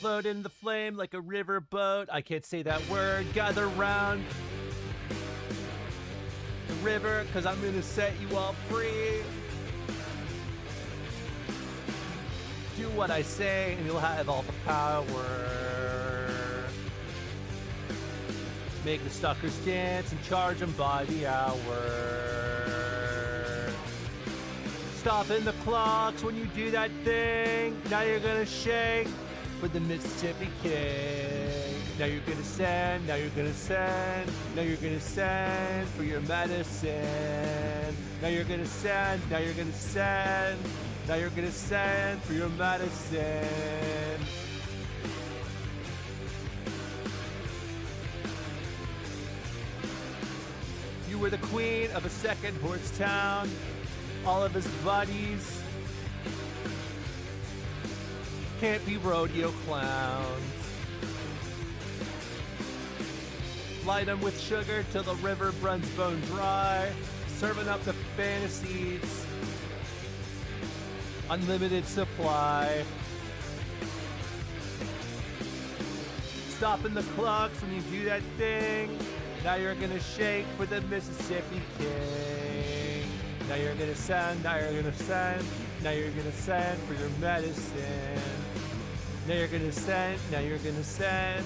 float in the flame like a river boat. I can't say that word. Gather round the river, cause I'm gonna set you all free. Do what I say and you'll have all the power. Make the suckers dance and charge them by the hour. Stopping the clocks when you do that thing. Now you're gonna shake for the Mississippi King. Now you're gonna send, now you're gonna send, now you're gonna send for your medicine. Now you're gonna send, now you're gonna send, now you're gonna send for your medicine. You were the queen of a second horse town. All of his buddies can't be rodeo clowns. Light them with sugar till the river runs bone dry. Serving up the fantasies. Unlimited supply. Stopping the clocks when you do that thing. Now you're gonna shake for the Mississippi King. Now you're gonna send, now you're gonna send, now you're gonna send for your medicine. Now you're gonna send, now you're gonna send,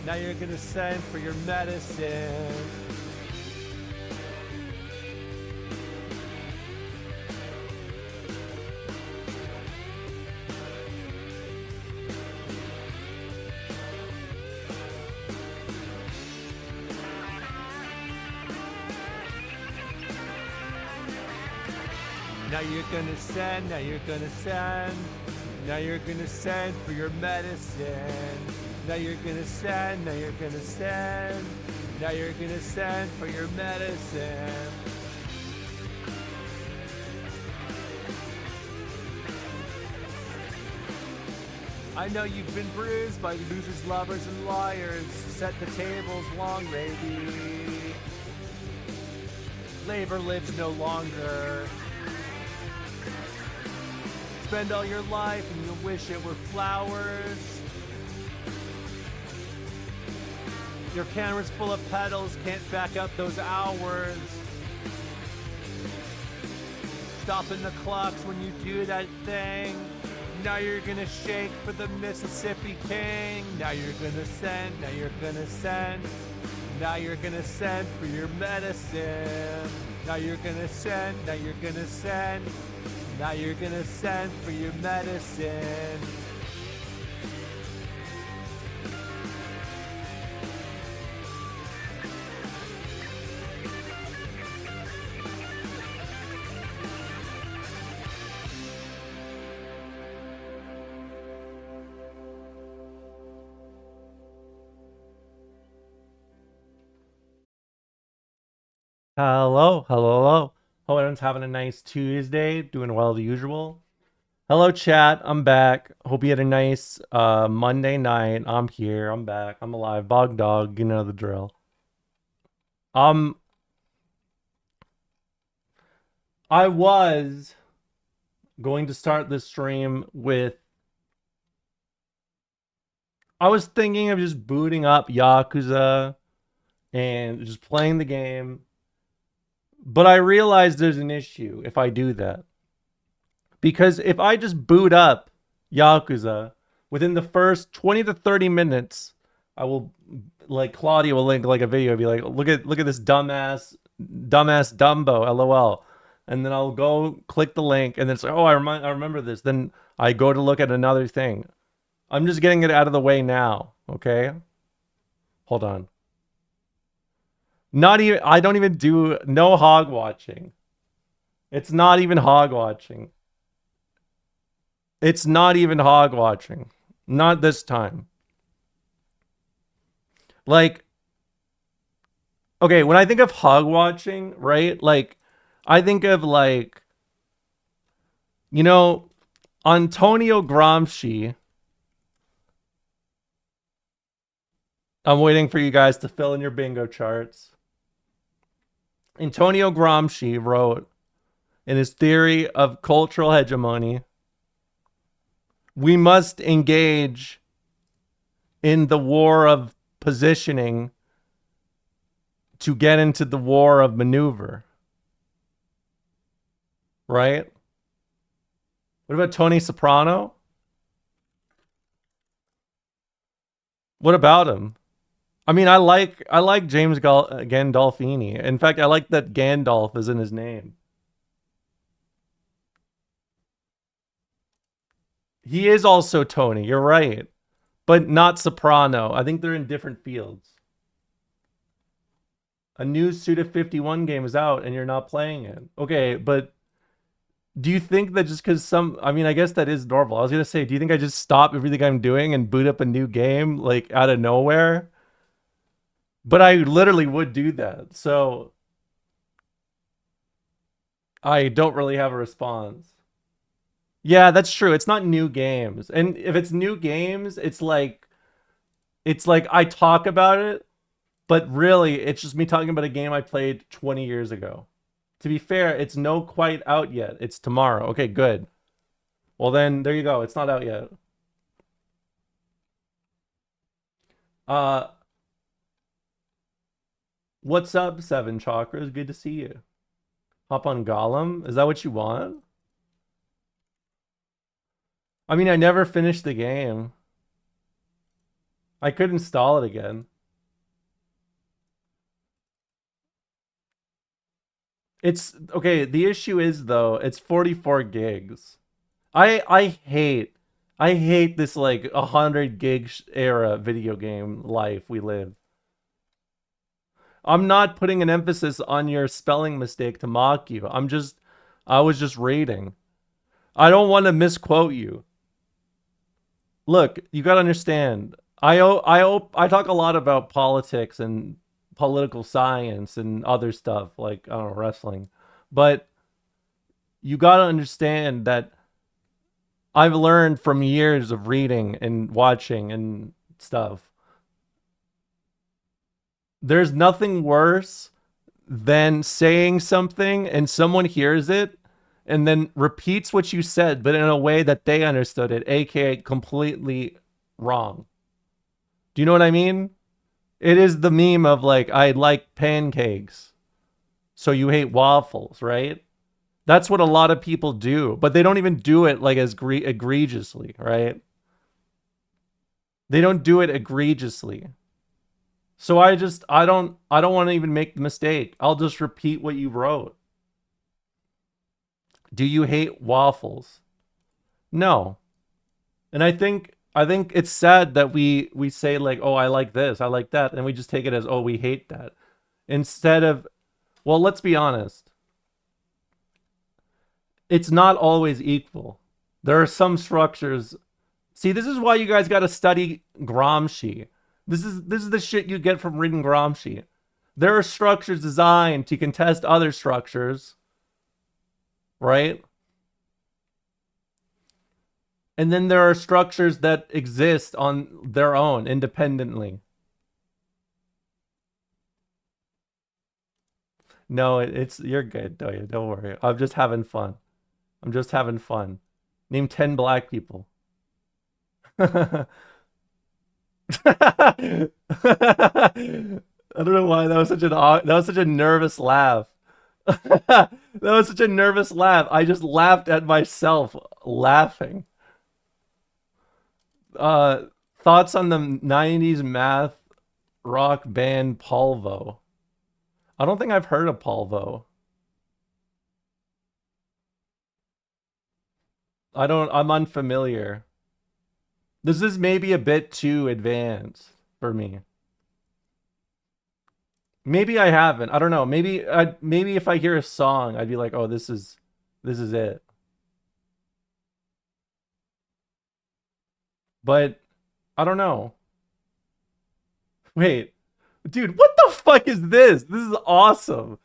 now you're gonna send for your medicine. Now you're gonna send, now you're gonna send, now you're gonna send for your medicine. Now you're gonna send, now you're gonna send, now you're gonna send for your medicine. I know you've been bruised by losers, lovers, and liars. Set the tables long, baby. Labor lives no longer. Spend all your life and you'll wish it were flowers. Your camera's full of petals, can't back up those hours. Stopping the clocks when you do that thing. Now you're gonna shake for the Mississippi King. Now you're gonna send, now you're gonna send. Now you're gonna send for your medicine. Now you're gonna send, now you're gonna send. Now you're gonna send for your medicine. Hello, hello, hello. Hope everyone's having a nice Tuesday, doing well as usual. Hello, chat. I'm back. Hope you had a nice Monday night. I'm here. I'm back. I'm alive. Bog dog. You know the drill. I was going to start this stream with. I was thinking of just booting up Yakuza and just playing the game. But I realized there's an issue if I do that. Because if I just boot up Yakuza, within the first 20 to 30 minutes, I will, like, Claudia will link like a video, be like, look at this dumbass Dumbo, LOL. And then I'll go click the link, and then it's like, oh, I remember this. Then I go to look at another thing. I'm just getting it out of the way now, okay? Hold on. I don't even do no hog watching. It's not even hog watching. It's not even hog watching. Not this time. Like, okay, when I think of hog watching, right? Like, I think of like, you know, Antonio Gramsci. I'm waiting for you guys to fill in your bingo charts. Antonio Gramsci wrote in his theory of cultural hegemony, we must engage in the war of positioning to get into the war of maneuver, right? What about Tony Soprano? What about him? I mean, I like James Gandolfini. In fact, I like that Gandalf is in his name. He is also Tony. You're right, but not Soprano. I think they're in different fields. A new Suda 51 game is out and you're not playing it. Okay, but do you think that just because I mean, I guess that is normal. I was gonna say, do you think I just stop everything I'm doing and boot up a new game like out of nowhere? But I literally would do that. So I don't really have a response. Yeah, that's true. It's not new games. And if it's new games, it's like I talk about it, but really it's just me talking about a game I played 20 years ago. To be fair, it's no quite out yet. It's tomorrow. Okay, good. Well then there you go. It's not out yet. Uh what's up, Seven Chakras? Good to see you. Hop on Gollum? Is that what you want? I mean, I never finished the game. I could install it again. It's okay. The issue is though, it's 44 gigs. I hate this like 100 gig era video game life we live. I'm not putting an emphasis on your spelling mistake to mock you. I was just reading. I don't want to misquote you. Look, you got to understand. I talk a lot about politics and political science and other stuff like I don't know wrestling, but you got to understand that I've learned from years of reading and watching and stuff. There's nothing worse than saying something and someone hears it and then repeats what you said, but in a way that they understood it, aka completely wrong. Do you know what I mean? It is the meme of like, I like pancakes, so you hate waffles, right? That's what a lot of people do, but they don't even do it like as egregiously, right? They don't do it egregiously. So I don't want to even make the mistake. I'll just repeat what you wrote. Do you hate waffles? No. And I think it's sad that we say like, "Oh, I like this. I like that." And we just take it as, "Oh, we hate that." Instead of, well, let's be honest. It's not always equal. There are some structures. See, this is why you guys got to study Gramsci. This is the shit you get from reading Gramsci. There are structures designed to contest other structures, right? And then there are structures that exist on their own independently. No, it's you're good, don't worry. I'm just having fun. I'm just having fun. Name 10 black people. I don't know why that was such a nervous laugh. That was such a nervous laugh. I just laughed at myself laughing. Uh Thoughts on the 90s math rock band Polvo? I don't think I've heard of Polvo. I'm unfamiliar. This is maybe a bit too advanced for me. Maybe I haven't. I don't know. Maybe if I hear a song, I'd be like, "Oh, this is it." But I don't know. Wait. Dude, what the fuck is this? This is awesome.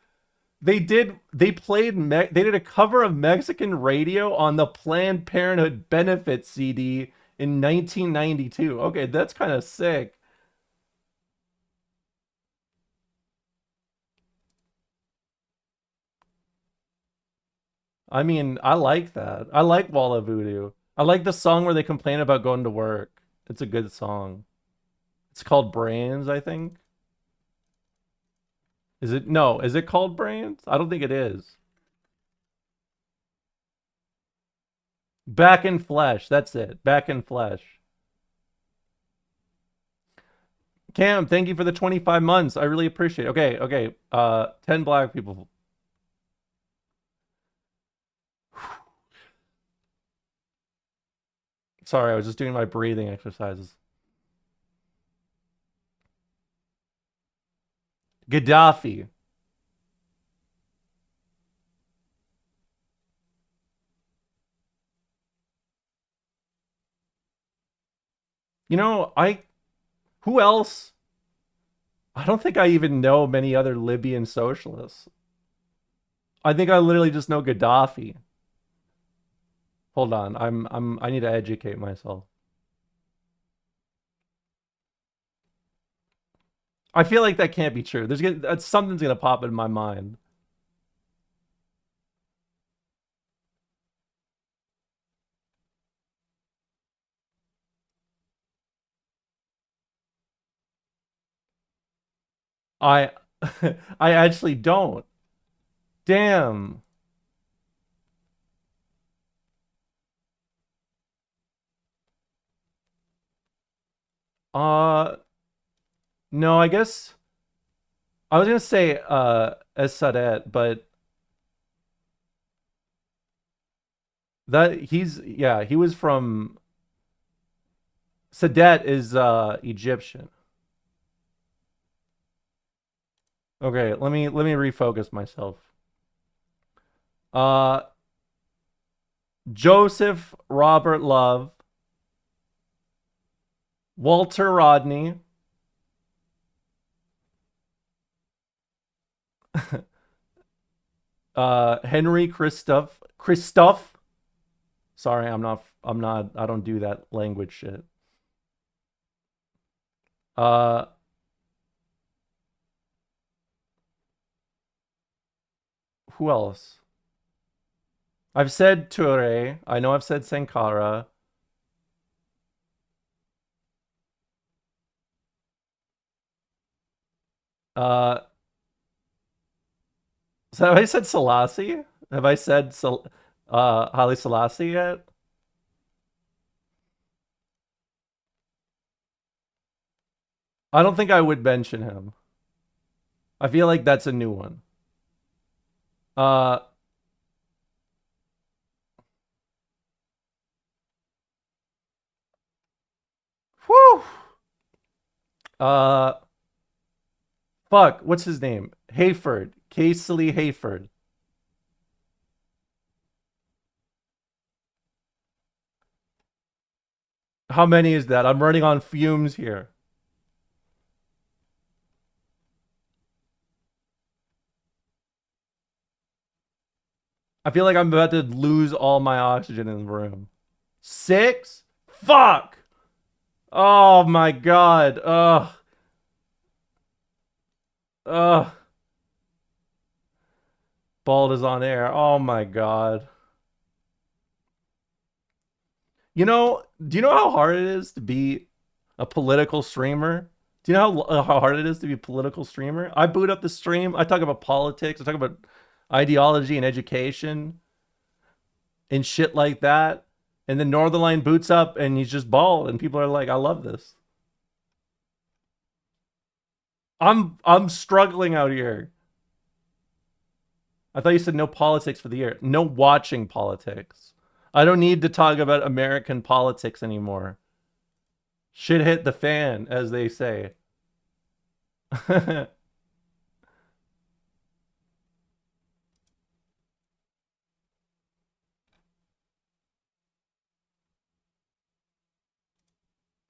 They did a cover of Mexican radio on the Planned Parenthood benefit CD in 1992. Okay, that's kind of sick. I mean, I like that. I like Walla Voodoo. I like the song where they complain about going to work. It's a good song. It's called Brains, I think. Is it? No, is it called Brains? I don't think it is. Back in Flesh. That's it. Back in Flesh. Cam, thank you for the 25 months. I really appreciate it. Okay, okay. 10 black people. Sorry, I was just doing my breathing exercises. Gaddafi. You know, I who else? I don't think I even know many other Libyan socialists. I think I literally just know Gaddafi. Hold on. I need to educate myself. I feel like that can't be true. Something's gonna pop in my mind. I I actually don't. Damn. Uh no, I guess I was gonna say as Sadet, but that he's yeah, he was from Sadet is Egyptian. Okay, let me refocus myself. Uh Joseph Robert Love, Walter Rodney, Henry Christoph. Sorry, I'm not I don't do that language shit. Uh who else? I've said Toure. I know I've said Sankara. Uh so have I said Selassie? Have I said Haile Selassie yet? I don't think I would mention him. I feel like that's a new one. Uh whew. Uh fuck, what's his name? Hayford. Casely Hayford. How many is that? I'm running on fumes here. I feel like I'm about to lose all my oxygen in the room. Six? Fuck! Oh my god. Ugh. Ugh. Bald is on air. Oh my god. Do you know how hard it is to be a political streamer? Do you know how hard it is to be a political streamer? I boot up the stream. I talk about politics. I talk about ideology and education and shit like that. And then Northernline boots up and he's just bald, and people are like, "I love this." I'm struggling out here. I thought you said no politics for the year. No watching politics. I don't need to talk about American politics anymore. Shit hit the fan, as they say.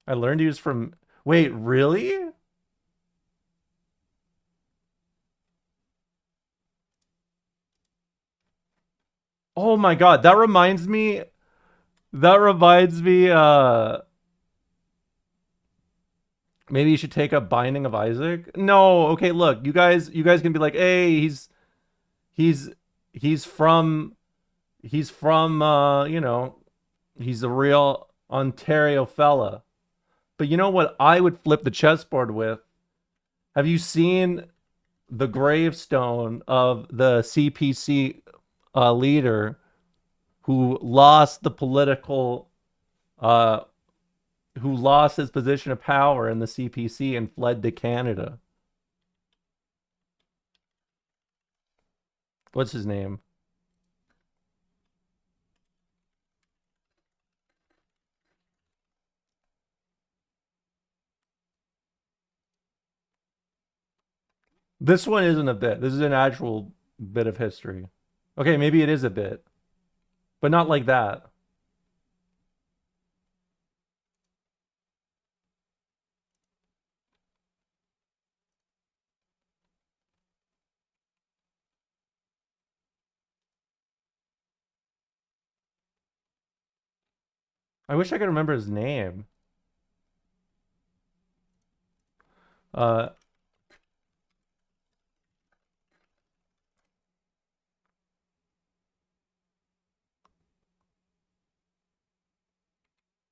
I learned he was from. Wait, really? Oh my god, that reminds me. That reminds me. Maybe you should take up Binding of Isaac. No, okay, look, you guys can be like, hey, he's he's from he's from he's a real Ontario fella. But you know what I would flip the chessboard with? Have you seen the gravestone of the CPC leader who lost the political, uh, who lost his position of power in the CPC and fled to Canada? What's his name? This one isn't a bit. This is an actual bit of history. Okay, maybe it is a bit, but not like that. I wish I could remember his name. Uh,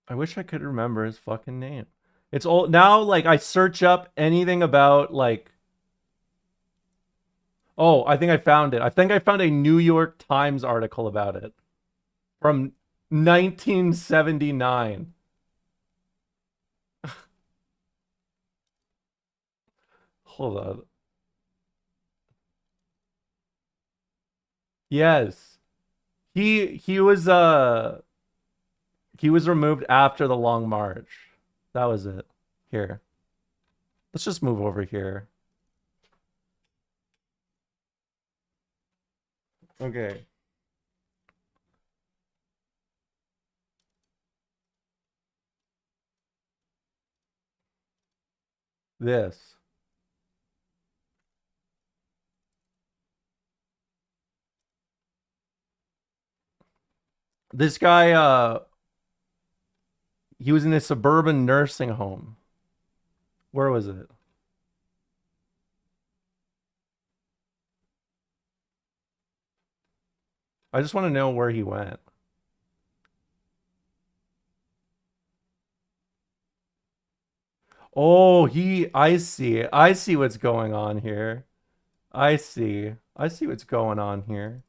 I wish I could remember his fucking name. It's all now. Like I search up anything about like. Oh, I think I found it. I think I found a New York Times article about it from 1979. Hold on. Yes, he was removed after the Long March. That was it. Here, let's just move over here. Okay, this this guy he was in a suburban nursing home. Where was it? I just want to know where he went. Oh, I see. I see what's going on here. I see. I see what's going on here.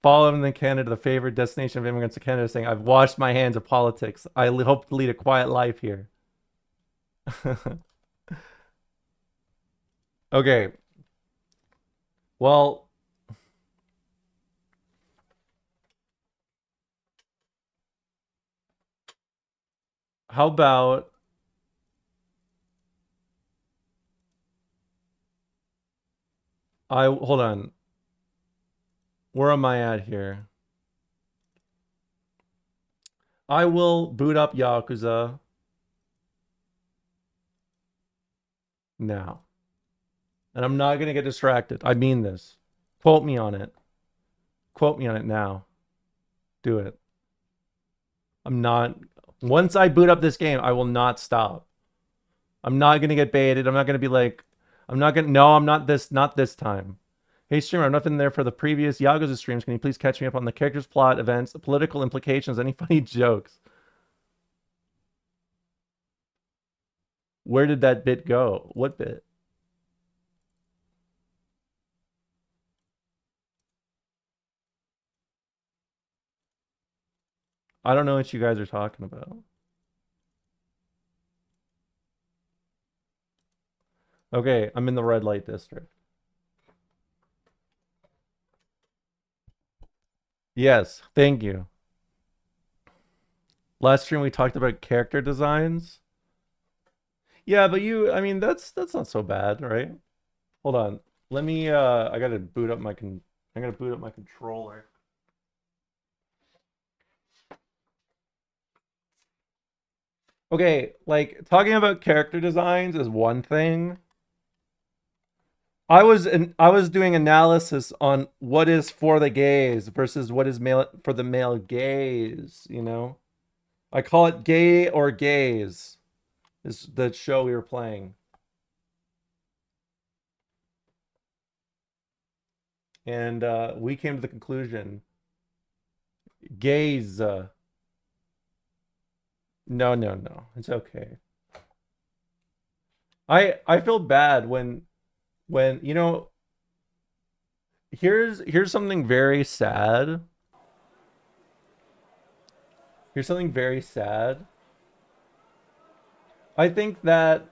Following in Canada, the favorite destination of immigrants to Canada, saying, I've washed my hands of politics. I hope to lead a quiet life here. Okay. Well, how about I hold on. Where am I at here? I will boot up Yakuza now. And I'm not going to get distracted. I mean this. Quote me on it. Quote me on it now. Do it. I'm not. Once I boot up this game, I will not stop. I'm not going to get baited. I'm not going to be like, I'm not going to. No, I'm not this. Not this time. Hey, streamer, I've not been there for the previous Yakuza streams. Can you please catch me up on the characters, plot, events, political implications, any funny jokes? Where did that bit go? What bit? I don't know what you guys are talking about. Okay, I'm in the red light district. Yes, thank you. Last stream we talked about character designs. Yeah, but I mean that's not so bad, right? Hold on. Let me I got to boot up I got to boot up my controller. Okay, like talking about character designs is one thing. I was doing analysis on what is for the gays versus what is male for the male gaze, you know? I call it gay or gays. Is the show we were playing. And we came to the conclusion gaze. No, no, no. It's okay. I feel bad when here's something very sad. Here's something very sad. I think that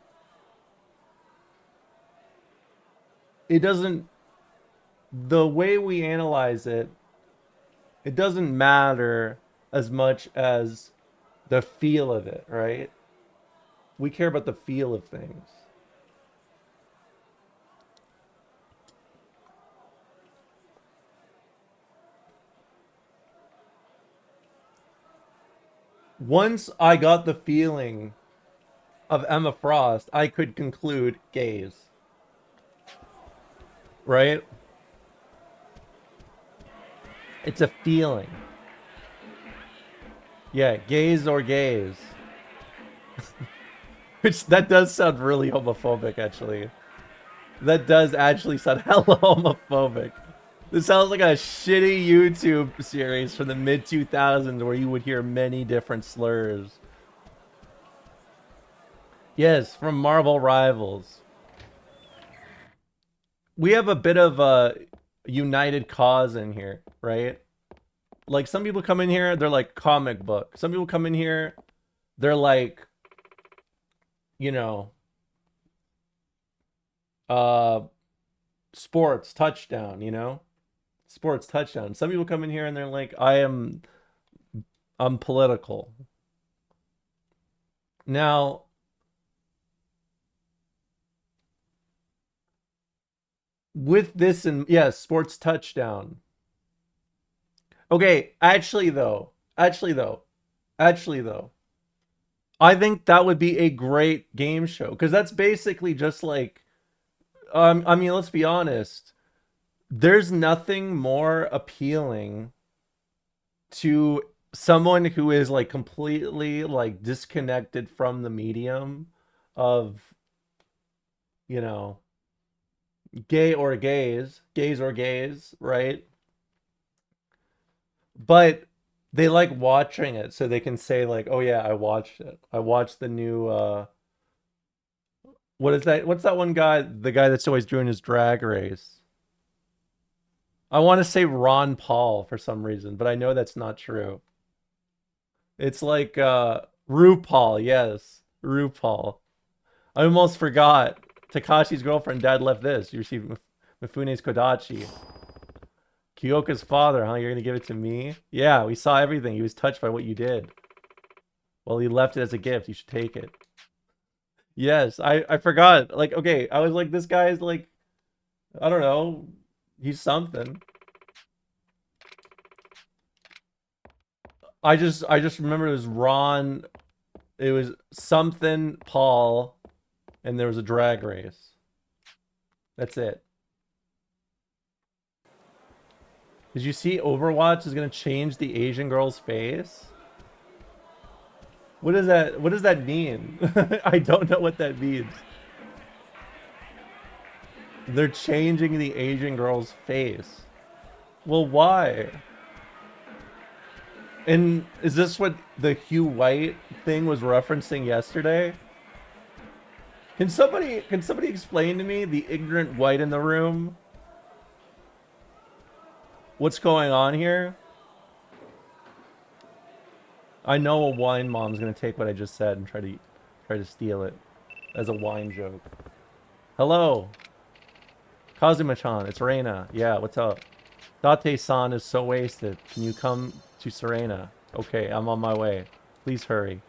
it doesn't the way we analyze it, it doesn't matter as much as the feel of it, right? We care about the feel of things. Once I got the feeling of Emma Frost, I could conclude gays, right? It's a feeling. Yeah, gays or gays. Which that does sound really homophobic, actually. That does actually sound hella homophobic. This sounds like a shitty YouTube series from the mid 2000s where you would hear many different slurs. Yes, from Marvel Rivals. We have a bit of a united cause in here, right? Like some people come in here, they're like comic book. Some people come in here, they're like, you know, uh sports touchdown, Sports touchdown. Some people come in here and they're like, I'm political. Now, with this and yes, sports touchdown. Okay, actually though, I think that would be a great game show because that's basically just like, I mean, let's be honest. There's nothing more appealing to someone who is like completely like disconnected from the medium of, you know, gays or gays, right? But they like watching it so they can say like, "Oh yeah, I watched it. I watched the new what is that? What's that one guy? The guy that's always doing his drag race. I want to say Ron Paul for some reason, but I know that's not true. It's like RuPaul, yes, RuPaul. I almost forgot. Takashi's girlfriend, dad left this. You received Mifune's Kodachi. Kyoka's father, huh? You're gonna give it to me? Yeah, we saw everything. He was touched by what you did. Well, he left it as a gift. You should take it. Yes, I forgot. Like, okay, I was like, this guy's like, I don't know, he's something. I just remember it was Ron. It was something Paul, and there was a drag race. That's it. Did you see Overwatch is gonna change the Asian girl's face? What does that mean? I don't know what that means. They're changing the Asian girl's face. Well, why? And is this what the Hugh White thing was referencing yesterday? Can somebody explain to me, the ignorant white in the room, what's going on here? I know a wine mom's gonna take what I just said and try to steal it as a wine joke. Hello, Kazuma-chan, it's Reina. Yeah, what's up? Date-san is so wasted. Can you come to Serena? Okay, I'm on my way. Please hurry.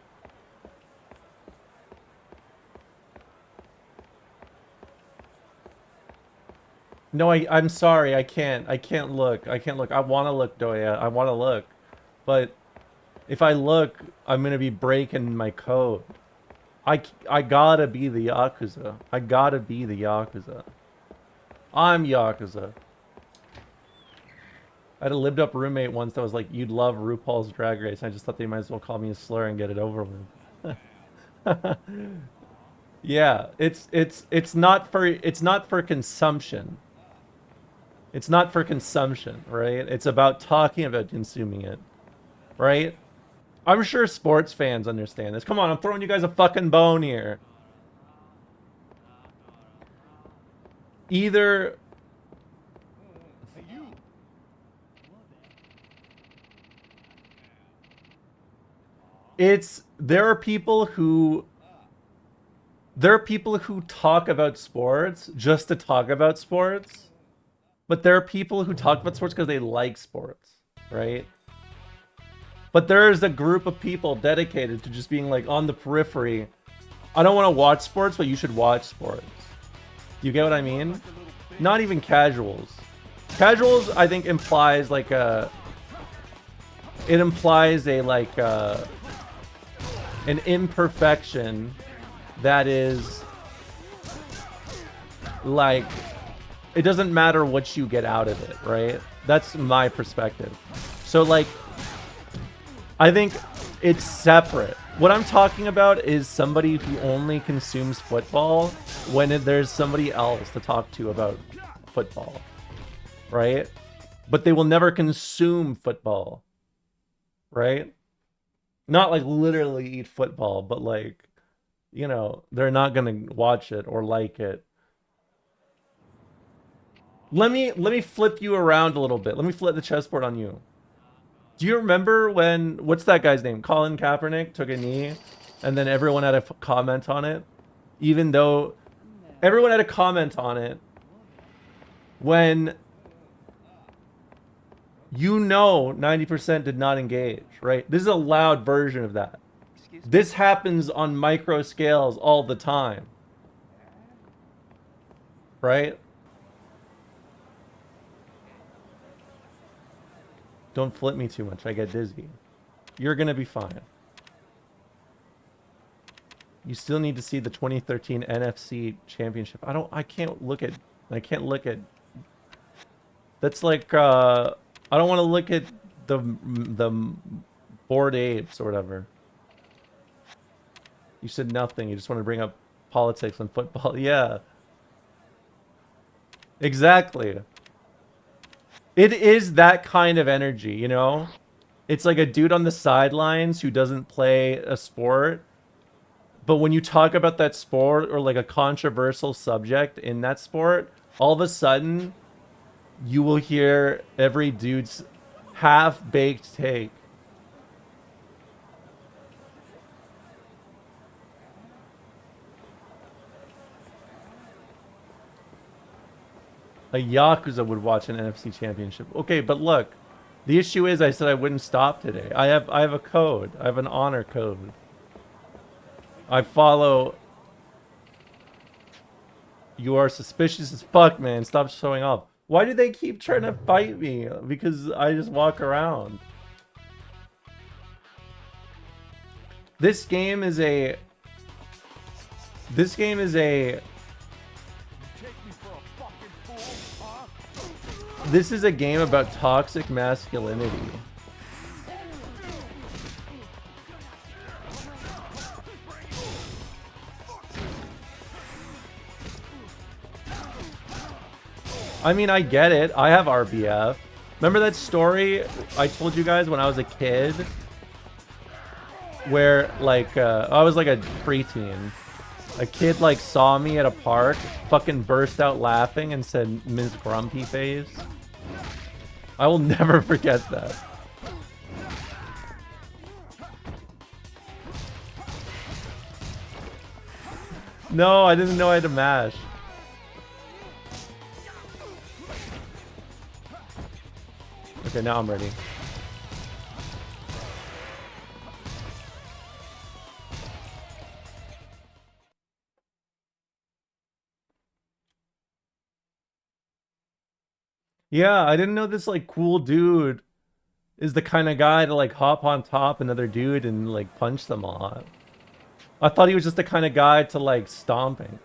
No, I'm sorry. I can't. I can't look. I can't look. I want to look, Doya. I want to look. But if I look, I'm going to be breaking my code. I gotta be the Yakuza. I gotta be the Yakuza. I'm Yakuza. I had a lived up roommate once that was like, you'd love RuPaul's Drag Race. I just thought they might as well call me a slur and get it over with. Yeah, it's not for consumption. It's not for consumption, right? It's about talking about consuming it, right? I'm sure sports fans understand this. Come on, I'm throwing you guys a fucking bone here. Either it's there are people who talk about sports just to talk about sports, but there are people who talk about sports because they like sports, right? But there's a group of people dedicated to just being like on the periphery. I don't want to watch sports, but you should watch sports. You get what I mean? Not even casuals. Casuals, I think, implies like a. It implies a like an imperfection that is like it doesn't matter what you get out of it, right? That's my perspective. So like I think it's separate. What I'm talking about is somebody who only consumes football when there's somebody else to talk to about football, right? But they will never consume football, right? Not like literally eat football, but like, you know, they're not gonna watch it or like it. Let me flip you around a little bit. Let me flip the chessboard on you. Do you remember when what's that guy's name? Colin Kaepernick took a knee, and then everyone had a comment on it, even though everyone had a comment on it when you know 90% did not engage, right? This is a loud version of that. This happens on micro scales all the time, right? Don't flip me too much. I get dizzy. You're gonna be fine. You still need to see the 2013 NFC Championship. I can't look at that's like I don't want to look at the bored apes or whatever. You said nothing. You just want to bring up politics and football. Yeah. Exactly. It is that kind of energy, you know? It's like a dude on the sidelines who doesn't play a sport, but when you talk about that sport or like a controversial subject in that sport, all of a sudden you will hear every dude's half-baked take. A yakuza would watch an NFC championship. Okay, but look, the issue is I said I wouldn't stop today. I have a code. I have an honor code. I follow. You are suspicious as fuck, man. Stop showing up. Why do they keep trying to fight me? Because I just walk around. This game is a. This game is a. This is a game about toxic masculinity. I mean, I get it. I have RBF. Remember that story I told you guys when I was a kid? Where, like, I was like a preteen. A kid, like, saw me at a park, fucking burst out laughing and said, Ms. Grumpy Face. I will never forget that. No, I didn't know I had to mash. Okay, now I'm ready. Yeah, I didn't know this like cool dude is the kind of guy to like hop on top another dude and like punch them a lot. I thought he was just the kind of guy to like stomping.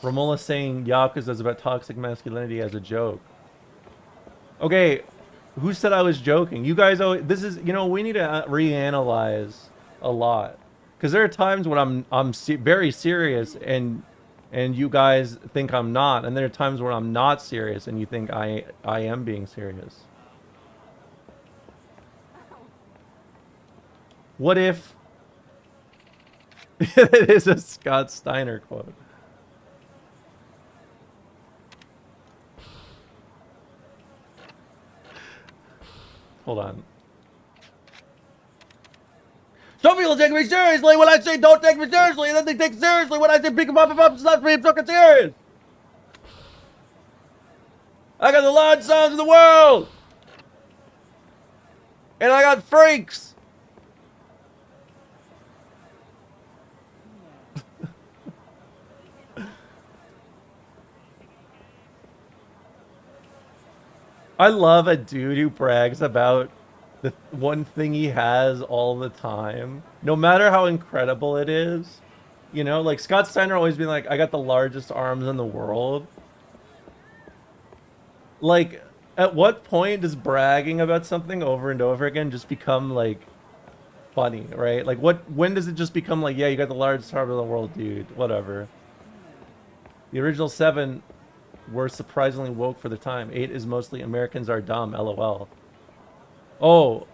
Romola saying Yakuza is about toxic masculinity as a joke. Okay, who said I was joking? You guys always, this is, you know, we need to reanalyze a lot. Because there are times when I'm very serious and you guys think I'm not, and there are times when I'm not serious and you think I am being serious. What if... It is a Scott Steiner quote. Hold on. Some people take me seriously when I say don't take me seriously, and then they take seriously when I say pick 'em up, it's not being fucking serious. I got the loudest sounds in the world! And I got freaks! I love a dude who brags about the one thing he has all the time, no matter how incredible it is. You know, like Scott Steiner always being like, I got the largest arms in the world. Like, at what point does bragging about something over and over again just become like funny, right? Like, when does it just become like, yeah, you got the largest arm in the world, dude? Whatever. The original 7 were surprisingly woke for the time. 8 is mostly Americans are dumb, lol. Oh,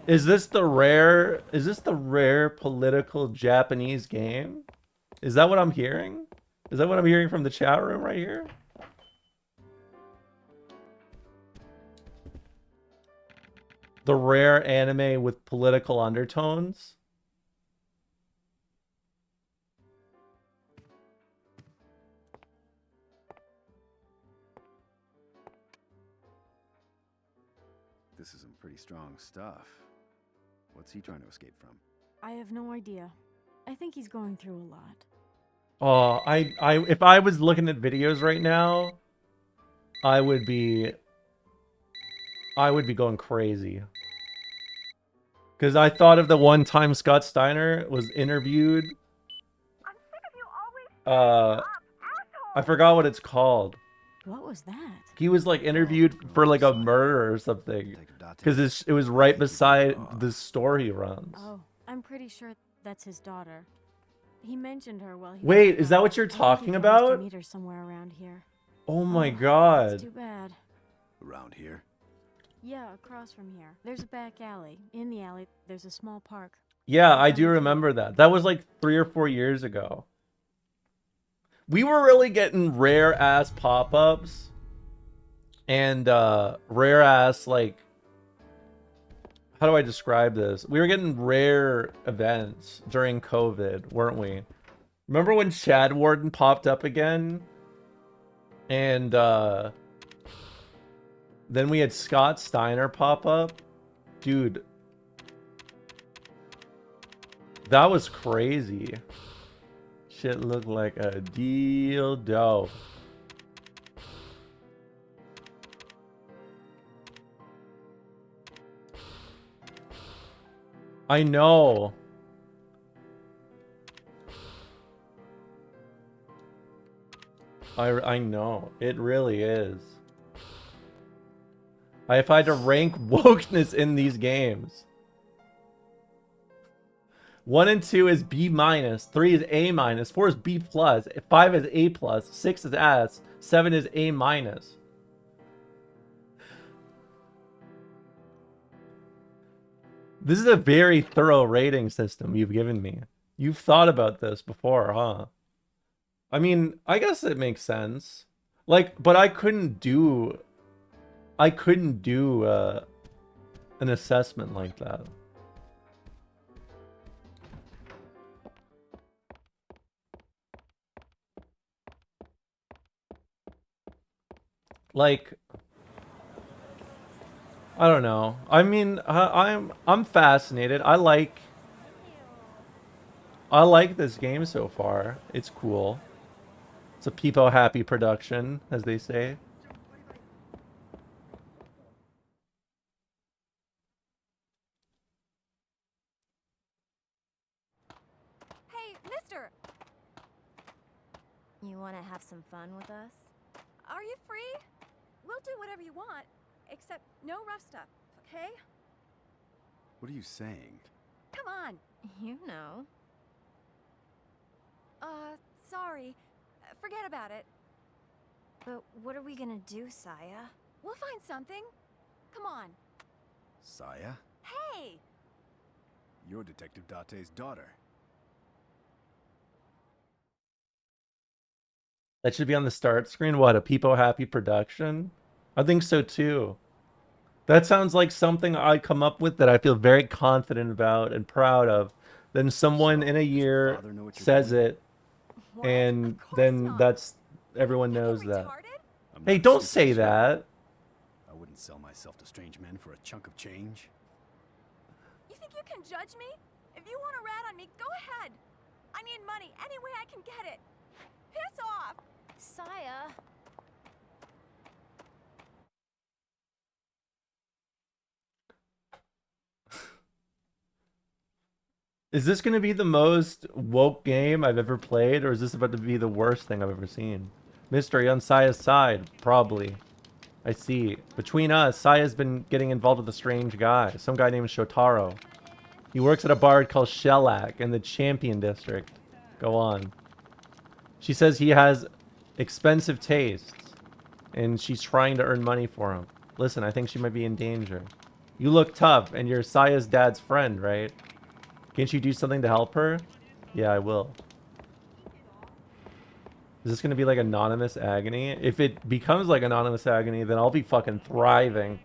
is this the rare political Japanese game? Is that what I'm hearing? Is that what I'm hearing from the chat room right here? The rare anime with political undertones? This is some pretty strong stuff. What's he trying to escape from? I have no idea. I think he's going through a lot. Oh, if I was looking at videos right now, I would be going crazy. Because I thought of the one time Scott Steiner was interviewed. I'm sick of you always I forgot what it's called. What was that? He was like interviewed for like a murder or something. Because it was right beside the store he runs. Oh, I'm pretty sure that's his daughter. He mentioned her while he Wait, is that what you're talking about? To meet her somewhere around here. Oh my god. That's too bad. Around here? Yeah, across from here. There's a back alley. In the alley, there's a small park. Yeah, I do remember that. That was like 3 or 4 years ago. We were really getting rare ass pop-ups and rare ass, like, how do I describe this? We were getting rare events during COVID, weren't we? Remember when Chad Warden popped up again? And then we had Scott Steiner pop up. Dude, that was crazy. Shit looked like a dildo. I know. I know. It really is. If I had to rank wokeness in these games. 1 and 2 is B minus, 3 is A minus, 4 is B plus, 5 is A plus, 6 is S, 7 is A minus. This is a very thorough rating system you've given me. You've thought about this before, huh? I mean, I guess it makes sense. Like, but I couldn't do an assessment like that. Like, I don't know. I mean, I'm fascinated. I like this game so far. It's cool. It's a Peepo happy production, as they say. Hey, mister! You want to have some fun with us? Are you free? We'll do whatever you want, except no rough stuff, okay? What are you saying? Come on! You know. Sorry. Forget about it. But what are we gonna do, Saya? We'll find something. Come on. Saya? Hey! You're Detective Date's daughter. That should be on the start screen. What, a Peepo Happy production? I think so too. That sounds like something I come up with that I feel very confident about and proud of. Then someone So, in a does your year father know what you're says doing? it, What? and Of course then not. that's Are you everyone fucking knows that. retarded? I'm Hey, not don't stupid, say sir. that. I wouldn't sell myself to strange men for a chunk of change. You think you can judge me? If you want to rat on me, go ahead. I need money any way I can get it. Piss off. Saya. Is this going to be the most woke game I've ever played, or is this about to be the worst thing I've ever seen? Mystery on Saya's side, probably. I see. Between us, Saya's been getting involved with a strange guy. Some guy named Shotaro. He works at a bar called Shellac in the Champion District. Go on. She says he has expensive tastes, and she's trying to earn money for him. Listen, I think she might be in danger. You look tough, and you're Saya's dad's friend, right? Can't you do something to help her? Yeah, I will. Is this gonna be like Anonymous Agony? If it becomes like Anonymous Agony, then I'll be fucking thriving.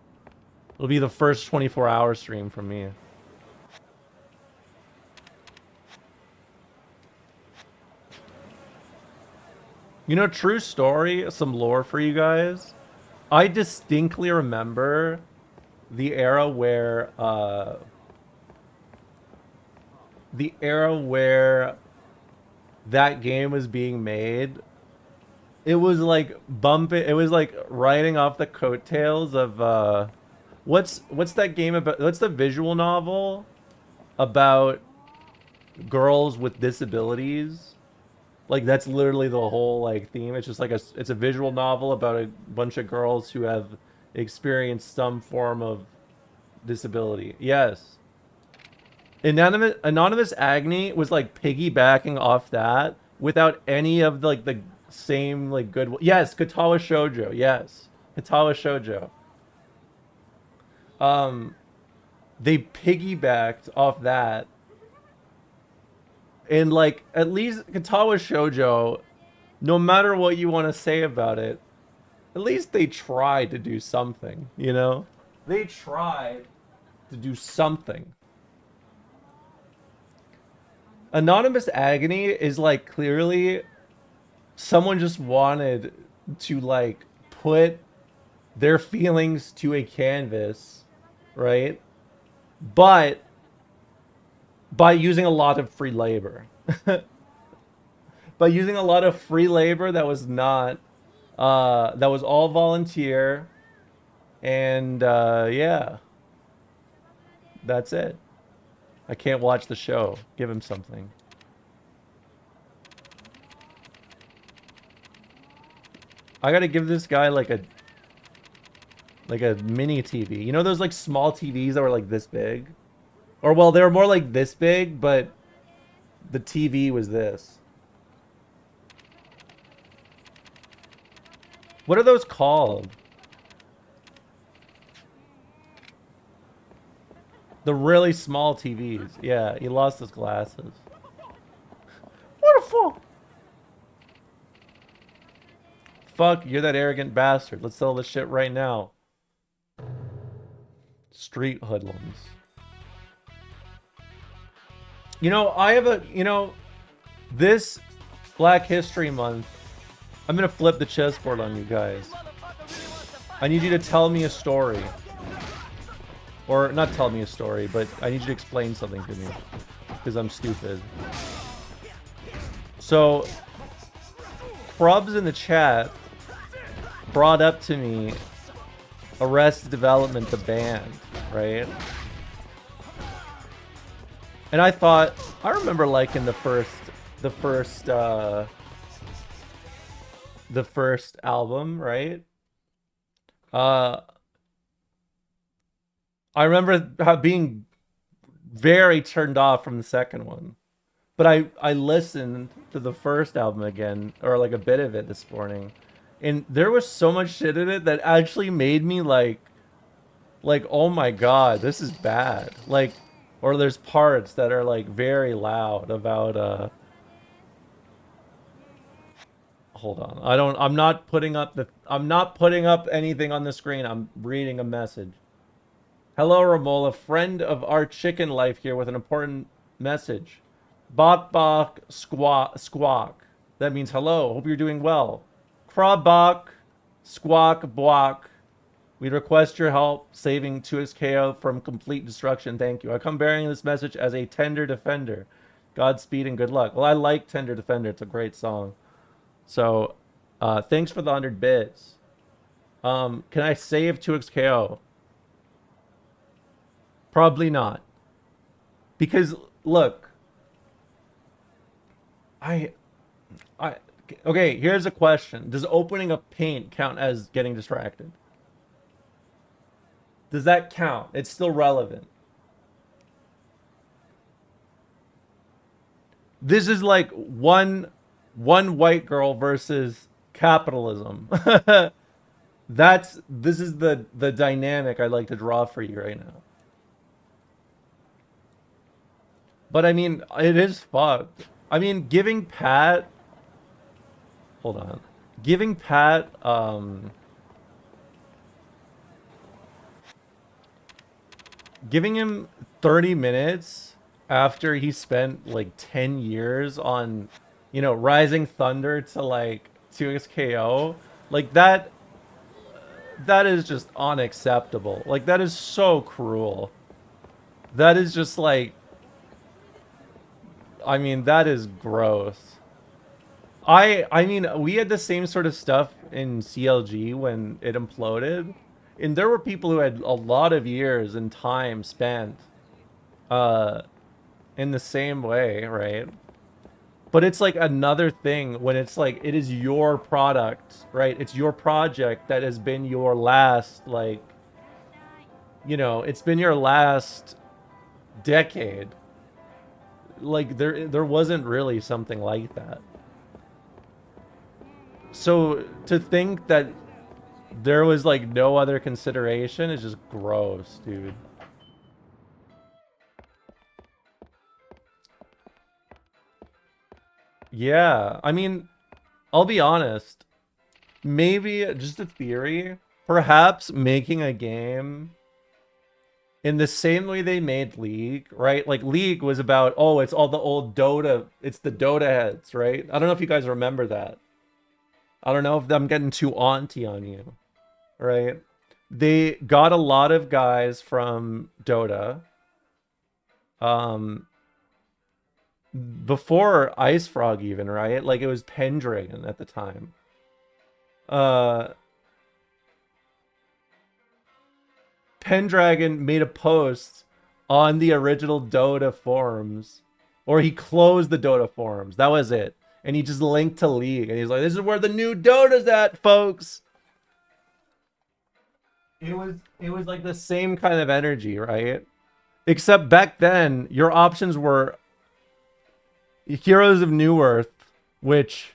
It'll be the first 24-hour stream from me. You know, true story, some lore for you guys. I distinctly remember the era where that game was being made. It was like bumping, it was like riding off the coattails of what's that game about? What's the visual novel about girls with disabilities? Like that's literally the whole like theme. It's just like it's a visual novel about a bunch of girls who have experienced some form of disability. Yes. Anonymous Agony was like piggybacking off that without any of like the same like good. Yes, Katawa Shoujo. Yes, Katawa Shoujo. They piggybacked off that, and like at least Katawa Shoujo, no matter what you want to say about it, at least they tried to do something. You know, they tried to do something. Anonymous Agony is like clearly someone just wanted to like put their feelings to a canvas, right? But by using a lot of free labor. By using a lot of free labor that was not that was all volunteer, and yeah. That's it. I can't watch the show. Give him something. I gotta give this guy like a mini TV. You know those like small TVs that were like this big? Or well, they were more like this big, but the TV was this. What are those called? The really small TVs. Yeah, he lost his glasses. What a fool! Fuck, you're that arrogant bastard. Let's sell this shit right now. Street hoodlums. You know, I have a, you know, this Black History Month, I'm gonna flip the chessboard on you guys. I need you to tell me a story. Or not tell me a story, but I need you to explain something to me. Because I'm stupid. So, Probs in the chat brought up to me Arrested Development, the band, right? And I thought, I remember liking the first album, right? I remember being very turned off from the second one. But I listened to the first album again, or like a bit of it this morning. And there was so much shit in it that actually made me like, oh my god, this is bad. Like, Or there's parts that are like very loud about hold on. I'm not putting up anything on the screen. I'm reading a message. Hello, Romola, friend of our chicken life here with an important message. Bok bok squawk squawk. That means hello. Hope you're doing well. Krabok squawk block. We request your help saving 2XKO from complete destruction. Thank you. I come bearing this message as a tender defender. Godspeed and good luck. Well, I like Tender Defender. It's a great song. So, thanks for the 100 bits. Can I save 2XKO? Probably not. Because, look. I... Okay, here's a question. Does opening a paint count as getting distracted? Does that count? It's still relevant. This is like one white girl versus capitalism. This is the dynamic I'd like to draw for you right now. But I mean, it is fucked. I mean, giving Pat, hold on. Giving Pat giving him 30 minutes after he spent like 10 years on, you know, Rising Thunder to like 2XKO, like that is just unacceptable. Like that is so cruel. That is just like, I mean, that is gross. I mean, we had the same sort of stuff in CLG when it imploded. And there were people who had a lot of years and time spent in the same way, right? But it's like another thing when it's like it is your product, right? It's your project that has been your last, like, you know, it's been your last decade. Like there wasn't really something like that. So to think that there was like no other consideration is just gross, dude. Yeah, I mean, I'll be honest. Maybe just a theory. Perhaps making a game in the same way they made League, right? Like League was about, oh, it's all the old Dota, it's the Dota heads, right? I don't know if you guys remember that. I don't know if I'm getting too auntie on you, right? They got a lot of guys from Dota. Before Ice Frog even, right? Like it was Pendragon at the time. Pendragon made a post on the original Dota forums, or he closed the Dota forums. That was it. And he just linked to League, and he's like, "This is where the new Dota's at, folks." It was like the same kind of energy, right? Except back then, your options were Heroes of New Earth, which,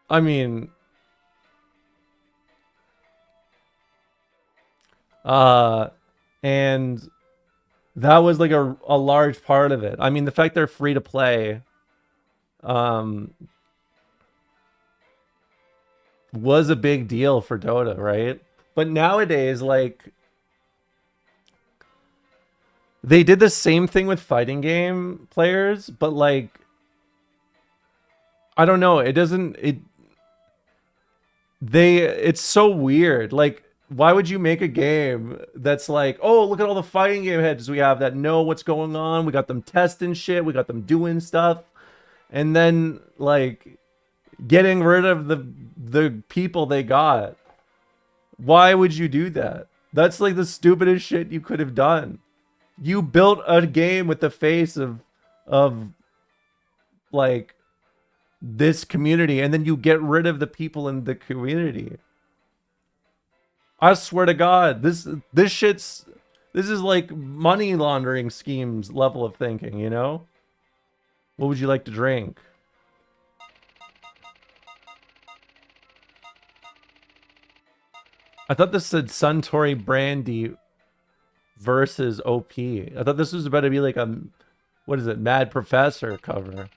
I mean, and that was like a large part of it. I mean, the fact they're free to play was a big deal for Dota, right? But nowadays, like, they did the same thing with fighting game players, but like, I don't know, it's so weird. Like, why would you make a game that's like, oh, look at all the fighting game heads we have that know what's going on. We got them testing shit. We got them doing stuff. And then, like, getting rid of the people they got. Why would you do that? That's like the stupidest shit you could have done. You built a game with the face of like this community, and then you get rid of the people in the community. I swear to God, this is like money laundering schemes level of thinking, you know? What would you like to drink? I thought this said Suntory Brandy versus OP. I thought this was about to be like a, what is it, Mad Professor cover.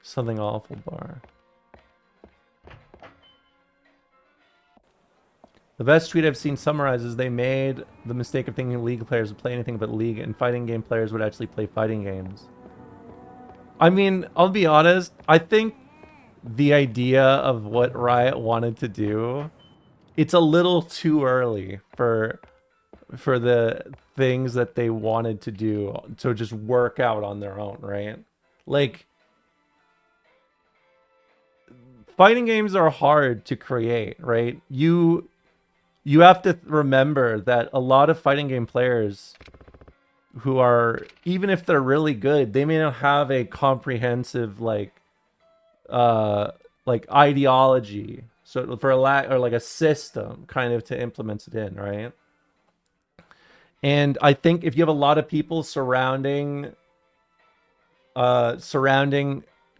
Something awful bar. The best tweet I've seen summarizes they made the mistake of thinking League players would play anything but League, and fighting game players would actually play fighting games. I mean, I'll be honest, I think the idea of what Riot wanted to do, it's a little too early for the things that they wanted to do to just work out on their own, right? Like, fighting games are hard to create, right? You have to remember that a lot of fighting game players who are, even if they're really good, they may not have a comprehensive like ideology, so for a lack, or like a system kind of to implement it in, right? And I think if you have a lot of people surrounding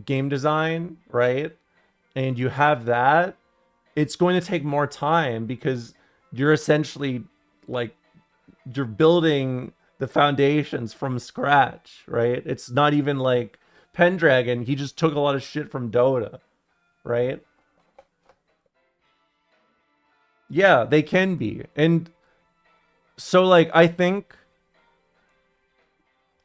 game design, right, and you have that, it's going to take more time because you're essentially like, you're building the foundations from scratch, right? It's not even like Pendragon, he just took a lot of shit from Dota, right? Yeah, they can be. And so like I think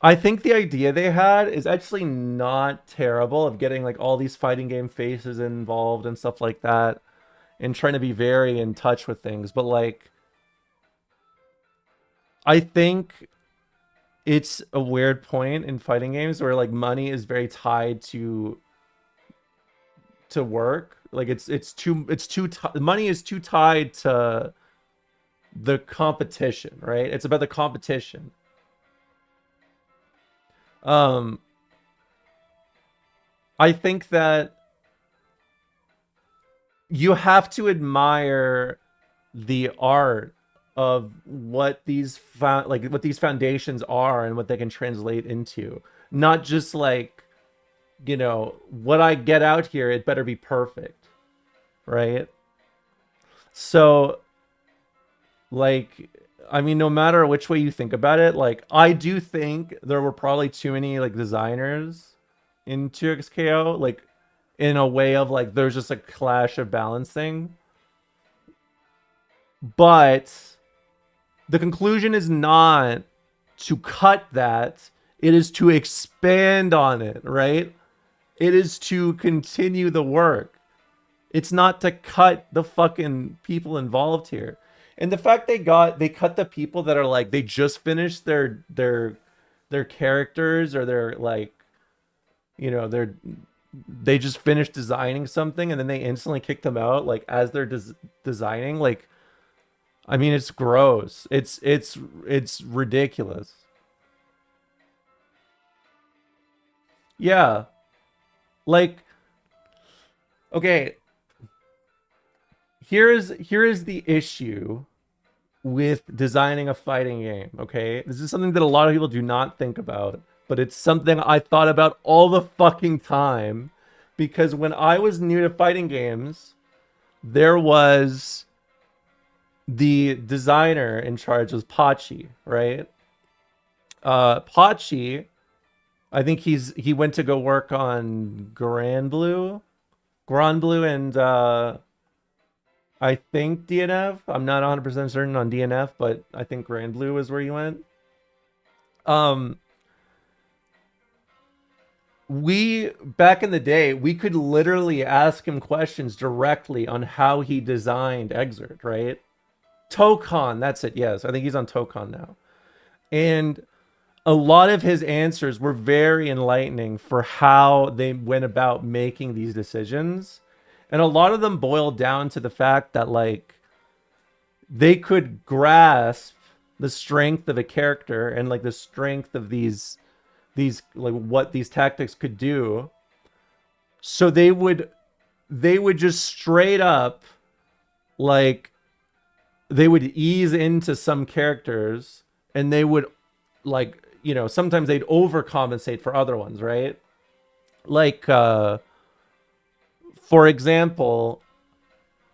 the idea they had is actually not terrible, of getting like all these fighting game faces involved and stuff like that, and trying to be very in touch with things. But like, I think it's a weird point in fighting games where like money is very tied to work. Like money is too tied to the competition, right? It's about the competition. I think that you have to admire the art of what these what these foundations are and what they can translate into. Not just like, you know, what I get out here, it better be perfect, right? So like, I mean, no matter which way you think about it, like, I do think there were probably too many like designers in 2XKO, like in a way of like there's just a clash of balancing. But the conclusion is not to cut that, it is to expand on it, right? It is to continue the work. It's not to cut the fucking people involved here. And the fact they cut the people that are like, they just finished their characters, or their like, you know, they just finished designing something and then they instantly kicked them out like as they're designing, like, I mean, it's gross. It's ridiculous. Yeah. Like, okay, here is the issue with designing a fighting game, okay? This is something that a lot of people do not think about, but it's something I thought about all the fucking time, because when I was new to fighting games, there was the designer in charge was Pachi, right? Pachi, I think he went to go work on Grand Blue and I think DNF. I'm not 100% certain on DNF, but I think Grand Blue is where he went. We, back in the day, we could literally ask him questions directly on how he designed Exert, right? Tokon, that's it. Yes, I think he's on Tokon now. And a lot of his answers were very enlightening for how they went about making these decisions. And a lot of them boiled down to the fact that like they could grasp the strength of a character and like the strength of these like what these tactics could do. So they would just straight up like, they would ease into some characters and they would like, you know, sometimes they'd overcompensate for other ones, right? Like, for example,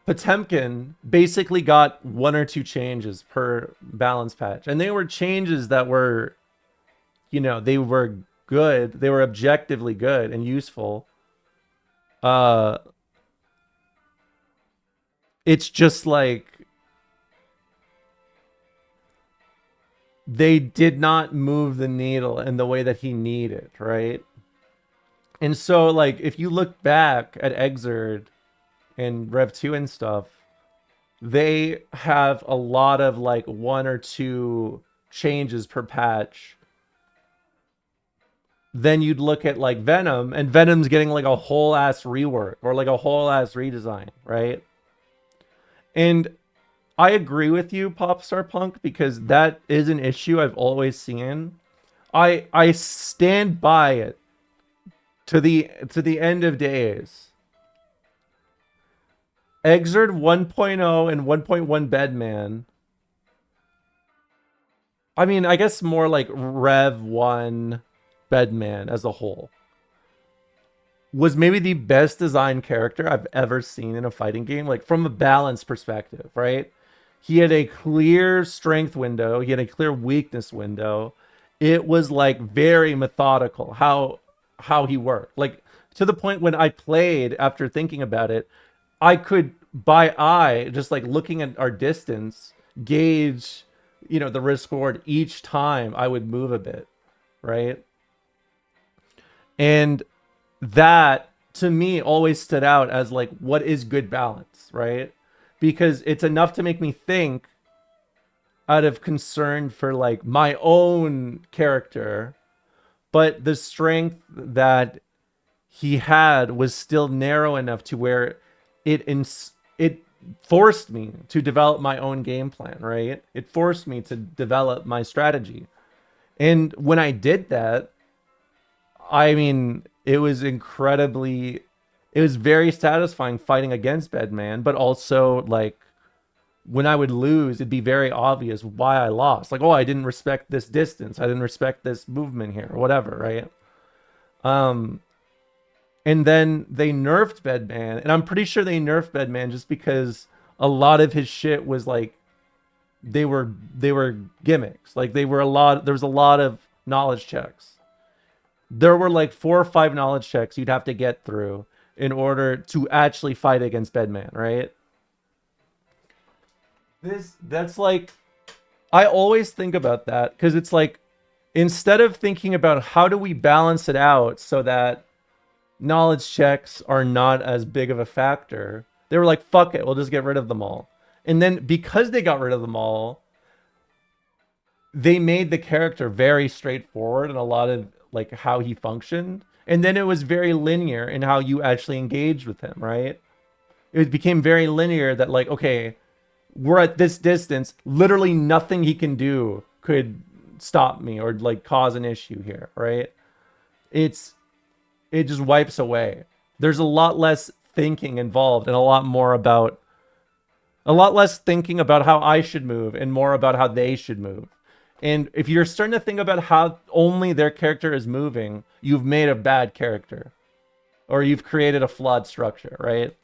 Potemkin basically got 1 or 2 changes per balance patch, and they were changes that were, they were good. They were objectively good and useful. It's just like they did not move the needle in the way that he needed, right? And so, like, if you look back at Exerd and Rev 2 and stuff, they have a lot of like 1 or 2 changes per patch. Then you'd look at like Venom, and Venom's getting like a whole ass rework or like a whole ass redesign, right? And I agree with you, Popstar Punk, because that is an issue I've always seen. I stand by it to the end of days. Exerd 1.0 and 1.1 Bedman. I mean, I guess more like Rev 1 Bedman as a whole was maybe the best designed character I've ever seen in a fighting game, like from a balance perspective, right? He had a clear strength window, he had a clear weakness window. It was like very methodical how he worked. Like to the point when I played after thinking about it, I could by eye, just like looking at our distance, gauge, the risk reward each time I would move a bit, right? And that to me always stood out as like what is good balance, right? Because it's enough to make me think out of concern for like my own character, but the strength that he had was still narrow enough to where it forced me to develop my own game plan, right? It forced me to develop my strategy. And when I did that, I mean, it was very satisfying fighting against Bedman, but also like when I would lose, it'd be very obvious why I lost. Like, oh, I didn't respect this distance. I didn't respect this movement here or whatever, right? And then they nerfed Bedman, and I'm pretty sure they nerfed Bedman just because a lot of his shit was like they were gimmicks. Like there was a lot of knowledge checks. There were like 4 or 5 knowledge checks you'd have to get through in order to actually fight against Bedman, right? That's like, I always think about that because it's like, instead of thinking about how do we balance it out so that knowledge checks are not as big of a factor, they were like, fuck it, we'll just get rid of them all. And then because they got rid of them all, they made the character very straightforward and a lot of like how he functioned. And then it was very linear in how you actually engaged with him, right? It became very linear that like, okay, we're at this distance, literally nothing he can do could stop me or like cause an issue here, right? It just wipes away. There's a lot less thinking involved and a lot less thinking about how I should move and more about how they should move. And if you're starting to think about how only their character is moving, you've made a bad character or you've created a flawed structure, right?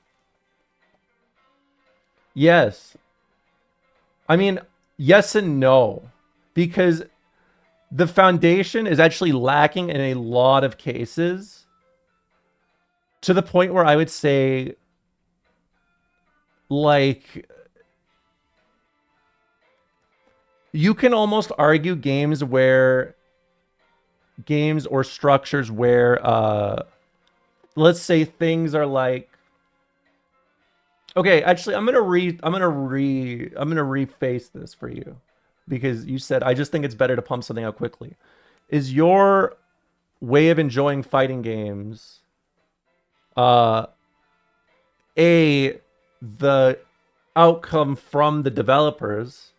Yes. I mean, yes and no, because the foundation is actually lacking in a lot of cases to the point where I would say, like, you can almost argue games or structures where, let's say things are like, okay, actually, I'm gonna reface this for you because you said I just think it's better to pump something out quickly. Is your way of enjoying fighting games, the outcome from the developers?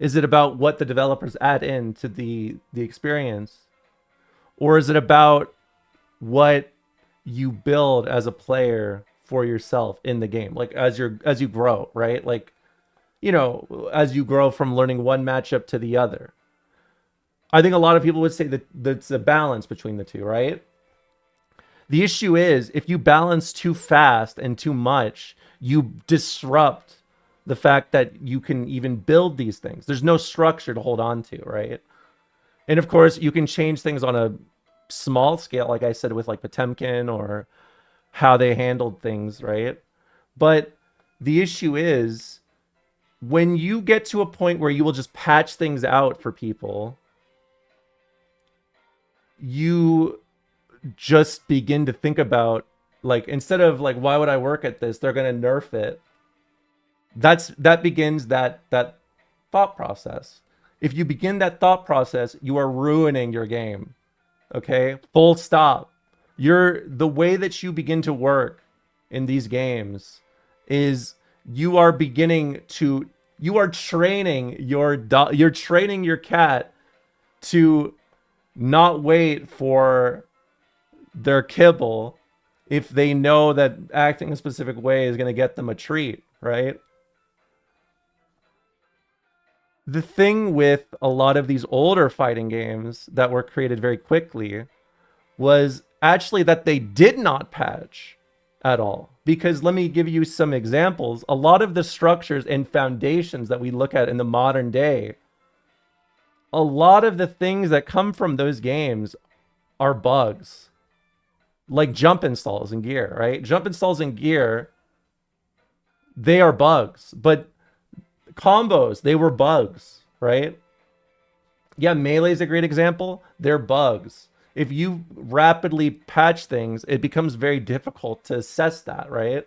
Is it about what the developers add in to the experience, or is it about what you build as a player for yourself in the game, like as you grow, right? Like, as you grow from learning one matchup to the other? I think a lot of people would say that that's a balance between the two, right? The issue is if you balance too fast and too much, you disrupt the fact that you can even build these things. There's no structure to hold on to, right? And of course, you can change things on a small scale, like I said, with like Potemkin or how they handled things, right? But the issue is when you get to a point where you will just patch things out for people, you just begin to think about, like, instead of like, why would I work at this? They're gonna nerf it. That begins that thought process. If you begin that thought process, you are ruining your game. Okay? Full stop. The way that you begin to work in these games is you are training you're training your cat to not wait for their kibble if they know that acting a specific way is going to get them a treat, right? The thing with a lot of these older fighting games that were created very quickly was actually that they did not patch at all. Because let me give you some examples. A lot of the structures and foundations that we look at in the modern day, a lot of the things that come from those games are bugs. Like jump installs in Gear, right? Jump installs in Gear, they are bugs. But combos, they were bugs, right? Yeah, Melee is a great example. They're bugs. If you rapidly patch things, it becomes very difficult to assess that, right?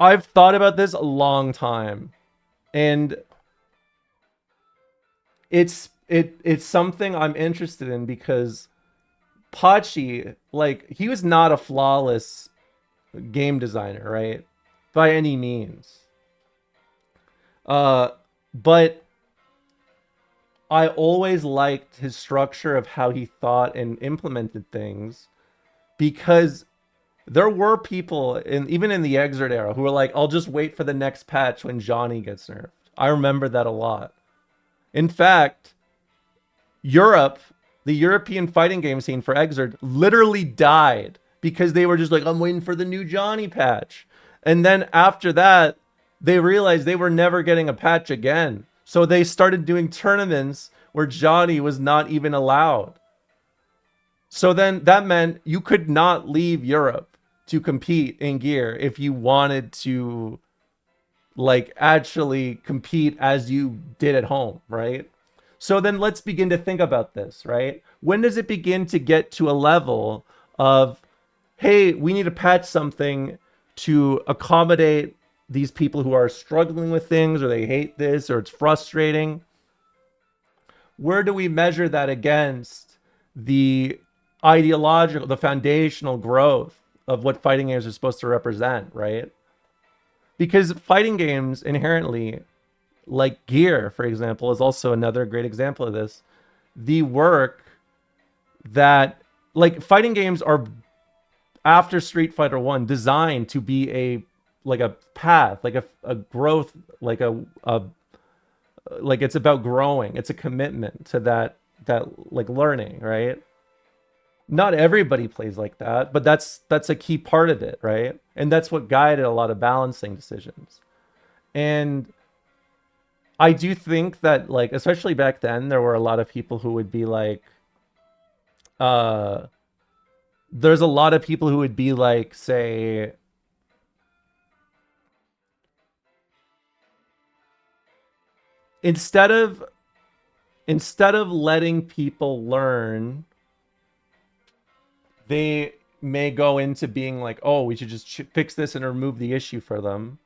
I've thought about this a long time, and it's something I'm interested in because Pachi, like, he was not a flawless game designer, right? By any means. But I always liked his structure of how he thought and implemented things, because there were people even in the Exert era who were like, I'll just wait for the next patch when Johnny gets nerfed. I remember that a lot. In fact, the European fighting game scene for Exert literally died because they were just like, I'm waiting for the new Johnny patch. And then after that, they realized they were never getting a patch again. So they started doing tournaments where Johnny was not even allowed. So then that meant you could not leave Europe to compete in Gear if you wanted to, like, actually compete as you did at home, right? So then let's begin to think about this, right? When does it begin to get to a level of, hey, we need to patch something to accommodate these people who are struggling with things, or they hate this, or it's frustrating? Where do we measure that against the ideological, the foundational growth of what fighting games are supposed to represent, right? Because fighting games inherently, like Gear, for example, is also another great example of this. The work that, like, fighting games are, after Street Fighter 1, designed to be a path, like a growth, like like it's about growing. It's a commitment to that like learning, right? Not everybody plays like that, but that's a key part of it, right? And that's what guided a lot of balancing decisions. And I do think that, like, especially back then, there were a lot of people who would be like, there's a lot of people who would be like, say, instead of letting people learn, they may go into being like, oh, we should just fix this and remove the issue for them.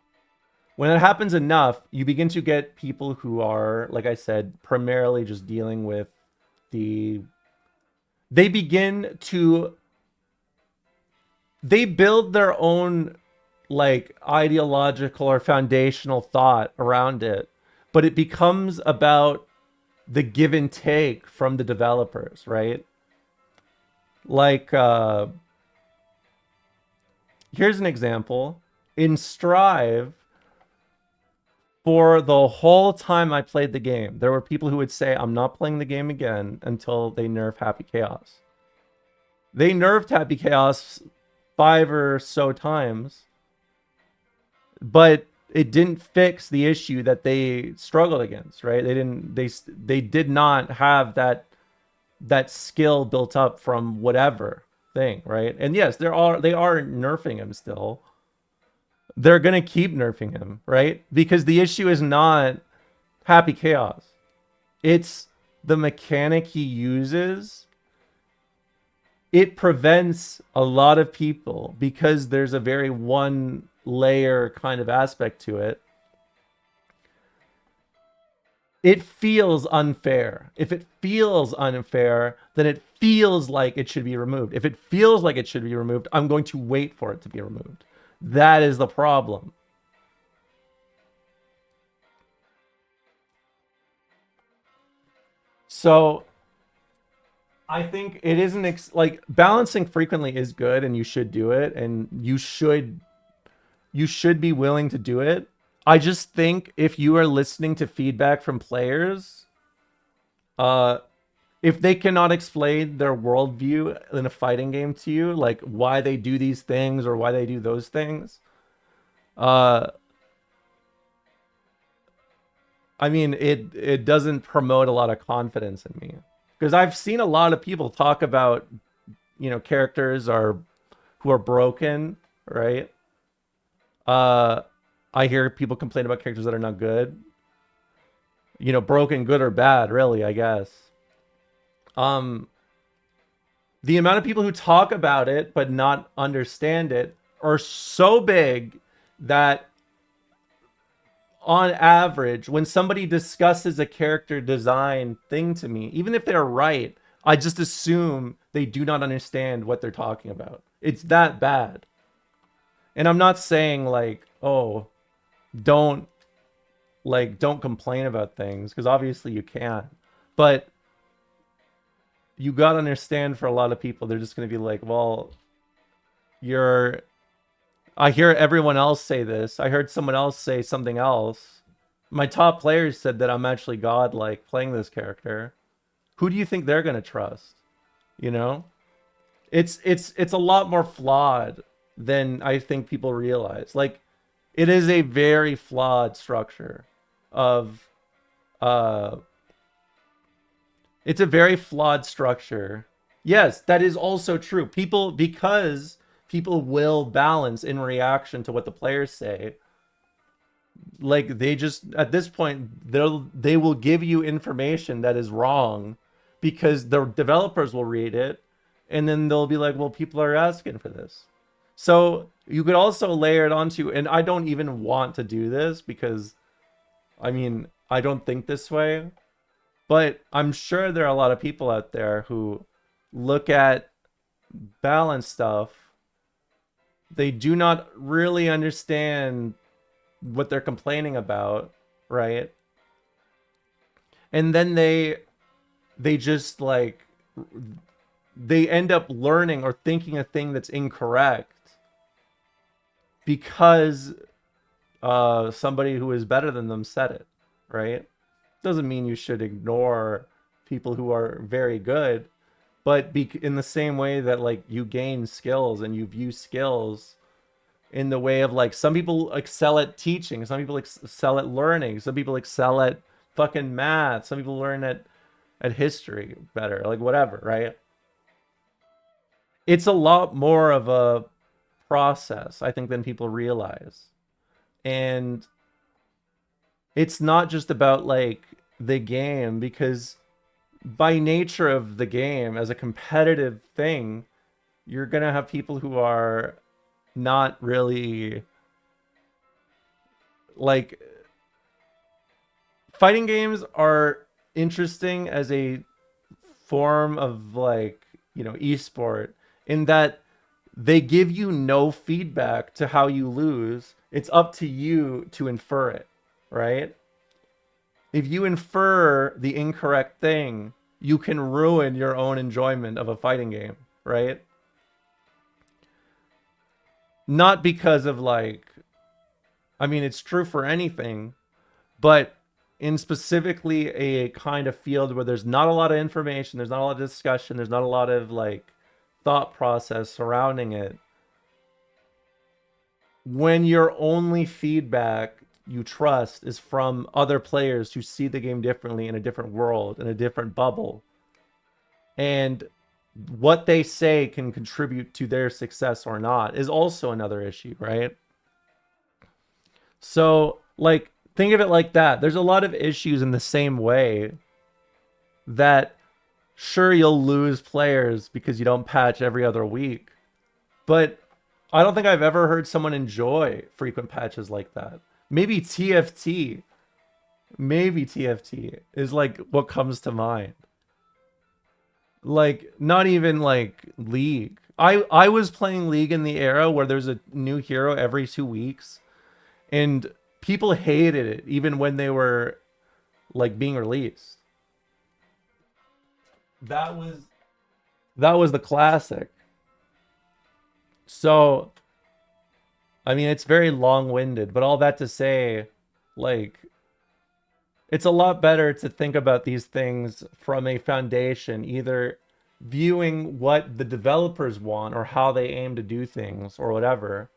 When it happens enough, you begin to get people who are, like I said, primarily just dealing with they build their own, like, ideological or foundational thought around it, but it becomes about the give and take from the developers, right? Like, here's an example. In Strive, for the whole time I played the game, there were people who would say, I'm not playing the game again until they nerf Happy Chaos. They nerfed Happy Chaos 5 or so times, but it didn't fix the issue that they struggled against, right? They did not have that skill built up from whatever thing, right? And yes, they are nerfing him still. They're gonna keep nerfing him, right? Because the issue is not Happy Chaos. It's the mechanic he uses. It prevents a lot of people because there's a very one layer kind of aspect to it. It feels unfair. If it feels unfair, then it feels like it should be removed. If it feels like it should be removed, I'm going to wait for it to be removed. That is the problem. So I think it isn't like balancing frequently is good, and you should do it, and you should be willing to do it. I just think if you are listening to feedback from players, if they cannot explain their worldview in a fighting game to you, like why they do these things or why they do those things, I mean, it doesn't promote a lot of confidence in me. Because I've seen a lot of people talk about, characters who are broken, right? I hear people complain about characters that are not good. Broken, good or bad, really, I guess. The amount of people who talk about it but not understand it are so big that on average, when somebody discusses a character design thing to me, even if they're right, I just assume they do not understand what they're talking about. It's that bad. And I'm not saying like, oh, don't complain about things, because obviously you can. But you got to understand, for a lot of people, they're just going to be like, well, I hear everyone else say this. I heard someone else say something else. My top players said that I'm actually godlike playing this character. Who do you think they're gonna trust? It's a lot more flawed than I think people realize. Like, it is a very flawed structure of it's a very flawed structure. Yes, that is also true. Because people will balance in reaction to what the players say. Like, they just, at this point, they will give you information that is wrong because the developers will read it, and then they'll be like, well, people are asking for this. So you could also layer it onto, and I don't even want to do this because, I mean, I don't think this way, but I'm sure there are a lot of people out there who look at balance stuff. They do not really understand what they're complaining about, right? And then they just like, they end up learning or thinking a thing that's incorrect because somebody who is better than them said it, right? Doesn't mean you should ignore people who are very good, but in the same way that like you gain skills and you view skills in the way of like, some people excel at teaching, some people excel at learning, some people excel at fucking math, some people learn at history better, like whatever, right? It's a lot more of a process, I think, than people realize. And it's not just about like the game, because by nature of the game as a competitive thing, you're gonna have people who are not really like, fighting games are interesting as a form of like, esport, in that they give you no feedback to how you lose. It's up to you to infer it, right? If you infer the incorrect thing, you can ruin your own enjoyment of a fighting game, right? Not because of like, I mean, it's true for anything, but in specifically a kind of field where there's not a lot of information, there's not a lot of discussion, there's not a lot of like thought process surrounding it when your only feedback you trust is from other players who see the game differently in a different world, in a different bubble. And what they say can contribute to their success or not is also another issue, right? So, like, think of it like that. There's a lot of issues in the same way that sure, you'll lose players because you don't patch every other week, but I don't think I've ever heard someone enjoy frequent patches like that. Maybe TFT. Maybe TFT is like what comes to mind. Like, not even like League. I was playing League in the era where there's a new hero every 2 weeks, and people hated it even when they were like being released. That was the classic. So, I mean, it's very long-winded, but all that to say, like, it's a lot better to think about these things from a foundation, either viewing what the developers want or how they aim to do things or whatever.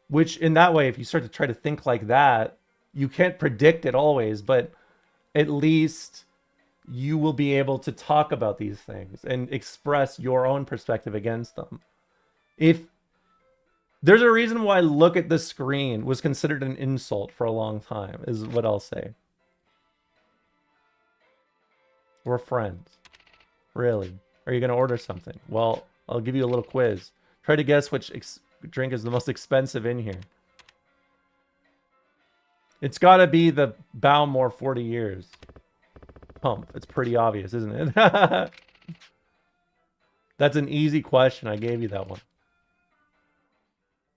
Which, in that way, if you start to try to think like that, you can't predict it always, but at least you will be able to talk about these things and express your own perspective against them. If there's a reason why look at the screen was considered an insult for a long time, is what I'll say. We're friends. Really? Are you going to order something? Well, I'll give you a little quiz. Try to guess which drink is the most expensive in here. It's got to be the Bowmore 40 years. Pump. It's pretty obvious, isn't it? That's an easy question. I gave you that one.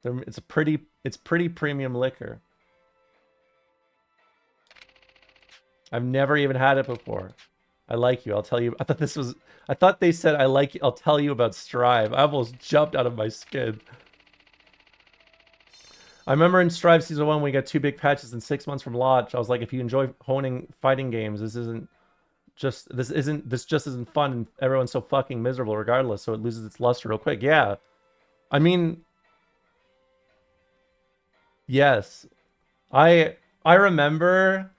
It's pretty premium liquor. I've never even had it before. I like you. I'll tell you. I thought they said I like you. I'll tell you about Strive. I almost jumped out of my skin. I remember in Strive Season 1, we got 2 big patches in 6 months from launch. I was like, if you enjoy honing fighting games, this just isn't fun, and everyone's so fucking miserable regardless, so it loses its luster real quick. Yeah. I mean, yes. I remember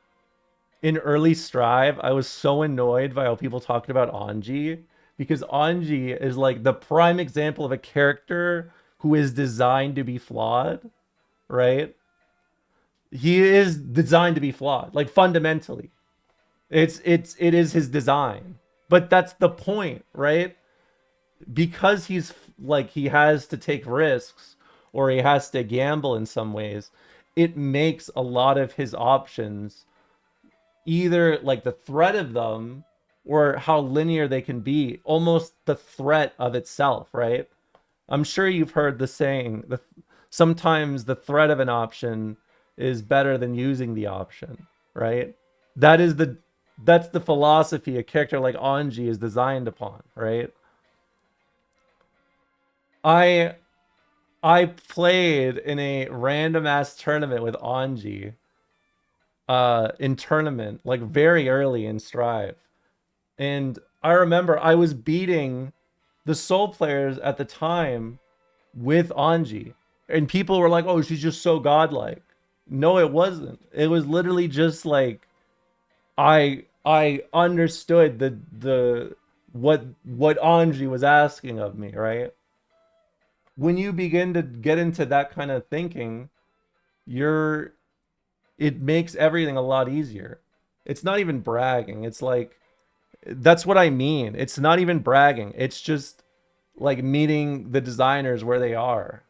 in early Strive, I was so annoyed by how people talked about Anji, because Anji is like the prime example of a character who is designed to be flawed, right? He is designed to be flawed, like fundamentally. It is his design. But that's the point, right? Because he's like, he has to take risks or he has to gamble in some ways, it makes a lot of his options either like the threat of them or how linear they can be, almost the threat of itself, right? I'm sure you've heard the saying that sometimes the threat of an option is better than using the option, right? That's the philosophy a character like Anji is designed upon, right? I played in a random ass tournament with Anji in tournament, like very early in Strive. And I remember I was beating the Soul players at the time with Anji. And people were like, oh, she's just so godlike. No, it wasn't. It was literally just like I understood the what Anji was asking of me, right? When you begin to get into that kind of thinking, it makes everything a lot easier. It's not even bragging. It's like, that's what I mean. It's not even bragging. It's just like meeting the designers where they are.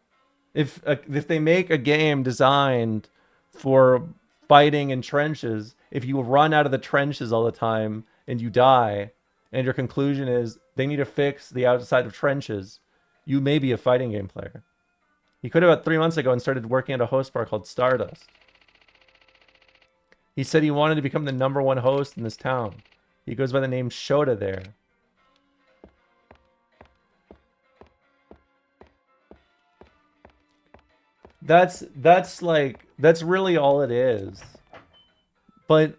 If they make a game designed for fighting in trenches, if you run out of the trenches all the time and you die, and your conclusion is they need to fix the outside of trenches, you may be a fighting game player. He could have about 3 months ago and started working at a host bar called Stardust. He said he wanted to become the #1 host in this town. He goes by the name Shota there. That's really all it is. But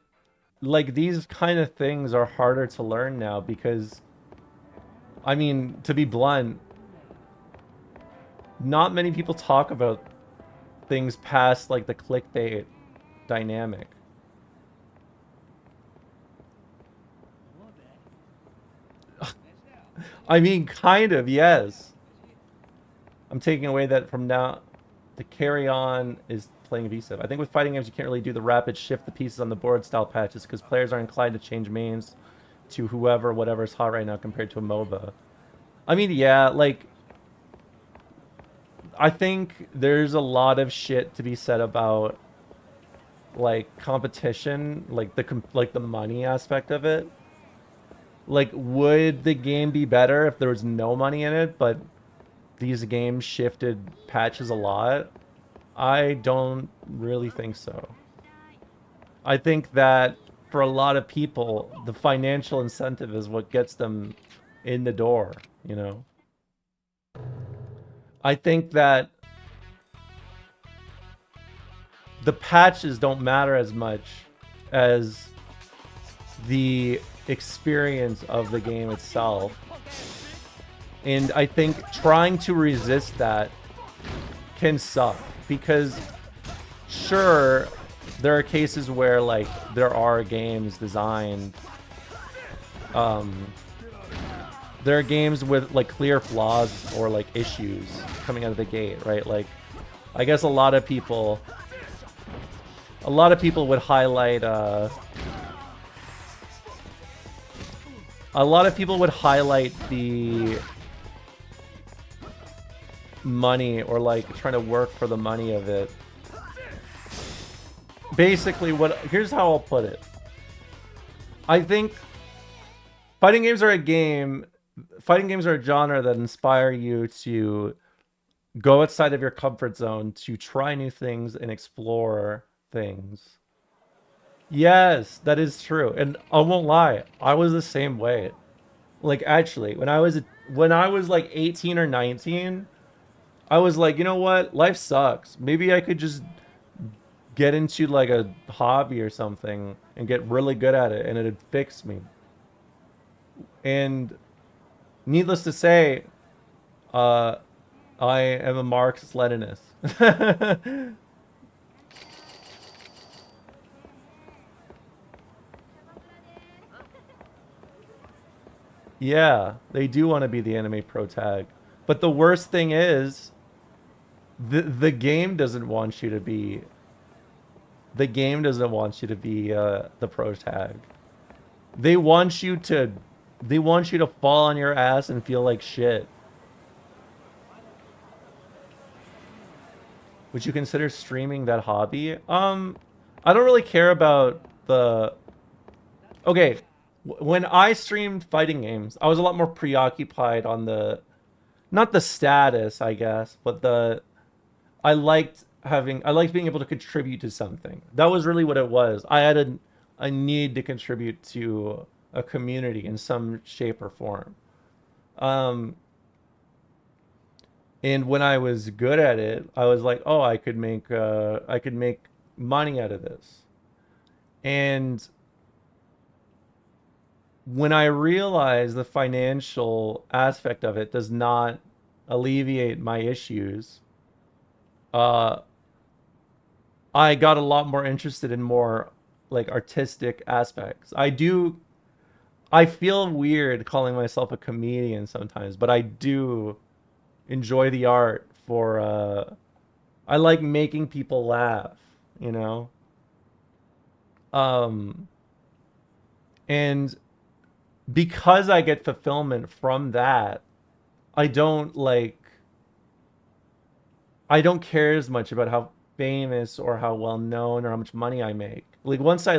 like, these kind of things are harder to learn now because, I mean, to be blunt, not many people talk about things past like the clickbait dynamic. I mean, kind of, yes. I'm taking away that from now to carry on is playing V7. I think with fighting games, you can't really do the rapid shift the pieces on the board style patches because players are inclined to change mains to whoever, whatever's hot right now compared to a MOBA. I mean, yeah, like, I think there's a lot of shit to be said about like competition, like the money aspect of it. Like, would the game be better if there was no money in it, but these games shifted patches a lot? I don't really think so. I think that for a lot of people, the financial incentive is what gets them in the door, you know? I think that the patches don't matter as much as the experience of the game itself. And I think trying to resist that can suck because sure, there are cases where like there are games designed there are games with like clear flaws or like issues coming out of the gate, right? Like I guess a lot of people would highlight the money or like trying to work for the money of it. Basically, here's how I'll put it. I think fighting games are a genre that inspire you to go outside of your comfort zone, to try new things and explore things. Yes, that is true. And I won't lie, I was the same way. Like actually, when I was like 18 or 19, I was like, you know what? Life sucks. Maybe I could just get into like a hobby or something and get really good at it and it'd fix me. And needless to say, I am a Marxist-Leninist. Yeah, they do want to be the anime pro tag. But the worst thing is the game doesn't want you to be the pro tag. They want you to fall on your ass and feel like shit. Would you consider streaming that hobby? I don't really care about the... Okay, when I streamed fighting games, I was a lot more preoccupied on the... Not the status, I guess, but the... I liked being able to contribute to something. That was really what it was. I had a need to contribute to a community in some shape or form. And when I was good at it, I was like, oh, I could make money out of this. And when I realized the financial aspect of it does not alleviate my issues, I got a lot more interested in more like artistic aspects. I feel weird calling myself a comedian sometimes, but I do enjoy the art for I like making people laugh, you know? And because I get fulfillment from that, I don't care as much about how famous or how well known or how much money I make. Like if I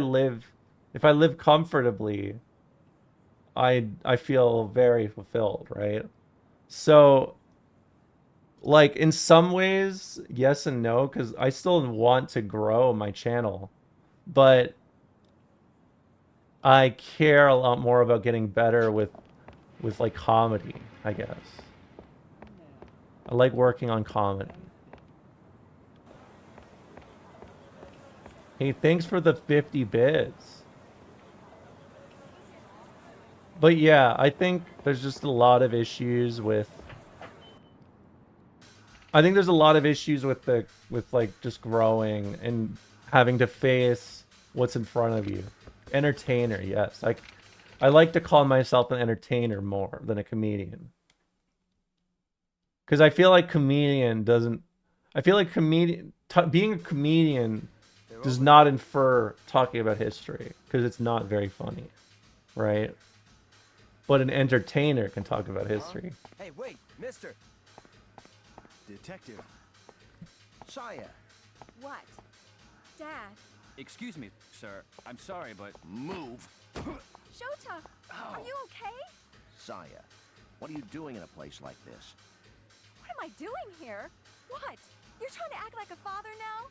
live comfortably, I feel very fulfilled, right? So like in some ways, yes and no, because I still want to grow my channel, but I care a lot more about getting better with like comedy, I guess. I like working on comedy. Hey, thanks for the 50 bits. But yeah, I think there's just a lot of issues with I think there's a lot of issues with like just growing and having to face what's in front of you. Entertainer, yes. I like to call myself an entertainer more than a comedian. Because I feel like comedian doesn't. I feel like being a comedian does not infer talking about history because it's not very funny, right? But an entertainer can talk about history. Hey, wait, mister. Detective. Saya. What? Dad. Excuse me, sir. I'm sorry, but Move. Shota, are you okay? Saya, what are you doing in a place like this? What am I doing here? What? You're trying to act like a father now?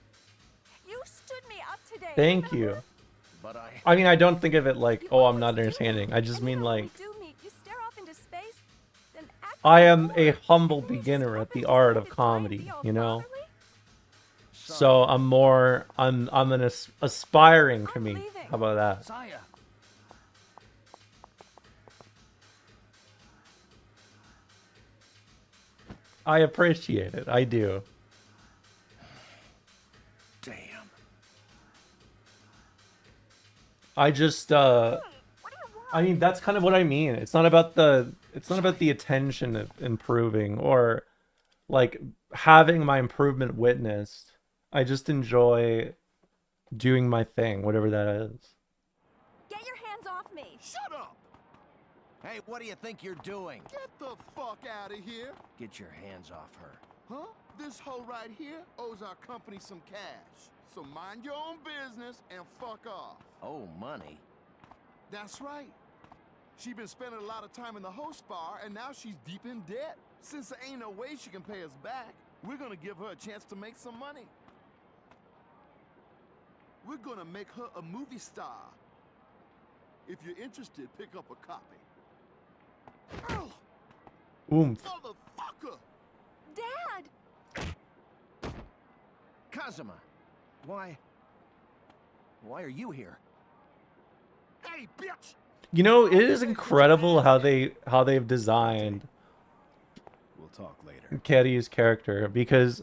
You stood me up today. Thank remember? you. But I mean, I don't think of it like, You oh, I'm always not do. understanding. I just And mean then when like, we do meet, you stare off into space, then act I like am you're a bored. humble And then you just beginner up at the and art decide of to try and comedy, be all you know? fatherly? So I'm more, I'm an aspiring I'm comedian. leaving. How about that? Saya. I appreciate it. I do. Damn. I just, What do you want? I mean, that's kind of what I mean. It's not about the attention of improving or like having my improvement witnessed. I just enjoy doing my thing, whatever that is. Get your hands off me. Shut up! Hey, what do you think you're doing? Get the fuck out of here! Get your hands off her. Huh? This hoe right here owes our company some cash. So mind your own business and fuck off. Oh, money. That's right. She been spending a lot of time in the host bar, and now she's deep in debt. Since there ain't no way she can pay us back, we're gonna give her a chance to make some money. We're gonna make her a movie star. If you're interested, pick up a copy. Ugh, Oomph. motherfucker! Dad! Kazuma, why are you here? Hey, bitch! You know, it is incredible how they've designed We'll talk later. Keryu's character, because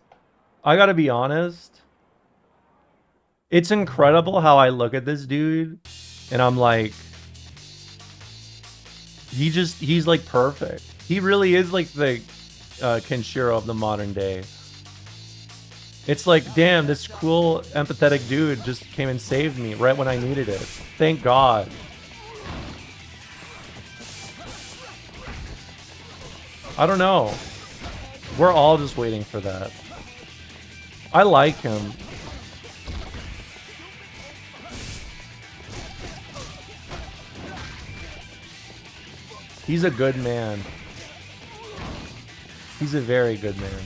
I gotta be honest, it's incredible how I look at this dude and I'm like, he's like perfect. He really is like the Kenshiro of the modern day. It's like, damn, this cool, empathetic dude just came and saved me right when I needed it. Thank God. I don't know. We're all just waiting for that. I like him. He's a good man. He's a very good man.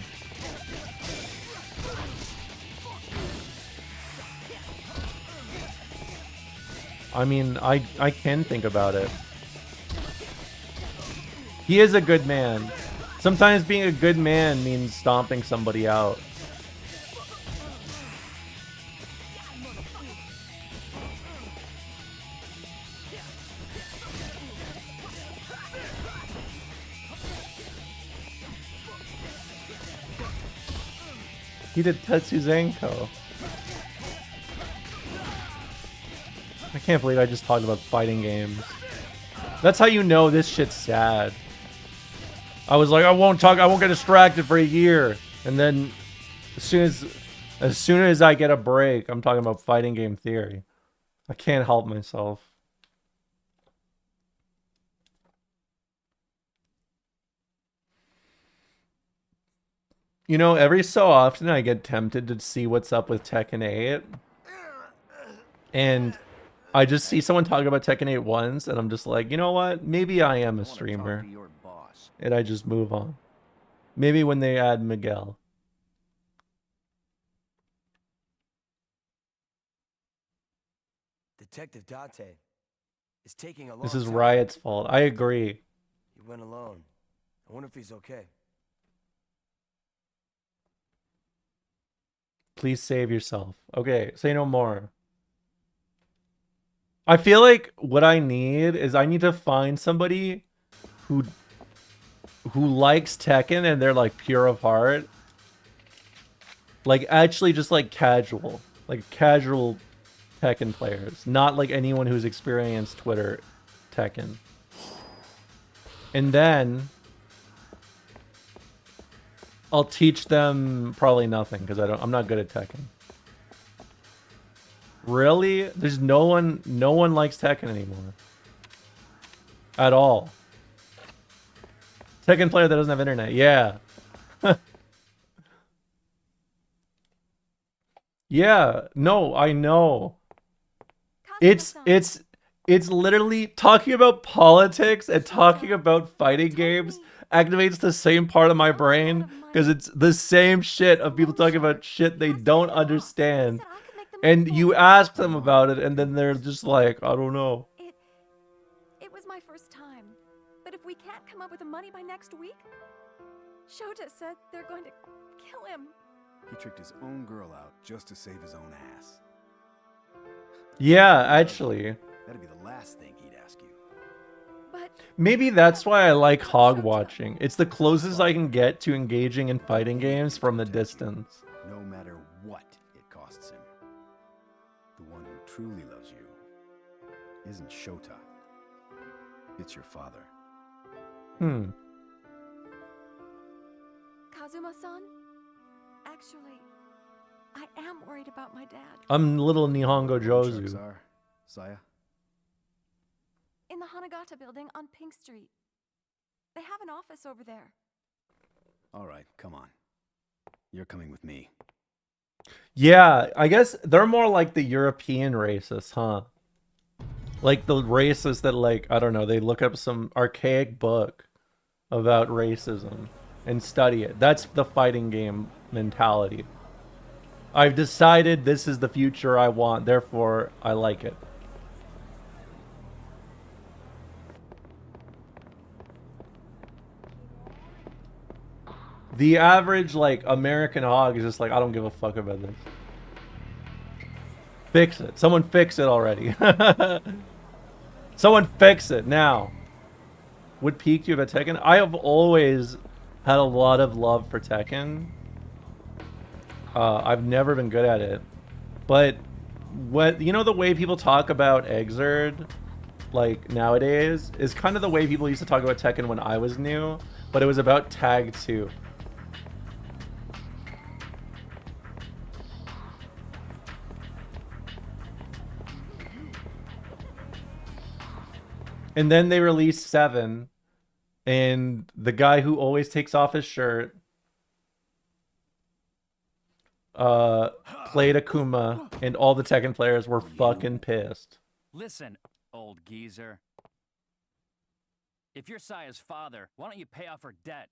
I mean, I can think about it. He is a good man. Sometimes being a good man means stomping somebody out. He did Tetsuzenko. I can't believe I just talked about fighting games. That's how you know this shit's sad. I was like, I won't get distracted for a year. And then as soon as I get a break, I'm talking about fighting game theory. I can't help myself. You know, every so often I get tempted to see what's up with Tekken 8. And I just see someone talking about Tekken 8 once, and I'm just like, you know what? Maybe I am a I wanna talk streamer. to your boss. And I just move on. Maybe when they add Miguel. Detective Date is taking a long This is time. Riot's fault. I agree. He went alone. I wonder if he's okay. Please save yourself. Okay, say no more. I feel like what I need is I need to find somebody who likes Tekken and they're like pure of heart, Like actually just like casual. Like casual Tekken players. Not like anyone who's experienced Twitter Tekken. And then I'll teach them probably nothing because I'm not good at Tekken. Really? There's no one likes Tekken anymore. At all. Tekken player that doesn't have internet. Yeah. Yeah. No, I know. It's literally talking about politics and talking about fighting games activates the same part of my brain because it's the same shit of people talking about shit they don't understand. And you ask them about it and then they're just like, I don't know. It was my first time. But if we can't come up with the money by next week, Shota said they're going to kill him. He tricked his own girl out just to save his own ass. Yeah, actually. That'd be the last thing he'd ask you. But maybe that's why I like hog watching. It's the closest I can get to engaging in fighting games from the distance. No matter what it costs him. The one who truly loves you isn't Shota. It's your father. Kazuma-san? Actually, I am worried about my dad. I'm little Nihongo Jozu. Are, Saya? In the Hanagata building on Pink Street. They have an office over there. All right, come on. You're coming with me. Yeah, I guess they're more like the European racists, huh? Like the racists that like, I don't know, they look up some archaic book about racism and study it. That's the fighting game mentality. I've decided this is the future I want, therefore I like it. The average, like, American hog is just like, I don't give a fuck about this. Fix it. Someone fix it already. Someone fix it now. What piqued you about Tekken? I have always had a lot of love for Tekken. I've never been good at it. But, what you know the way people talk about Exerd, like, nowadays, is kind of the way people used to talk about Tekken when I was new. But it was about Tag 2. And then they released 7, and the guy who always takes off his shirt played Akuma, and all the Tekken players were fucking pissed. Listen, old geezer. If you're Saya's father, why don't you pay off her debt?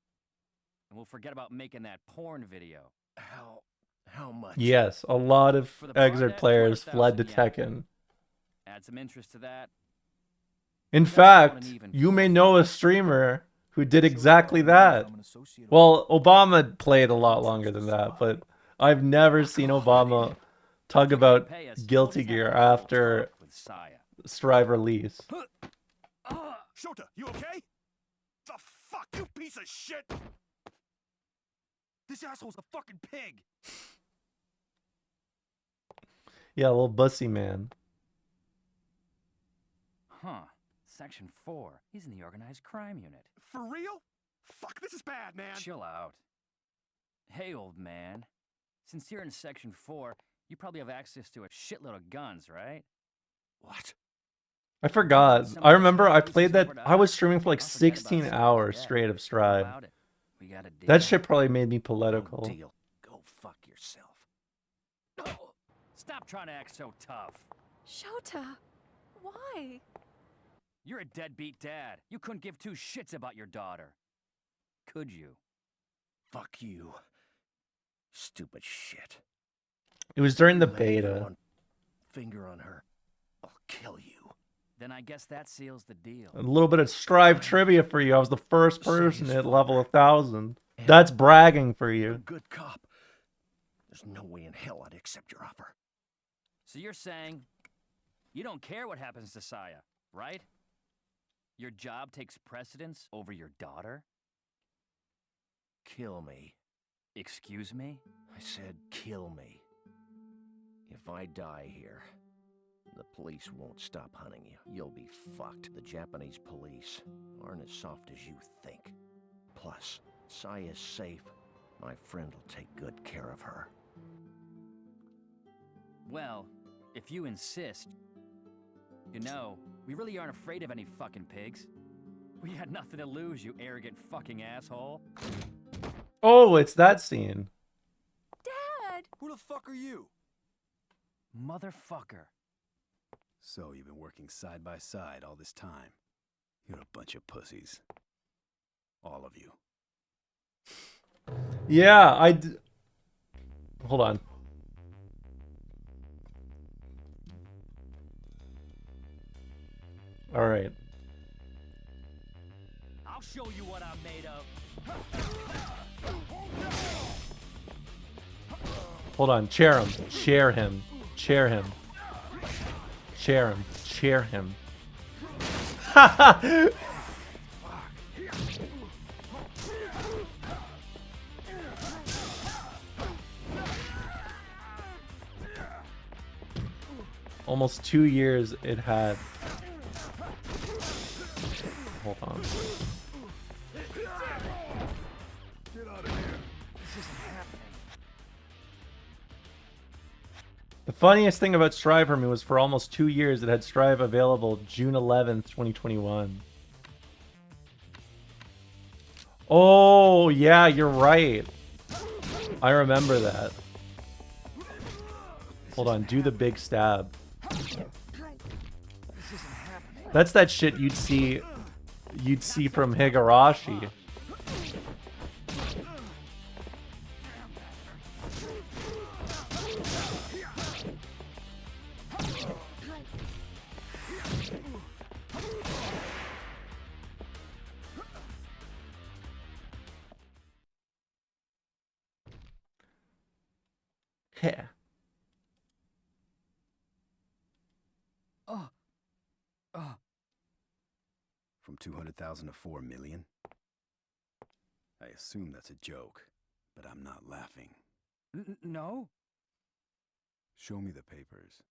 And we'll forget about making that porn video. How much? Yes, a lot of For the bar Exerd debt, players fled to 200,000 yen. Tekken. Add some interest to that. In You guys want fact, an even you may floor. know a streamer who did exactly that. Well, Obama played a lot longer than that, but I've never seen Obama talk about Pay us, Guilty we'll just have Gear a little after talk with Saya. Strive release. Shota, you okay? The fuck, you piece of shit! This asshole's a fucking pig! Yeah, little bussy man. Huh. Section 4. He's in the organized crime unit. For real? Fuck, this is bad, man! Chill out. Hey, old man. Since you're in Section 4, you probably have access to a shitload of guns, right? What? I forgot. I remember I played that. I was streaming for like 16 hours straight of Strive. About it. We got a deal. That shit probably made me No political. deal. Go fuck yourself. Stop trying to act so tough. Shota, why? You're a deadbeat dad. You couldn't give two shits about your daughter. Could you? Fuck you. Stupid shit. It was during the Lay even beta. one finger on her, I'll kill you. Then I guess that seals the deal. A little bit of Strive trivia for you. I was the first person at level 1000. That's bragging for You're a you. good cop. There's no way in hell I'd accept your offer. So you're saying you don't care what happens to Saya, right? Your job takes precedence over your daughter? Kill me Excuse me? I said kill me. If I die here, the police won't stop hunting you. You'll be fucked. The Japanese police aren't as soft as you think. Plus, Saya's safe. My friend will take good care of her. Well, if you insist. You know, we really aren't afraid of any fucking pigs. We got nothing to lose, you arrogant fucking asshole. Oh, it's that scene. Dad! Who the fuck are you? Motherfucker. So you've been working side by side all this time. You're a bunch of pussies. All of you. Yeah, hold on. All right. I'll show you what I'm made of. Hold on. Chair him. Chair him. Chair him. Chair him. Chair him. Almost 2 years it had. Hold on. Get out of here. The funniest thing about Strive for me was for almost 2 years it had Strive available June 11th, 2021. Oh, yeah, you're right. I remember that. Hold on, do the big stab. That's that shit you'd see from Higurashi. Yeah. From 200,000 to 4 million? I assume that's a joke, but I'm not laughing. No? Show me the papers.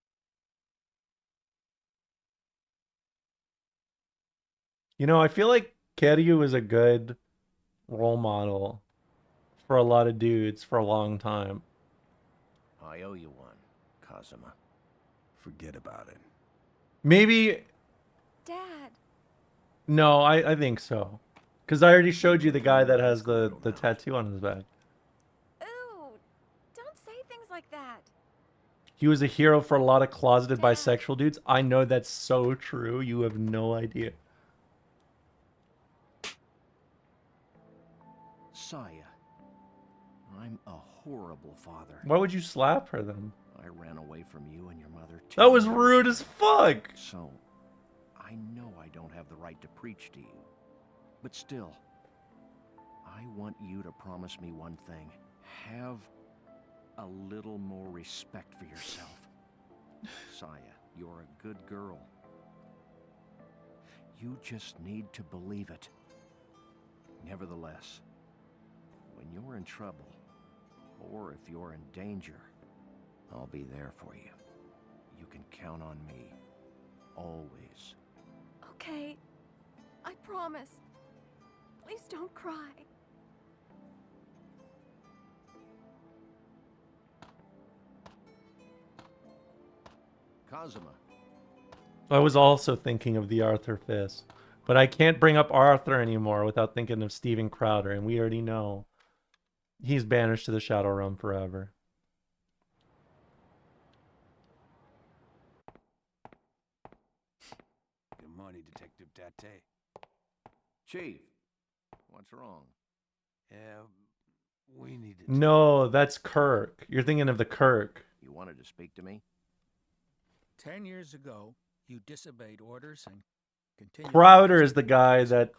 You know, I feel like Kiryu is a good role model for a lot of dudes for a long time. I owe you one, Kazuma. Forget about it. Maybe... Dad! No, I think so. Because I already showed you the guy that has the tattoo on his back. Ooh! Don't say things like that. He was a hero for a lot of closeted Dad. bisexual dudes. I know that's so true. You have no idea. Saya, I'm a horrible father. Why would you slap her then? I ran away from you and your mother. That was 2 years rude ago. as fuck. So, I know I don't have the right to preach to you. But still, I want you to promise me one thing. Have a little more respect for yourself. Saya, you're a good girl. You just need to believe it. Nevertheless, when you're in trouble, or if you're in danger, I'll be there for you. You can count on me. Always. Okay. I promise. Please don't cry. Kazuma. I was also thinking of the Arthur Fist. But I can't bring up Arthur anymore without thinking of Steven Crowder. And we already know he's banished to the Shadow Realm forever. Good morning, Detective Date. Chief, what's wrong? Yeah, we need to... No, that's Kirk. You're thinking of the Kirk. You wanted to speak to me? 10 years ago, you disobeyed orders and continued... Crowder is the guy that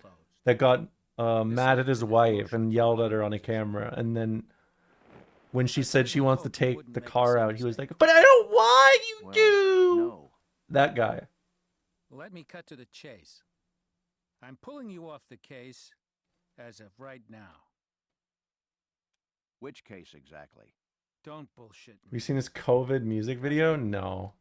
got mad at his wife and yelled at her on a camera. And then when she said she wants to take the car out, he was like, "But I don't want you Well, to!" no. That guy. Let me cut to the chase. I'm pulling you off the case as of right now. Which case exactly? Don't bullshit Have me. you seen this COVID music video? No.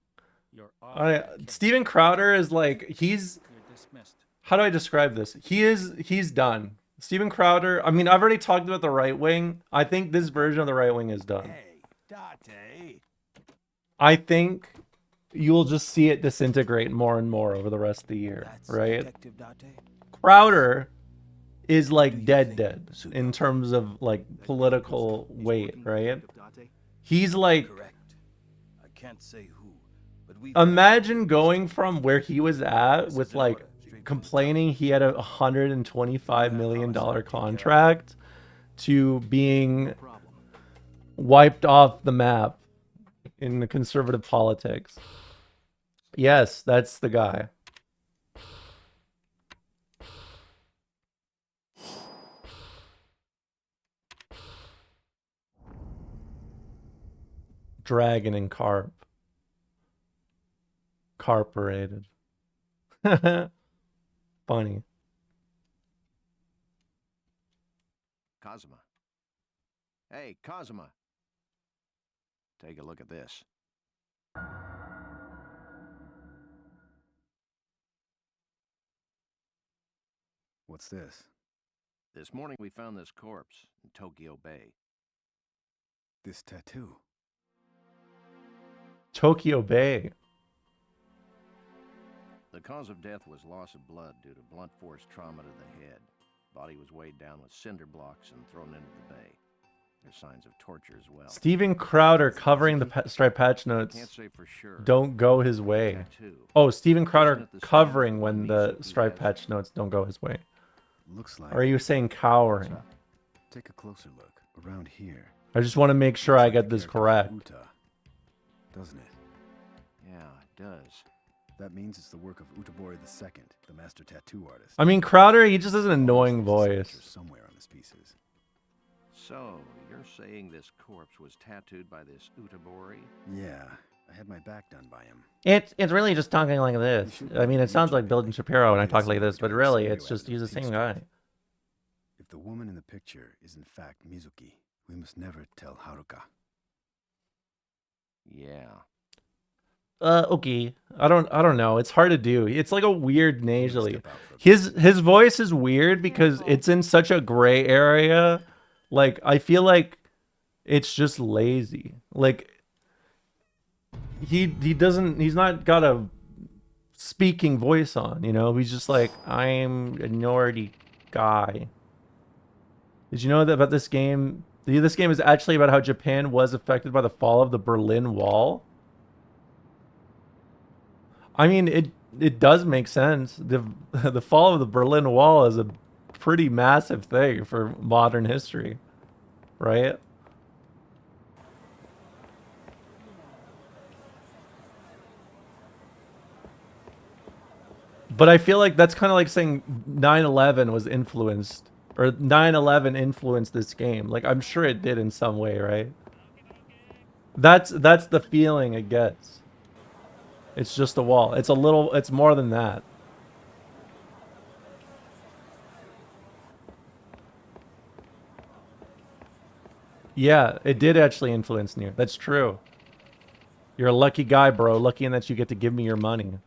You're off the case. Steven Crowder is like, he's, You're dismissed. how do I describe this? He's done. Steven Crowder, I mean, I've already talked about the right wing. I think this version of the right wing is done. Hey, Date. I think you'll just see it disintegrate more and more over the rest of the year, That's right? Detective Date. Crowder is like do you dead think, dead in terms of like political weight, right? Date? He's like, Correct. I can't say who, but we imagine going from where he was at with like complaining he had a $125 million contract to being wiped off the map in the conservative politics. Yes, that's the guy. Dragon and carp. Carperated. Funny. Kazuma. Hey, Kazuma. Take a look at this. What's this? This morning we found this corpse in Tokyo Bay. This tattoo. Tokyo Bay. The cause of death was loss of blood due to blunt force trauma to the head. Body was weighed down with cinder blocks and thrown into the bay. There's signs of torture as well. Steven Crowder covering the stripe patch notes. Can't say for sure. Don't go his way. Tattoo. Oh, Steven Crowder Isn't it the same covering as when one the Mizuki stripe has? patch notes don't go his way. Looks like. Or are you saying cowering? Take a closer look around here. I just want to make sure Looks I like get the this character correct. from Uta, doesn't it? Yeah, it does. That means it's the work of Utabori II, the master tattoo artist. I mean, Crowder, he just has an annoying Obviously, there's a signature voice. somewhere on these pieces. So, you're saying this corpse was tattooed by this Utabori? Yeah, I had my back done by him. It's really just talking like this. I mean, it sounds like Bill and Shapiro when I talk like this, but really, it's just he's the same guy. If the woman in the picture is in fact Mizuki, we must never tell Haruka. Yeah. Okay. I don't know. It's hard to do. It's like a weird nasally. Step out for a bit. His voice is weird because it's in such a gray area. Like, I feel like it's just lazy. Like, he's not got a speaking voice on, you know? He's just like, I'm a nerdy guy. Did you know that about this game? This game is actually about how Japan was affected by the fall of the Berlin Wall. I mean, it does make sense. The fall of the Berlin Wall is a pretty massive thing for modern history, right? But I feel like that's kind of like saying 9/11 was influenced, or 9/11 influenced this game. Like, I'm sure it did in some way, right? That's the feeling it gets. It's just a wall. It's more than that. Yeah, it did actually influence Nier. That's true. You're a lucky guy, bro. Lucky in that you get to give me your money.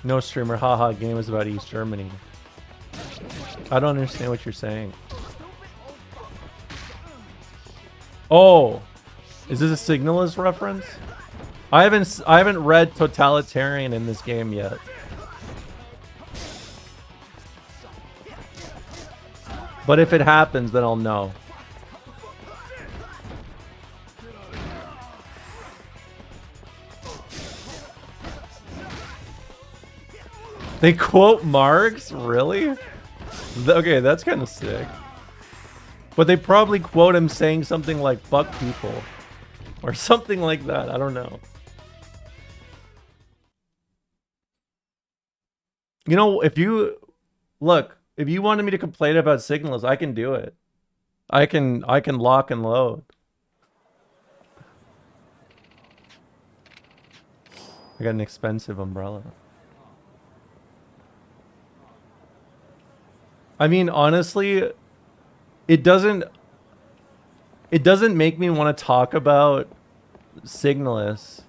No streamer, haha, game is about East Germany. I don't understand what you're saying. Oh, is this a Signalist reference? I haven't read Totalitarian in this game yet. But if it happens, then I'll know. They quote Marx? Really? Okay, that's kind of sick. But they probably quote him saying something like, fuck people. Or something like that. I don't know. You know, if you... Look, if you wanted me to complain about signals, I can do it. I can lock and load. I got an expensive umbrella. I mean, honestly, it doesn't make me want to talk about Signalis.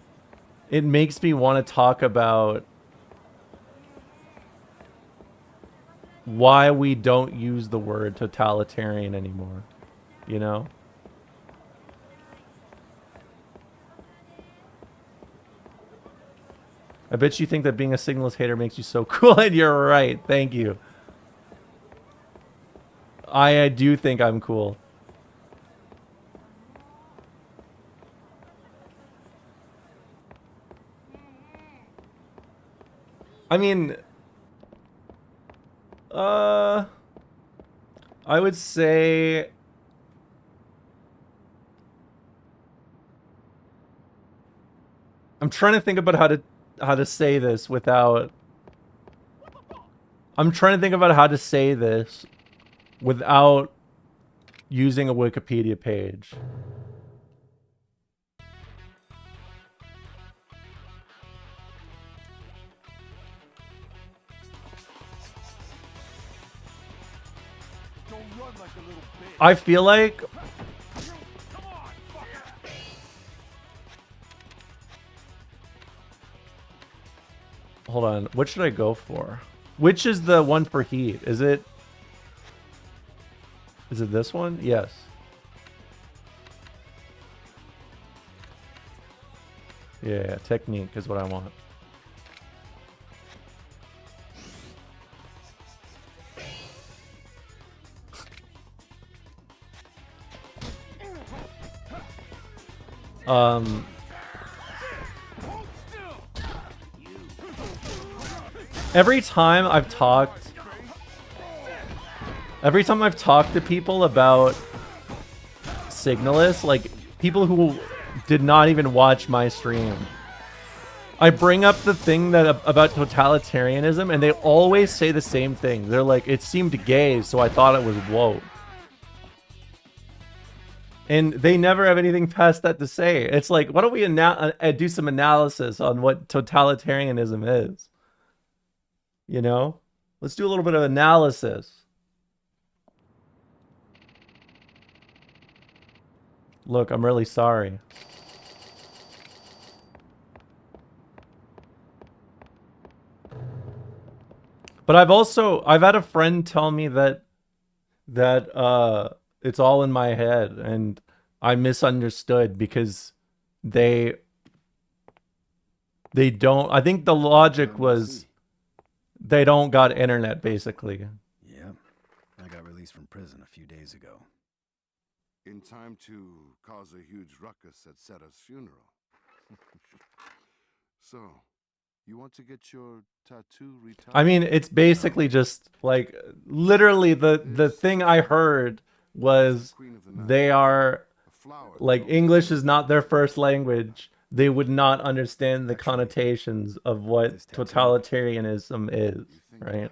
It makes me want to talk about why we don't use the word totalitarian anymore, you know? I bet you think that being a Signalis hater makes you so cool, and you're right. Thank you. I do think I'm cool. I mean, I would say I'm trying to think about how to say this without I'm trying to think about how to say this without using a Wikipedia page. Don't run like a little bitch. I feel like hold on, what should I go for? Which is the one for heat? Is it this one? Yes. Yeah, technique is what I want. Every time I've talked to people about Signalis, like people who did not even watch my stream, I bring up the thing that about totalitarianism, and they always say the same thing. They're like, it seemed gay, so I thought it was woke. And they never have anything past that to say. It's like, why don't we do some analysis on what totalitarianism is? You know? Let's do a little bit of analysis. Look, I'm really sorry. But I've had a friend tell me that it's all in my head and I misunderstood because they don't, I think the logic was they don't got internet basically. Yeah, I got released from prison a few days ago. In time to cause a huge ruckus at Seta's funeral. So, you want to get your tattoo retouched? I mean, it's basically just like literally the thing I heard was they are like English is not their first language. They would not understand the connotations of what totalitarianism is, right?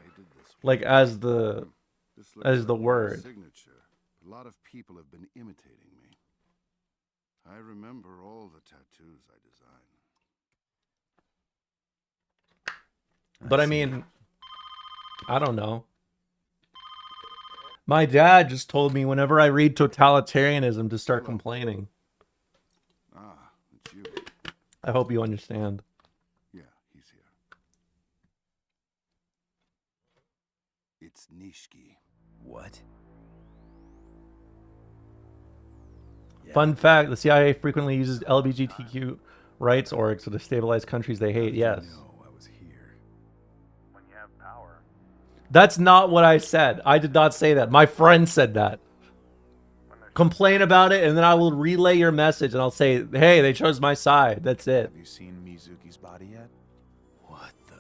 Like as the word. A lot of people have been imitating me. I remember all the tattoos I designed. But I mean, I don't know. My dad just told me whenever I read totalitarianism to start complaining. Ah, it's you. I hope you understand. Yeah, he's here. It's Nishiki. What? Fun fact, the CIA frequently uses LGBTQ rights orgs to destabilize countries they hate. Yes. I was here. When you have power. That's not what I said. I did not say that. My friend said that. Complain about it, and then I will relay your message, and I'll say, hey, they chose my side. That's it. Have you seen Mizuki's body yet? What the?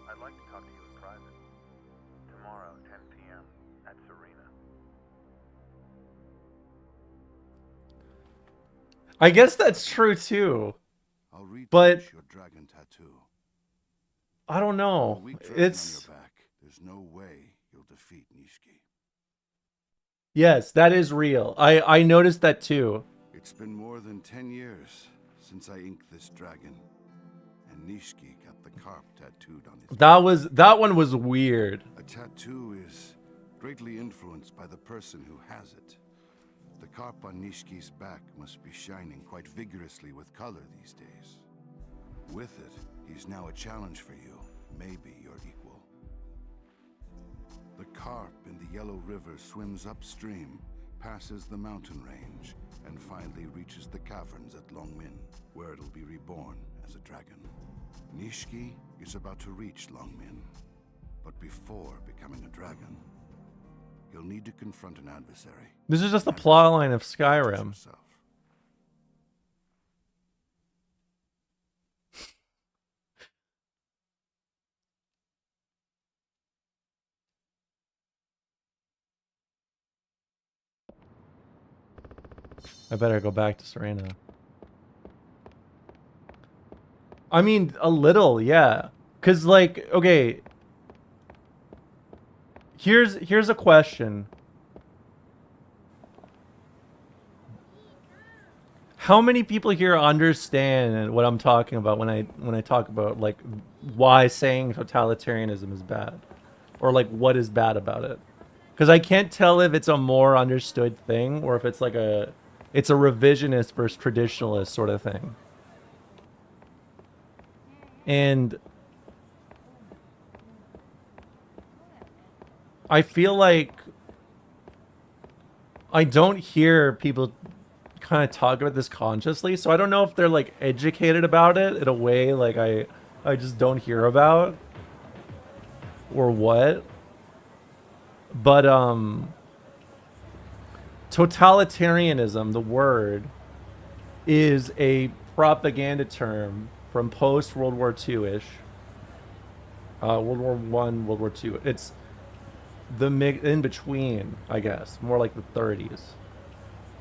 I'd like to talk to you in private. Tomorrow, 10 p.m. at Serena. I guess that's true too. I'll retouch But your dragon tattoo. I don't know. It's On your back, there's no way you'll defeat Nishiki. yes, that is real. I noticed that too. It's been more than 10 years since I inked this dragon, and Nishiki got the carp tattooed on his That one was weird. A tattoo is greatly influenced by the person who has it. The carp on Nishiki's back must be shining quite vigorously with color these days. With it, he's now a challenge for you, maybe your equal. The carp in the Yellow River swims upstream, passes the mountain range, and finally reaches the caverns at Longmin, where it'll be reborn as a dragon. Nishiki is about to reach Longmin, but before becoming a dragon, he'll need to confront an adversary. This is just the plot line of Skyrim. I better go back to Serena. I mean, a little, yeah. Cause like, okay. Here's a question. How many people here understand what I'm talking about when I talk about like why saying totalitarianism is bad? Or like what is bad about it? Because I can't tell if it's a more understood thing or if it's like it's a revisionist versus traditionalist sort of thing. And I feel like I don't hear people kind of talk about this consciously, so I don't know if they're like educated about it in a way like I just don't hear about or what. But totalitarianism, the word, is a propaganda term from post World War II-ish. World War One, World War II. It's the in between, I guess, more like the 30s.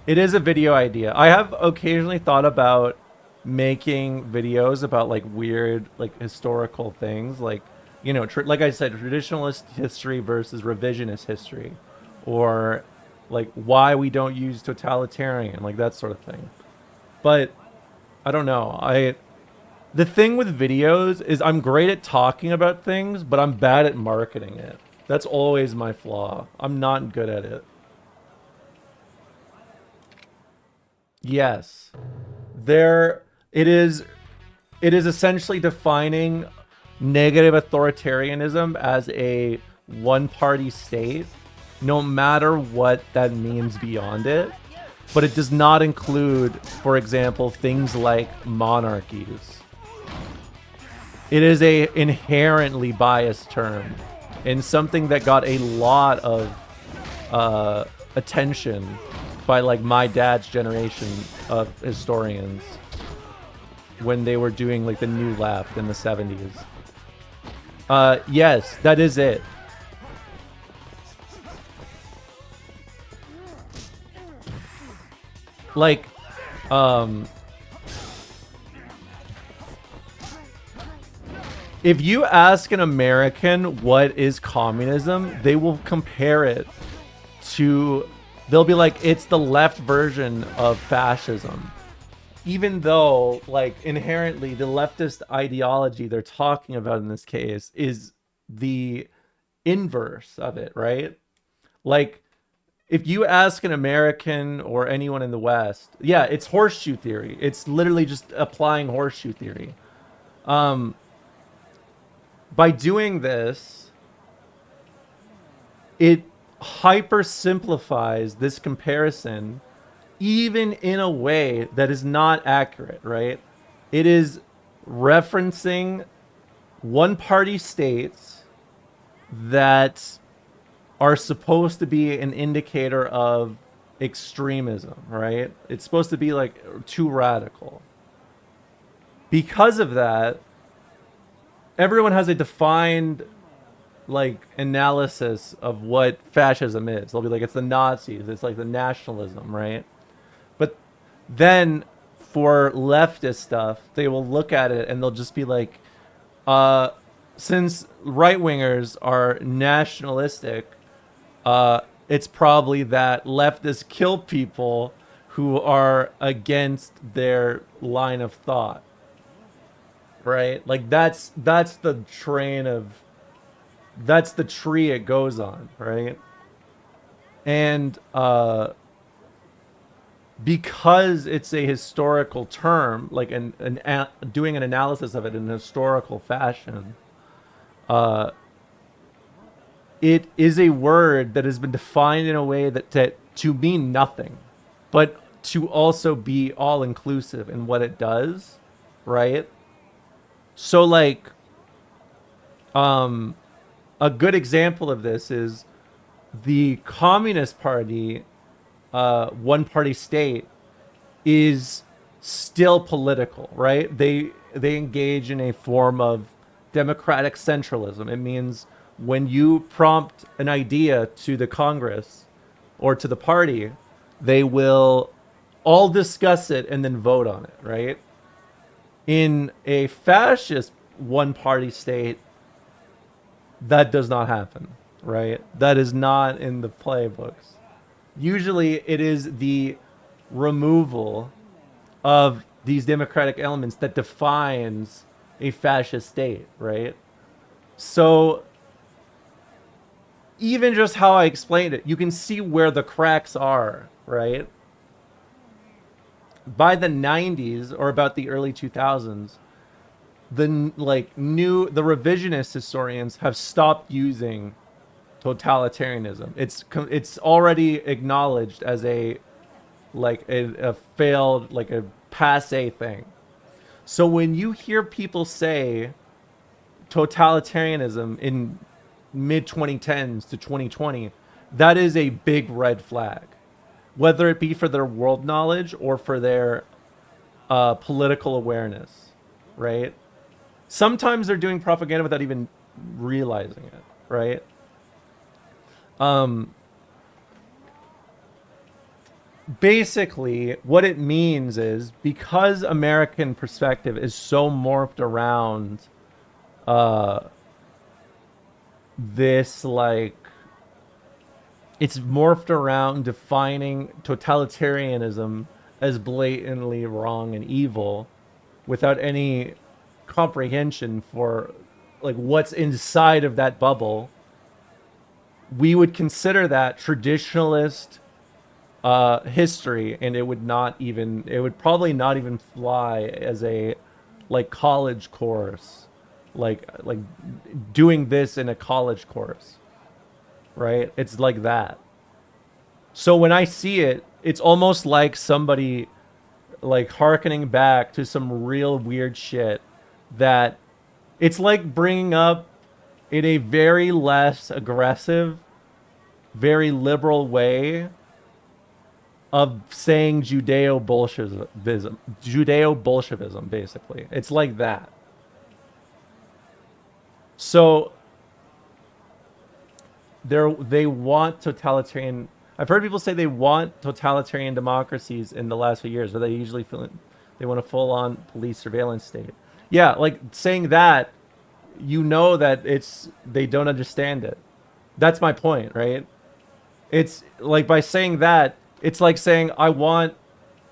It is a video idea. I have occasionally thought about making videos about like weird, like historical things, like, you know, like I said, traditionalist history versus revisionist history, or like why we don't use totalitarian, like that sort of thing. But I don't know. The thing with videos is I'm great at talking about things, but I'm bad at marketing it. That's always my flaw. I'm not good at it. Yes. It is essentially defining negative authoritarianism as a one-party state, no matter what that means beyond it. But it does not include, for example, things like monarchies. It is a inherently biased term and something that got a lot of attention by like my dad's generation of historians when they were doing like the New Left in the 70s. Yes, that is it. Like, if you ask an American what is communism, they will compare it to, they'll be like, it's the left version of fascism. Even though, like, inherently, the leftist ideology they're talking about in this case is the inverse of it, right? Like, if you ask an American or anyone in the West, yeah, it's horseshoe theory. It's literally just applying horseshoe theory. By doing this, it hyper simplifies this comparison, even in a way that is not accurate, right? It is referencing one-party states that are supposed to be an indicator of extremism, right? It's supposed to be like too radical. Because of that, everyone has a defined like analysis of what fascism is. They'll be like, it's the Nazis, it's like the nationalism, right? But then for leftist stuff, they will look at it and they'll just be like, since right-wingers are nationalistic, it's probably that leftists kill people who are against their line of thought. right? Like that's the train of that's the tree it goes on, right? And because it's a historical term, like doing an analysis of it in a historical fashion, uh, it is a word that has been defined in a way that to mean nothing, but to also be all inclusive in what it does, right? So like, um, a good example of this is the Communist Party, one party state, is still political, right? They engage in a form of democratic centralism. It means when you prompt an idea to the Congress or to the party, they will all discuss it and then vote on it, right? In a fascist one party state, that does not happen, right? That is not in the playbooks. Usually it is the removal of these democratic elements that defines a fascist state, right? So even just how I explained it, you can see where the cracks are, right? By the 90s or about the early 2000s, the revisionist historians have stopped using totalitarianism. It's already acknowledged as a failed, like a passe thing. So when you hear people say totalitarianism in mid 2010s to 2020, that is a big red flag, whether it be for their world knowledge or for their political awareness, right? Sometimes they're doing propaganda without even realizing it, right? Basically, what it means is because American perspective is so morphed around uh, this, like, it's morphed around defining totalitarianism as blatantly wrong and evil without any comprehension for like what's inside of that bubble. We would consider that traditionalist history, and it would probably not even fly as a like college course, like doing this in a college course, right? It's like that. So when I see it, it's almost like somebody like harkening back to some real weird shit that it's like bringing up in a very less aggressive, very liberal way of saying Judeo-Bolshevism, basically. It's like that. So they want totalitarian. I've heard people say they want totalitarian democracies in the last few years, but they usually feel they want a full-on police surveillance state. Yeah, like saying that, you know that they don't understand it. That's my point, right? It's like by saying that, it's like saying I want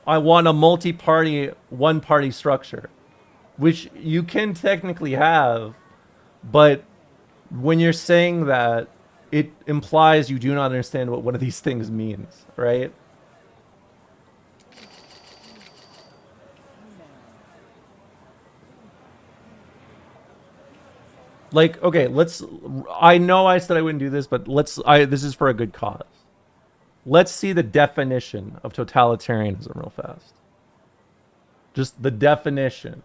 a multi-party, one-party structure, which you can technically have, but when you're saying that, it implies you do not understand what one of these things means, right? Like, okay, I know I said I wouldn't do this, but this is for a good cause. Let's see the definition of totalitarianism real fast. Just the definition.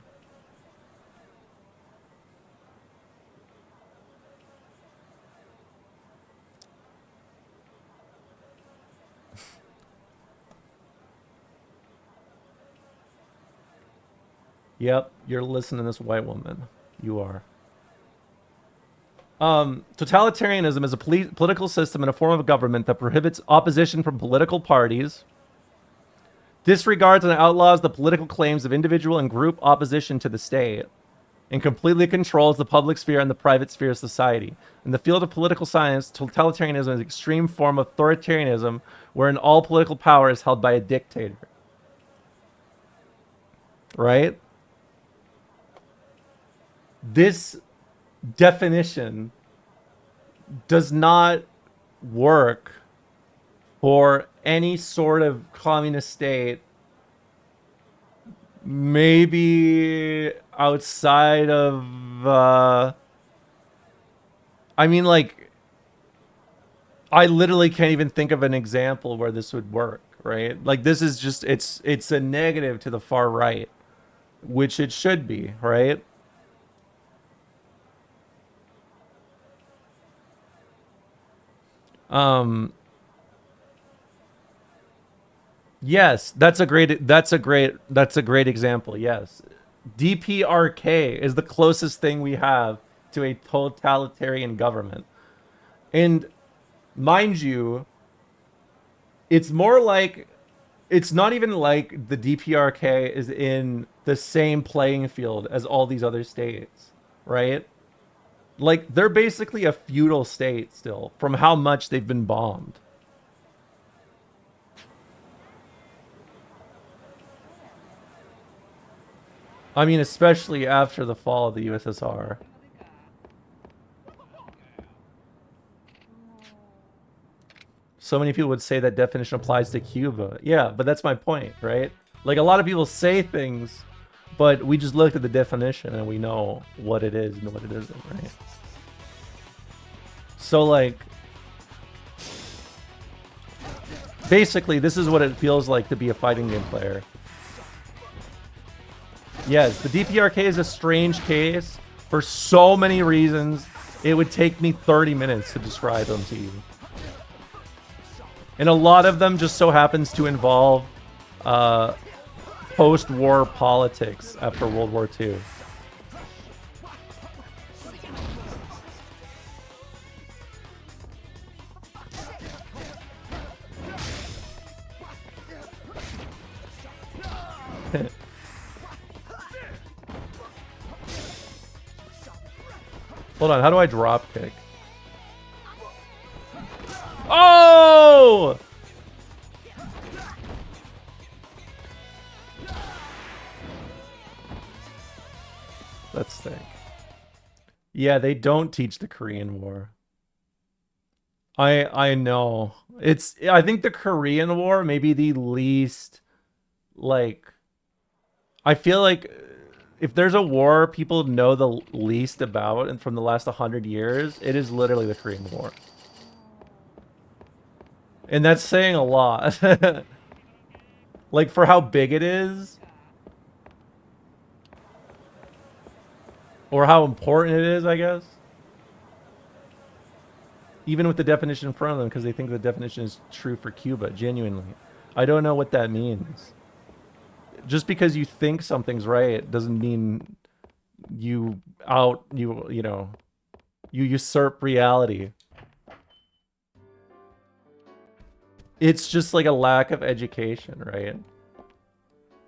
Yep, you're listening to this white woman. You are. Totalitarianism is a political system and a form of government that prohibits opposition from political parties, disregards and outlaws the political claims of individual and group opposition to the state, and completely controls the public sphere and the private sphere of society. In the field of political science, totalitarianism is an extreme form of authoritarianism wherein all political power is held by a dictator. Right? this definition does not work for any sort of communist state, maybe outside of I mean, like, I literally can't even think of an example where this would work, right? Like, this is just it's a negative to the far right, which it should be, right? Yes, that's a great example. Yes. DPRK is the closest thing we have to a totalitarian government. And mind you, it's more like it's not even like the DPRK is in the same playing field as all these other states, right? Like, they're basically a feudal state still from how much they've been bombed. I mean, especially after the fall of the USSR. So many people would say that definition applies to Cuba. Yeah, but that's my point, right? Like, a lot of people say things, but we just looked at the definition and we know what it is and what it isn't, right? So, like, basically, this is what it feels like to be a fighting game player. Yes, the DPRK is a strange case for so many reasons. It would take me 30 minutes to describe them to you. And a lot of them just so happens to involve post-war politics after World War II. Hold on, how do I drop kick? Oh! That's sick. Yeah, they don't teach the Korean War. I know. I think the Korean War may be the least, like, I feel like if there's a war people know the least about and from the last 100 years, it is literally the Korean War. And that's saying a lot. Like, for how big it is. Or how important it is, I guess. Even with the definition in front of them, because they think the definition is true for Cuba, genuinely. I don't know what that means. Just because you think something's right doesn't mean you usurp reality. It's just like a lack of education, right?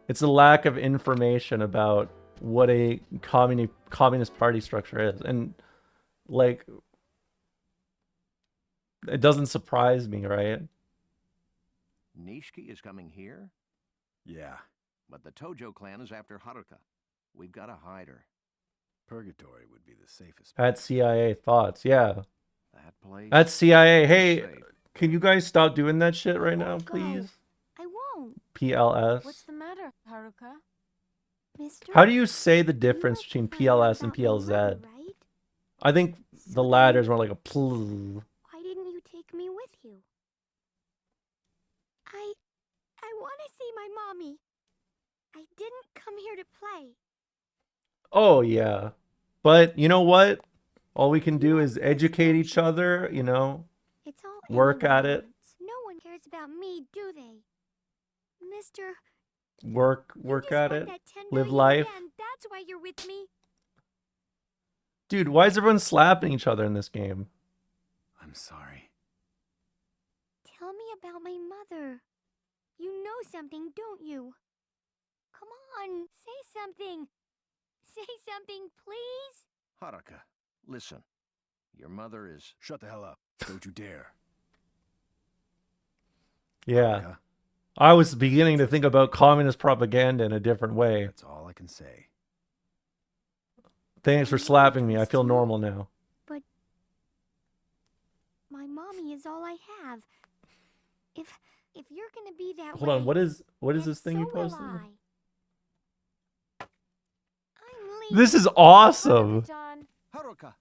It's a lack of information about what a communist party structure is. And, like, it doesn't surprise me, right? Nishiki is coming here? Yeah. But the Tojo clan is after Haruka. We've got to hide her. Purgatory would be the safest. At CIA thoughts, yeah. That place. At CIA, hey, can you guys stop doing that shit right now, please? I won't. PLS. What's the matter, Haruka? Mister? How do you say the difference between PLS and PLZ? Right? I think the latter is more like a pl. Why didn't you take me with you? I want to see my mommy. I didn't come here to play. Oh, yeah. But you know what? All we can do is educate each other, you know? It's all work at it. No one cares about me, do they? Mister, Work at it. Live life. That's why you're with me. Dude, why is everyone slapping each other in this game? I'm sorry. Tell me about my mother. You know something, don't you? Come on, say something. Say something, please. Haruka, listen. Your mother is... Shut the hell up. Don't you dare. Yeah. Haruka, I was beginning to think about communist propaganda in a different way. that's all I can say. Thanks for slapping me. I feel normal now. But my mommy is all I have. If you're gonna be that Hold on, what is this thing you so will posted? I. This is awesome. Haruka.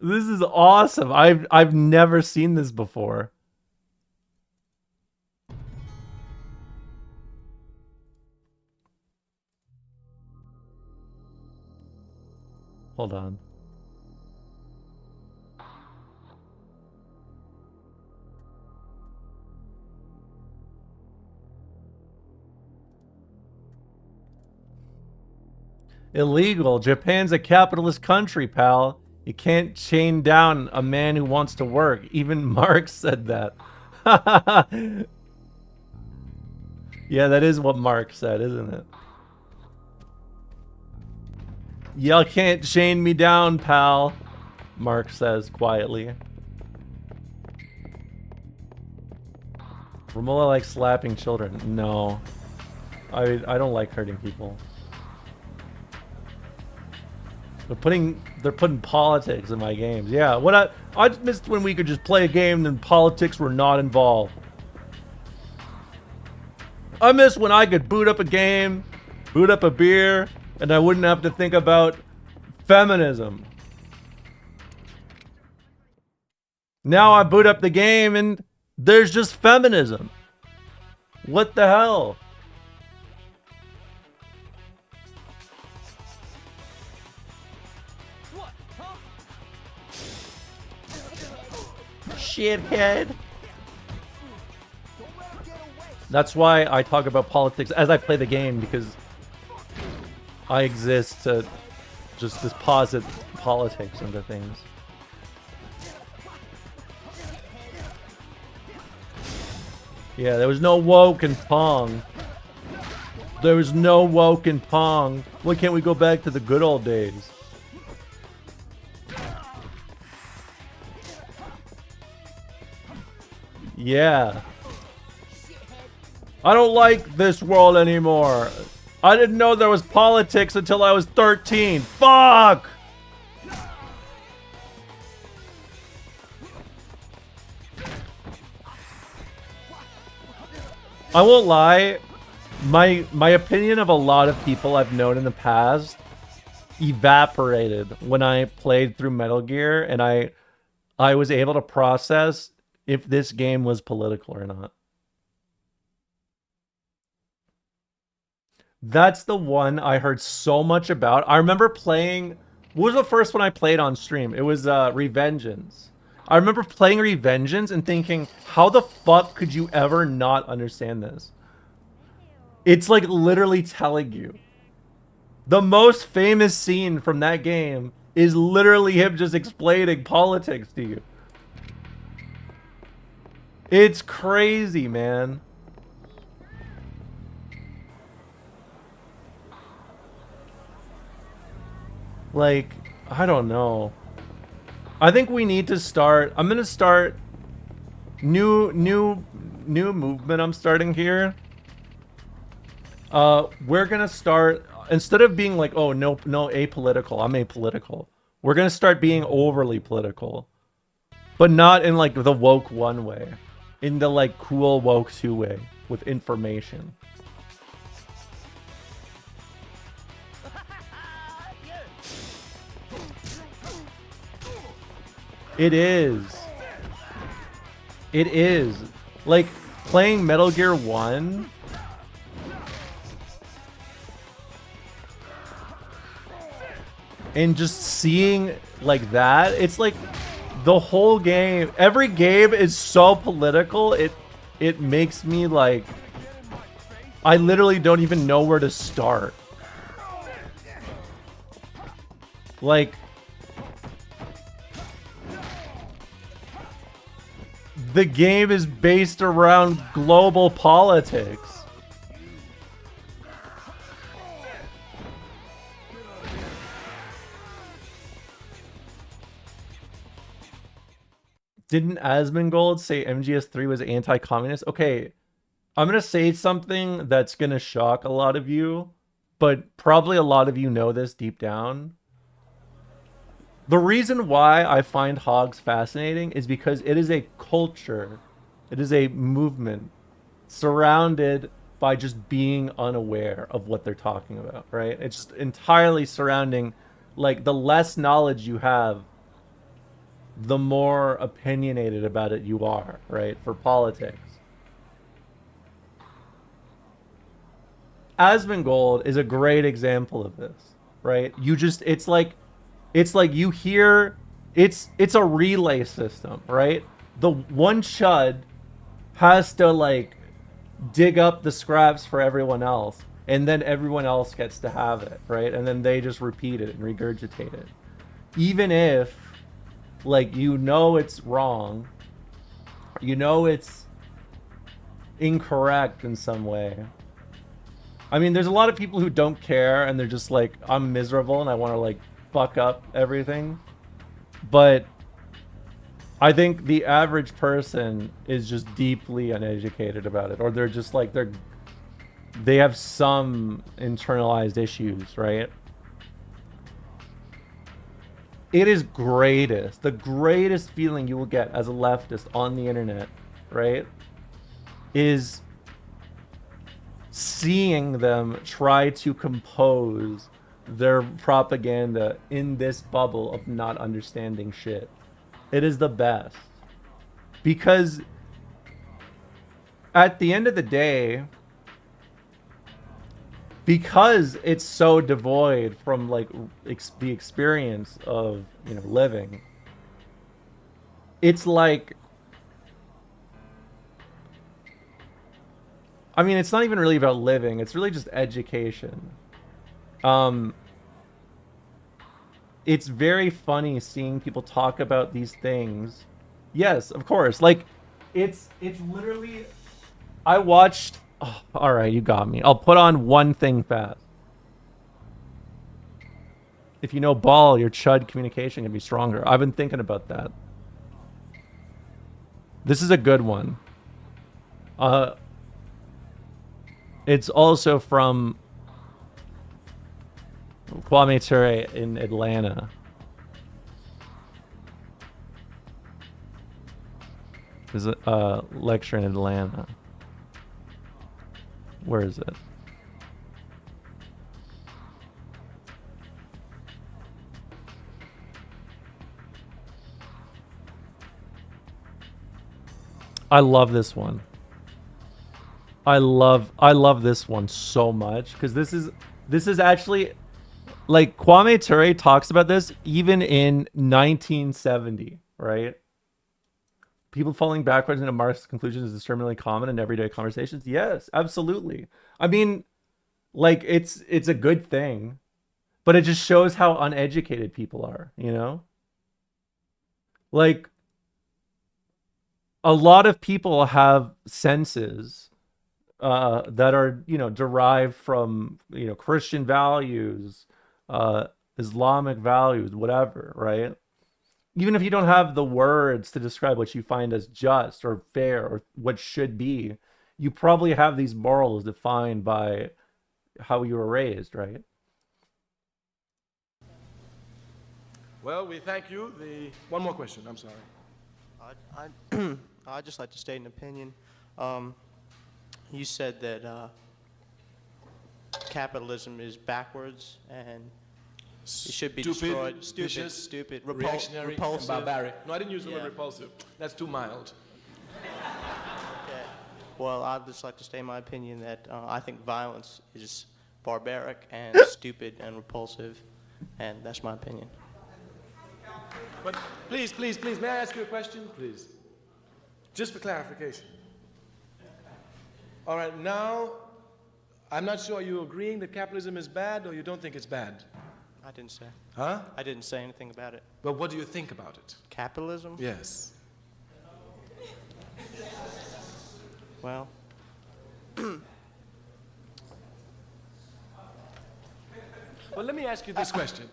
This is awesome. I've never seen this before. Hold on. Illegal. Japan's a capitalist country, pal. You can't chain down a man who wants to work. Even Marx said that. Yeah, that is what Marx said, isn't it? Y'all can't chain me down, pal. Mark says quietly. Romola likes slapping children. No. I don't like hurting people. They're putting politics in my games. Yeah, what I just missed when we could just play a game and politics were not involved. I miss when I could boot up a game, boot up a beer, and I wouldn't have to think about feminism. Now I boot up the game and there's just feminism. What the hell? Shithead. That's why I talk about politics as I play the game, because I exist to just deposit politics into things. Yeah, there was no woke in Pong. There was no woke in Pong. Why can't we go back to the good old days? Yeah. I don't like this world anymore. I didn't know there was politics until I was 13. Fuck! I won't lie. My opinion of a lot of people I've known in the past evaporated when I played through Metal Gear, and I was able to process if this game was political or not. That's the one I heard so much about. I remember playing... What was the first one I played on stream? It was Revengeance. I remember playing Revengeance and thinking, how the fuck could you ever not understand this? It's like literally telling you. The most famous scene from that game is literally him just explaining politics to you. It's crazy, man. Like, I don't know. I think we need to start. I'm gonna start new movement. I'm starting here. We're gonna start, instead of being like, oh no apolitical. I'm apolitical. We're gonna start being overly political, but not in like the woke one way, in the like cool woke two way with information. It is. It is. Like, playing Metal Gear 1... and just seeing, like, that, it's like, the whole game... Every game is so political, it makes me, like... I literally don't even know where to start. Like... The game is based around global politics. Didn't Asmongold say MGS3 was anti-communist? Okay, I'm gonna say something that's gonna shock a lot of you. but probably a lot of you know this deep down. The reason why I find hogs fascinating is because it is a culture, it is a movement surrounded by just being unaware of what they're talking about, right? It's just entirely surrounding, like, the less knowledge you have, the more opinionated about it you are, right? For politics. Asmongold is a great example of this, right? You just it's like you hear it's a relay system, right? The one chud has to like dig up the scraps for everyone else, and then everyone else gets to have it, right? And then they just repeat it and regurgitate it. Even if like it's wrong, it's incorrect in some way. I mean, there's a lot of people who don't care and they're just like, I'm miserable and I want to like fuck up everything. But I think the average person is just deeply uneducated about it, or they're just like they have some internalized issues, right? It is the greatest feeling you will get as a leftist on the internet, right? Is seeing them try to compose their propaganda in this bubble of not understanding shit. It is the best. Because at the end of the day, because it's so devoid from like the experience of, living, it's like, I mean, it's not even really about living. It's really just education. It's very funny seeing people talk about these things. Yes, of course. Like, it's literally. I watched. Oh, all right, you got me. I'll put on one thing fast. If you know ball, your chud communication can be stronger. I've been thinking about that. This is a good one. It's also from Kwame Ture in Atlanta. There's a lecture in Atlanta. Where is it? I love this one. I love this one so much because this is actually, like, Kwame Ture talks about this even in 1970, right? People falling backwards into Marxist conclusions is extremely common in everyday conversations. Yes, absolutely. I mean, like, it's a good thing, but it just shows how uneducated people are, Like, a lot of people have senses that are, derived from, Christian values, Islamic values, whatever, right? Even if you don't have the words to describe what you find as just or fair or what should be, you probably have these morals defined by how you were raised, right? Well, we thank you. One more question. I'm sorry. I'd just like to state an opinion. You said that capitalism is backwards and it should be destroyed. Stupid, reactionary, repulsive. and barbaric. No, I didn't use the word repulsive. That's too mild. Okay. Well, I'd just like to state my opinion that I think violence is barbaric and stupid and repulsive, and that's my opinion. But please, may I ask you a question, please? Just for clarification. All right, now, I'm not sure, are you agreeing that capitalism is bad or you don't think it's bad? I didn't say. Huh? I didn't say anything about it. But what do you think about it? Capitalism? Yes. Well, well, let me ask you this question.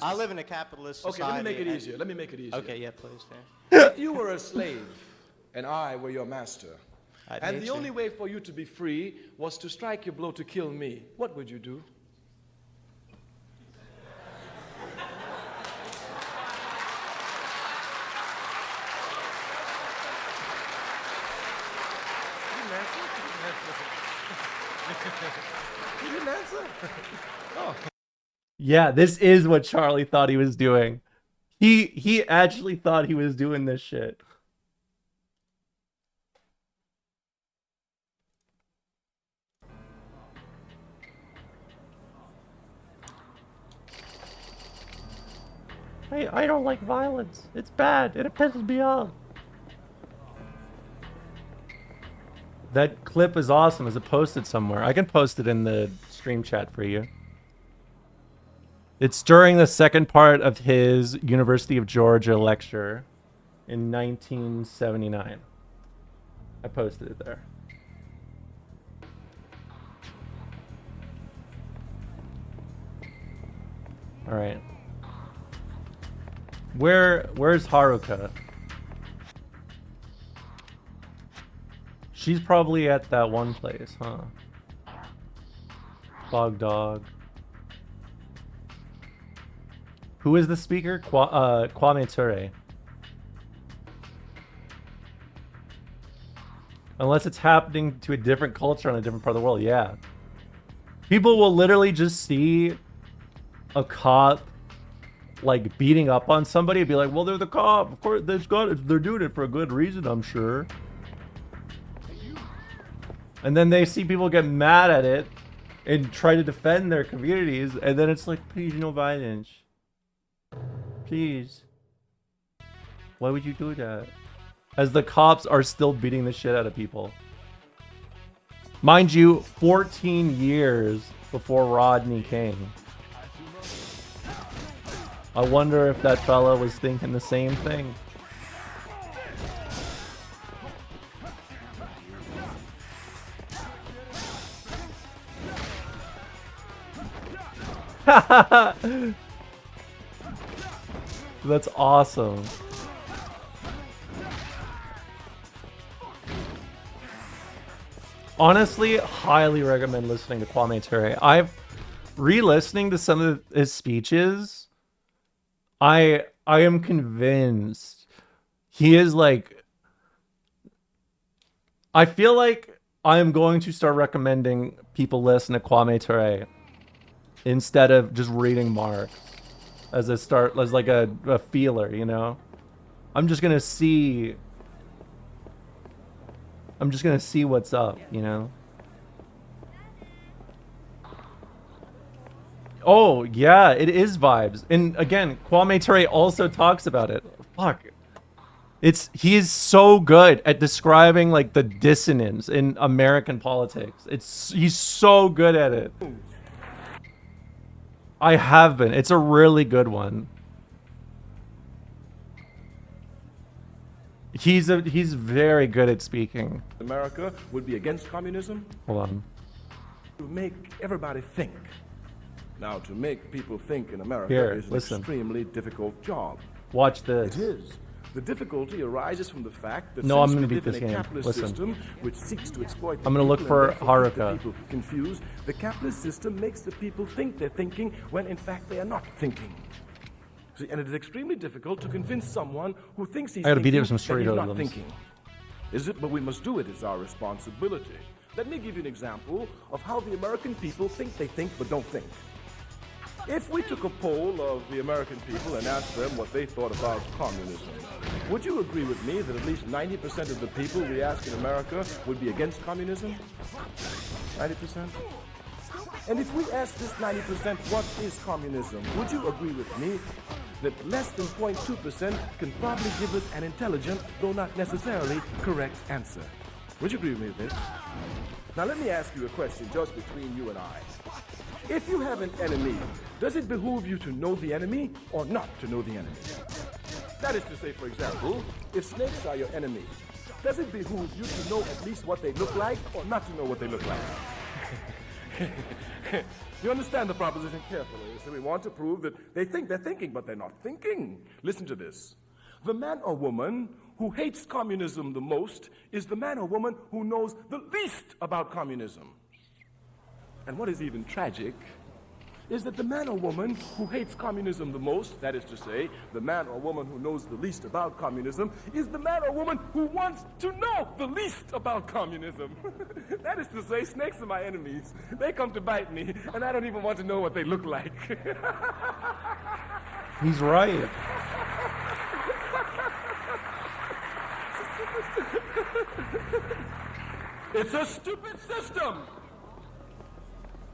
I live in a capitalist society. Okay, let me make it easier. Okay, yeah, please. Fair. If you were a slave and I were your master, and the only way for you to be free was to strike your blow to kill me, what would you do? You didn't answer? Oh. Yeah, this is what Charlie thought he was doing. He actually thought he was doing this shit. I don't like violence. It's bad. It pisses me off. That clip is awesome. Is it posted somewhere? I can post it in the stream chat for you. It's during the second part of his University of Georgia lecture in 1979. I posted it there. All right. Where's Haruka? She's probably at that one place, huh? Bog Dog. Who is the speaker? Kwame Ture. Unless it's happening to a different culture in a different part of the world, yeah. People will literally just see a cop like beating up on somebody and be like, well, they're the cop. Of course, they're doing it for a good reason, I'm sure. And then they see people get mad at it and try to defend their communities, and then it's like, please, no violence. Please. Why would you do that? As the cops are still beating the shit out of people. Mind you, 14 years before Rodney King. I wonder if that fella was thinking the same thing. That's awesome. Honestly, highly recommend listening to Kwame Ture. I've re-listening to some of his speeches. I am convinced he is like, I feel like I am going to start recommending people listen to Kwame Ture instead of just reading Marx as like a feeler, you know? I'm just gonna see what's up, you know? Oh, yeah, it is vibes. And again, Kwame Ture also talks about it. Fuck. He is so good at describing like the dissonance in American politics. He's so good at it. I have been. It's a really good one. He's very good at speaking. America would be against communism? Hold on. To make everybody think. Now, to make people think in America is an extremely difficult job. Watch this. It is. The difficulty arises from the fact that I'm since gonna we beat live this in a game. capitalist Listen. system which seeks to exploit the I'm gonna look people and for therefore keep the Haruka. people confused, the capitalist system makes the people think they're thinking when in fact they are not thinking. See, and it is extremely difficult to convince someone who thinks he's I gotta beat thinking him some that straight he's not hoodlums. thinking. Is it? But we must do it. It's our responsibility. Let me give you an example of how the American people think they think but don't think. If we took a poll of the American people and asked them what they thought about communism, would you agree with me that at least 90% of the people we ask in America would be against communism? 90%? And if we ask this 90% what is communism, would you agree with me that less than 0.2% can probably give us an intelligent, though not necessarily correct answer? Would you agree with me with this? Now let me ask you a question just between you and I. If you have an enemy, does it behoove you to know the enemy or not to know the enemy? That is to say, for example, if snakes are your enemy, does it behoove you to know at least what they look like or not to know what they look like? You understand the proposition carefully. So we want to prove that they think they're thinking, but they're not thinking. Listen to this. The man or woman who hates communism the most is the man or woman who knows the least about communism. And what is even tragic is that the man or woman who hates communism the most, that is to say, the man or woman who knows the least about communism, is the man or woman who wants to know the least about communism. That is to say, snakes are my enemies. They come to bite me, and I don't even want to know what they look like. He's right. It's a stupid system.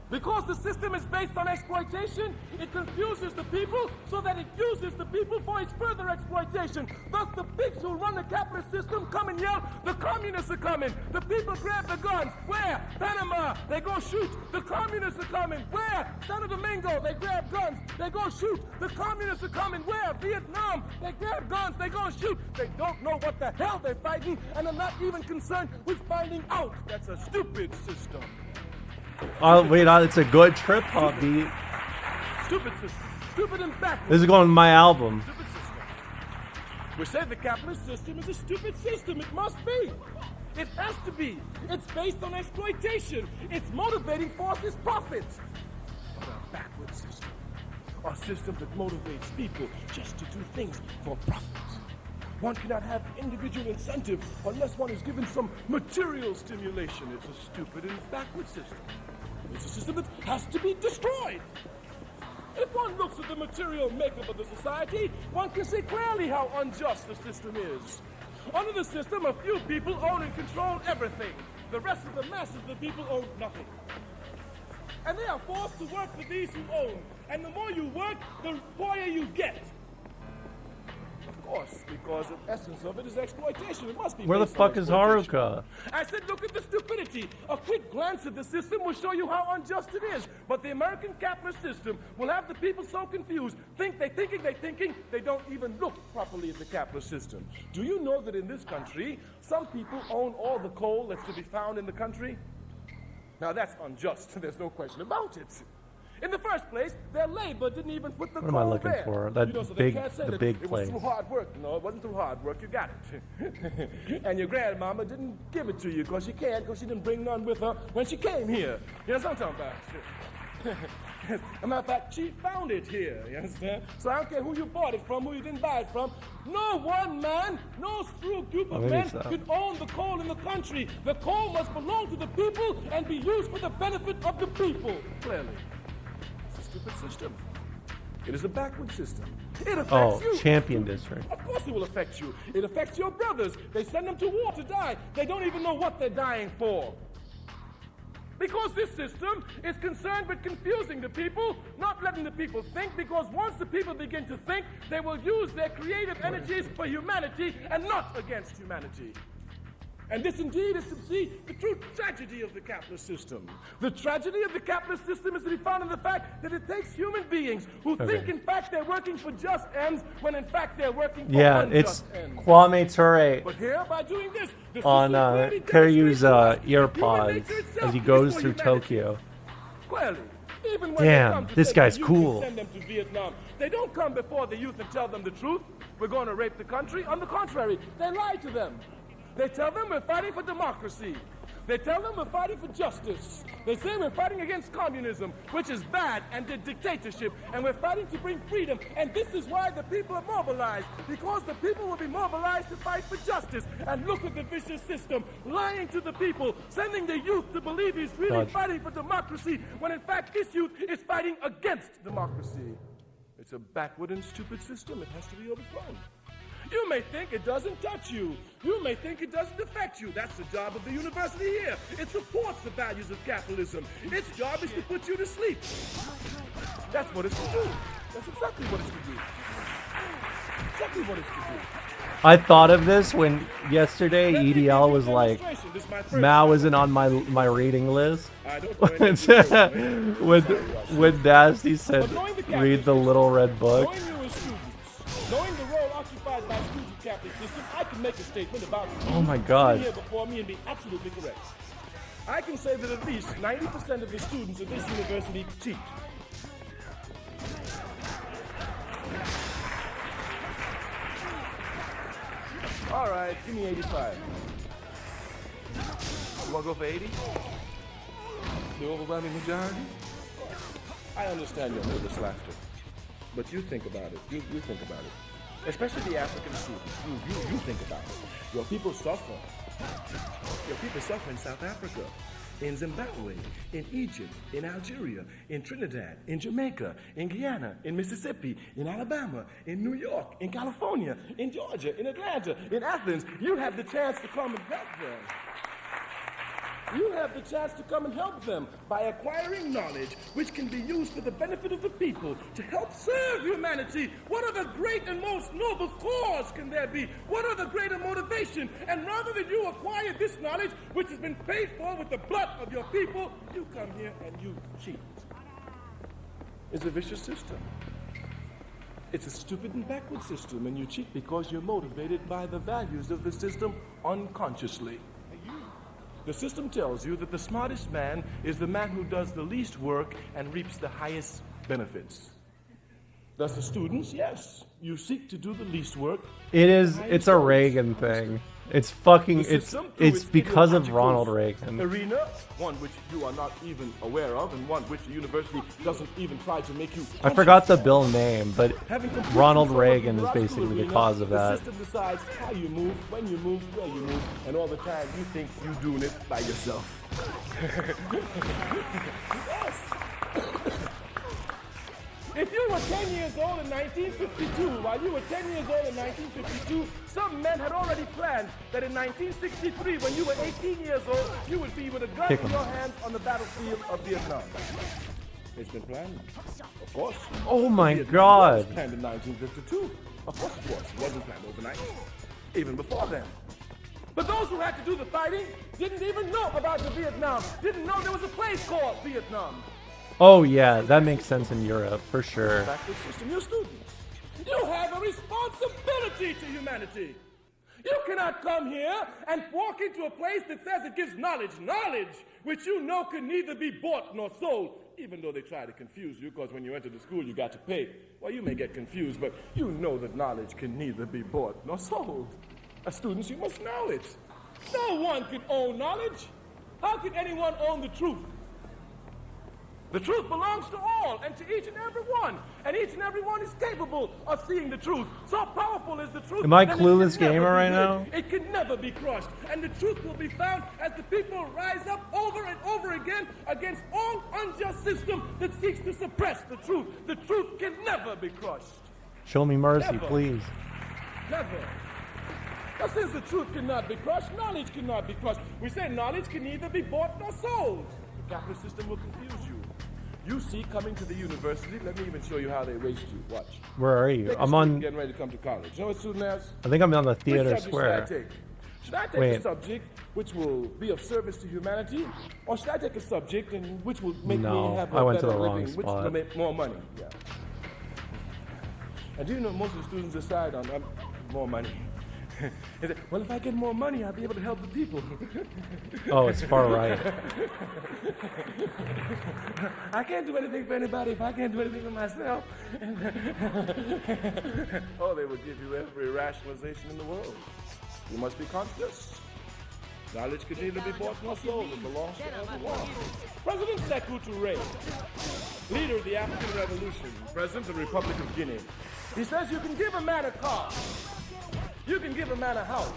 Because the system is based on exploitation, it confuses the people so that it uses the people for its further exploitation. Thus, the pigs who run the capitalist system come and yell, the communists are coming. The people grab the guns. Where? Panama. They go shoot. The communists are coming. Where? Santo Domingo. They grab guns. They go shoot. The communists are coming. Where? Vietnam. They grab guns. They go shoot. They don't know what the hell they're fighting and are not even concerned with finding out. That's a stupid system. Oh, wait, it's a good trip hop beat. Stupid system. Stupid and backwards. This is going on my album. Stupid system. We say the capitalist system is a stupid system. It must be. It has to be. It's based on exploitation. Its motivating force is profit. But a backward system. A system that motivates people just to do things for profit. One cannot have individual incentive unless one is given some material stimulation. It's a stupid and backward system. It's a system that has to be destroyed. If one looks at the material makeup of the society, one can see clearly how unjust the system is. Under the system, a few people own and control everything. The rest of the masses of the people own nothing. And they are forced to work for these who own. And the more you work, the poorer you get. Of course, because the essence of it is exploitation. It must be. Where the fuck is Haruka? I said, look at the stupidity. A quick glance at the system will show you how unjust it is. But the American capitalist system will have the people so confused, they're thinking, they don't even look properly at the capitalist system. Do you know that in this country, some people own all the coal that's to be found in the country? Now that's unjust. There's no question about it. In the first place, their labor didn't even put the coal there. What am I looking for? That so big, they can't say the that big it place. was through hard work. No, it wasn't through hard work. You got it. And your grandmama didn't give it to you because she didn't bring none with her when she came here. You know what I'm talking about? As a matter of fact, she found it here. You understand? So I don't care who you bought it from, who you didn't buy it from. No one man, no group of men could own the coal in the country. The coal must belong to the people and be used for the benefit of the people. Clearly. Stupid system. It is a backward system. It affects you. Champion District. Of course it will affect you. It affects your brothers. They send them to war to die. They don't even know what they're dying for. Because this system is concerned with confusing the people, not letting the people think, because once the people begin to think, they will use their creative energies for humanity and not against humanity. And this indeed is to see the true tragedy of the capitalist system. The tragedy of the capitalist system is to be found in the fact that it takes human beings who think in fact they're working for just ends, when in fact they're working for unjust ends. Kwame Ture But here, by doing this, the on Karyu's earpods as he goes through Tokyo. Clearly, even when damn, this guy's cool. Send them to Vietnam. They don't come before the youth and tell them the truth. We're going to rape the country. On the contrary, they lie to them. They tell them we're fighting for democracy. They tell them we're fighting for justice. They say we're fighting against communism, which is bad, and dictatorship, and we're fighting to bring freedom. And this is why the people are mobilized, because the people will be mobilized to fight for justice. And look at the vicious system, lying to the people, sending the youth to believe he's really fighting for democracy, when in fact this youth is fighting against democracy. It's a backward and stupid system. It has to be overthrown. You may think it doesn't touch you. You may think it doesn't affect you. That's the job of the university here. It supports the values of capitalism. Its job is to put you to sleep. That's what it's to do. That's exactly what it's to do. Exactly what it's to do. I thought of this when yesterday EDL was like, Mao isn't on my reading list. when Nasty said, read the Little Red Book. Knowing the role occupied by students of capitalist system, I can make a statement about oh my God. Here before me and be absolutely correct. I can say that at least 90% of the students at this university cheat. All right, give me 85. You want to go for 80? The overwhelming majority? I understand your nervous laughter, but you think about it. You think about it. Especially the African students. You think about it. Your people suffer. Your people suffer in South Africa, in Zimbabwe, in Egypt, in Algeria, in Trinidad, in Jamaica, in Guyana, in Mississippi, in Alabama, in New York, in California, in Georgia, in Atlanta, in Athens. You have the chance to come and help them. You have the chance to come and help them by acquiring knowledge which can be used for the benefit of the people to help serve humanity. What other great and most noble cause can there be? What other greater motivation? And rather than you acquire this knowledge which has been paid for with the blood of your people, you come here and you cheat. It's a vicious system. It's a stupid and backward system, and you cheat because you're motivated by the values of the system unconsciously. The system tells you that the smartest man is the man who does the least work and reaps the highest benefits. Thus, the students, yes, you seek to do the least work. It's a Reagan thing. It's fucking, it's because of Ronald Reagan. Arena, one which you are not even aware of, and one which the university doesn't even try to make you. I forgot the bill name, but Ronald Reagan is basically the cause of that. The system decides how you move, when you move, where you move, and all the time you think you're doing it by yourself. Yes. If you were 10 years old in 1952, while you were 10 years old in 1952, some men had already planned that in 1963, when you were 18 years old, you would be with a gun in your hands on the battlefield of Vietnam. It's been planned, of course. Oh my Vietnam God. was planned in 1952. Of course it was. It wasn't planned overnight. Even before then. But those who had to do the fighting didn't even know about the Vietnam, didn't know there was a place called Vietnam. Oh yeah, that makes sense in Europe, for sure. Backward system, your students. You have a responsibility to humanity. You cannot come here and walk into a place that says it gives knowledge, which you know can neither be bought nor sold, even though they try to confuse you, because when you enter the school you got to pay. Well, you may get confused, but you know that knowledge can neither be bought nor sold. As students, you must know it. No one can own knowledge. How can anyone own the truth? The truth belongs to all and to each and every one. And each and every one is capable of seeing the truth. So powerful is the truth. Am I clueless gamer right now? It can never be crushed. And the truth will be found as the people rise up over and over again against all unjust system that seeks to suppress the truth. The truth can never be crushed. Show me mercy, Never. please. Never. But since the truth cannot be crushed, knowledge cannot be crushed. We say knowledge can neither be bought nor sold. The capitalist system will confuse you. You see, coming to the university, let me even show you how they waste you. Watch. Where are you? Take a I'm student on. getting ready to come to college. You know what student has? I think I'm on the Which theater subject square. Should I take? Should I take Wait. a subject which will be of service to humanity, or should I take a subject which will make No, me have I a went to better the wrong living, which spot. will make more money? Yeah. And do you know most of the students decide on more money? They say, well, if I get more money, I'll be able to help the people. Oh, it's far right. I can't do anything for anybody if I can't do anything for myself. Oh, they will give you every rationalization in the world. You must be conscious. Knowledge can neither be bought nor sold. It belongs to everyone. President Sekou Touré, leader of the African Revolution, president of the Republic of Guinea, he says you can give a man a car. You can give a man a house.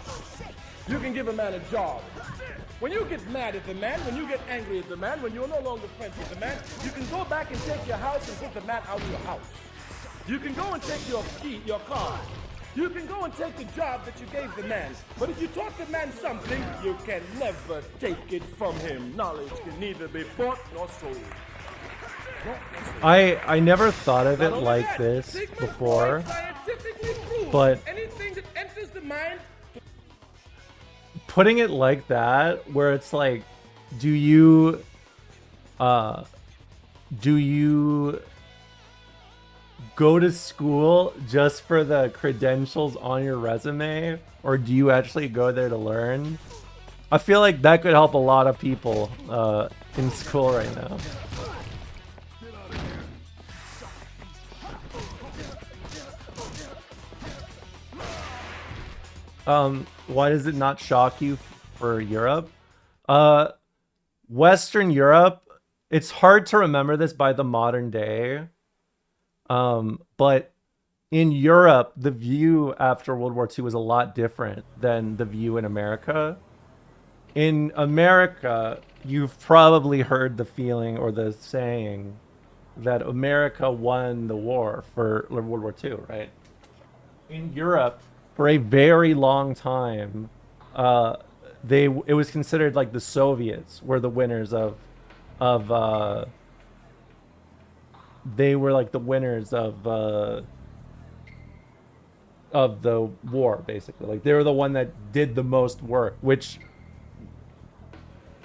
You can give a man a job. When you get mad at the man, when you get angry at the man, when you're no longer friends with the man, you can go back and take your house and put the man out your house. You can go and take your key, your car. You can go and take the job that you gave the man. But if you taught the man something, you can never take it from him. Knowledge can neither be bought nor sold. I never thought of it like this before, but anything that enters the mind. Putting it like that, where it's like, do you go to school just for the credentials on your resume, or do you actually go there to learn? I feel like that could help a lot of people in school right now. Why does it not shock you for Europe? Western Europe it's hard to remember this by the modern day. But in Europe, the view after World War II was a lot different than the view in America. In America, you've probably heard the feeling or the saying that America won the war for World War II, right? In Europe, for a very long time, it was considered like the Soviets were the winners of they were like the winners of the war, basically. Like they were the one that did the most work, which,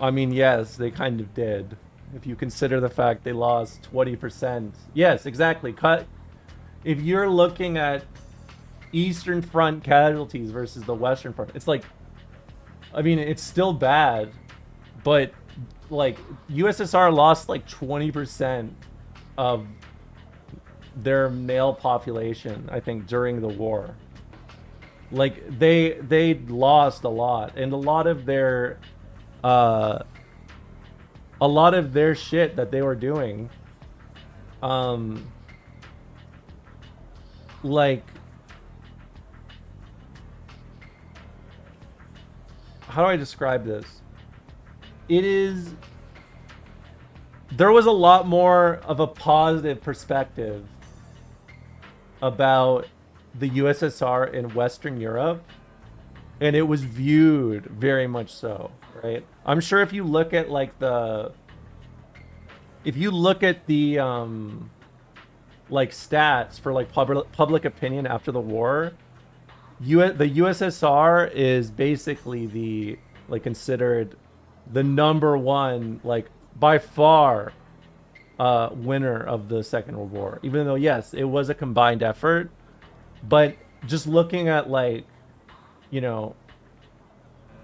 I mean, yes, they kind of did. If you consider the fact they lost 20%. Yes, exactly. If you're looking at Eastern Front casualties versus the Western Front, it's like, I mean, it's still bad, but like USSR lost like 20% of their male population, I think, during the war. Like they lost a lot, and a lot of their shit that they were doing, like, how do I describe this? There was a lot more of a positive perspective about the USSR in Western Europe, and it was viewed very much so, right? I'm sure if you look at like the like stats for like public opinion after the war, the USSR is basically considered the number one, like by far, winner of the Second World War. Even though, yes, it was a combined effort, but just looking at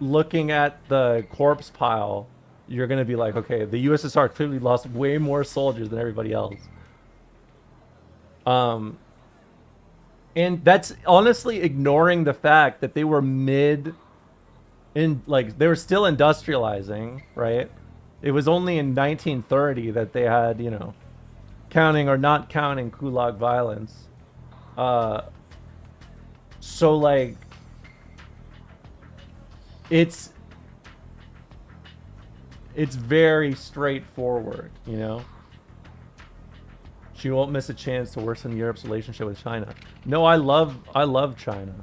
looking at the corpse pile, you're gonna be like, okay, the USSR clearly lost way more soldiers than everybody else. And that's honestly ignoring the fact that they were they were still industrializing, right? It was only in 1930 that they had, counting or not counting Gulag violence. So like, it's very straightforward, She won't miss a chance to worsen Europe's relationship with China. No, I love China.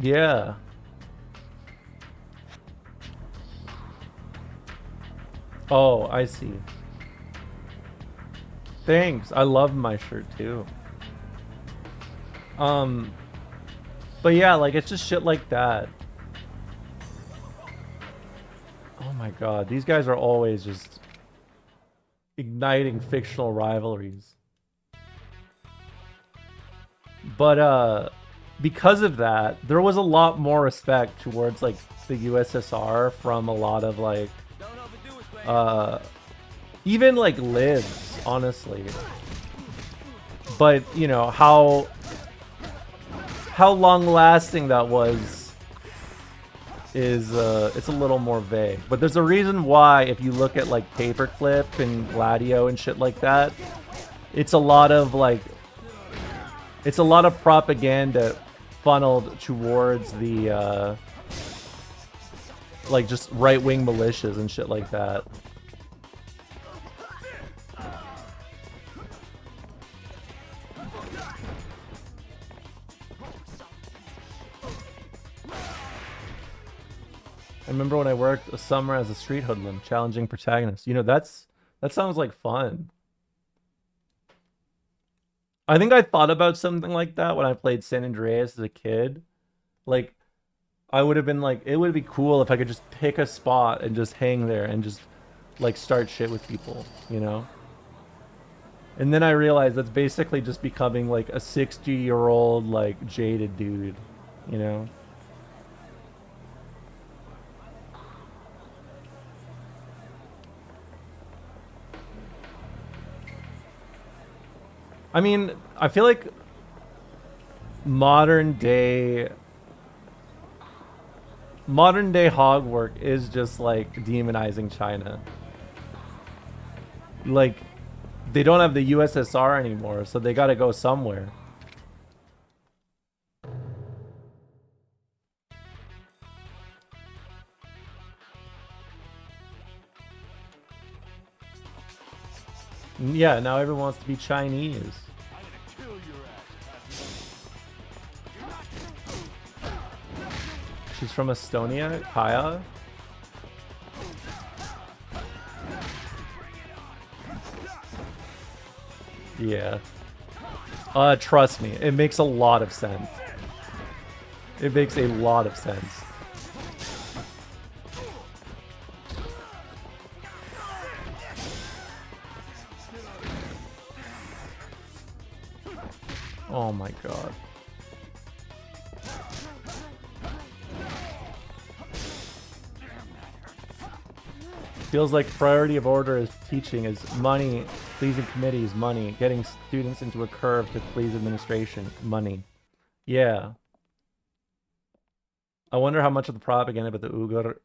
Yeah. Oh, I see. Thanks. I love my shirt too. But yeah, like, it's just shit like that. Oh my god, these guys are always just igniting fictional rivalries. But because of that, there was a lot more respect towards like the USSR from a lot of like even like libs, honestly. But how long lasting that was is it's a little more vague. But there's a reason why, if you look at like Paperclip and Gladio and shit like that, it's a lot of propaganda funneled towards the like just right-wing militias and shit like that. I remember when I worked a summer as a street hoodlum, challenging protagonists. That sounds like fun. I think I thought about something like that when I played San Andreas as a kid. Like, I would have been like, it would be cool if I could just pick a spot and just hang there and just like start shit with people, And then I realized that's basically just becoming like a 60-year-old like jaded dude, I mean, I feel like modern day hog work is just like demonizing China. Like, they don't have the USSR anymore, so they gotta go somewhere. Yeah, now everyone wants to be Chinese. She's from Estonia, Kaya. Yeah. Trust me, it makes a lot of sense. It makes a lot of sense. Oh my god. Feels like priority of order is teaching is money, pleasing committees, money, getting students into a curve to please administration, money. Yeah. I wonder how much of the propaganda about the Uyghur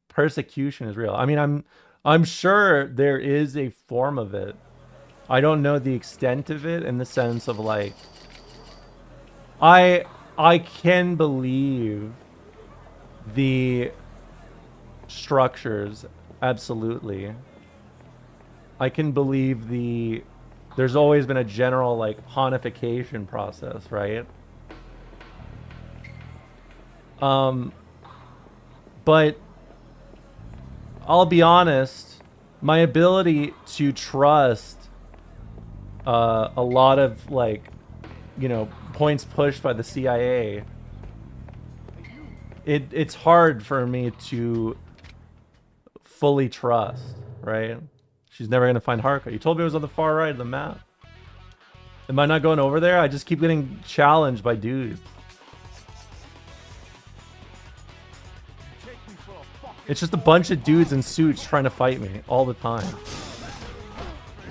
persecution is real. I mean, I'm sure there is a form of it. I don't know the extent of it in the sense of like I can believe the structures, absolutely. I can believe there's always been a general like Honification process, right? But I'll be honest, my ability to trust a lot of like, you know, points pushed by the CIA, it's hard for me to fully trust, right? She's never gonna find Haruka. You told me it was on the far right of the map. Am I not going over there? I just keep getting challenged by dudes. It's just a bunch of dudes in suits trying to fight me all the time.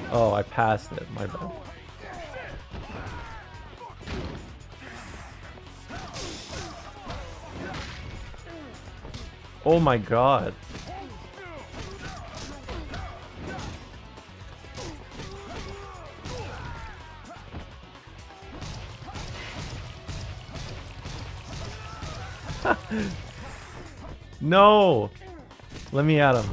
Oh, I passed it. My bad. Oh my god. No! Let me at him.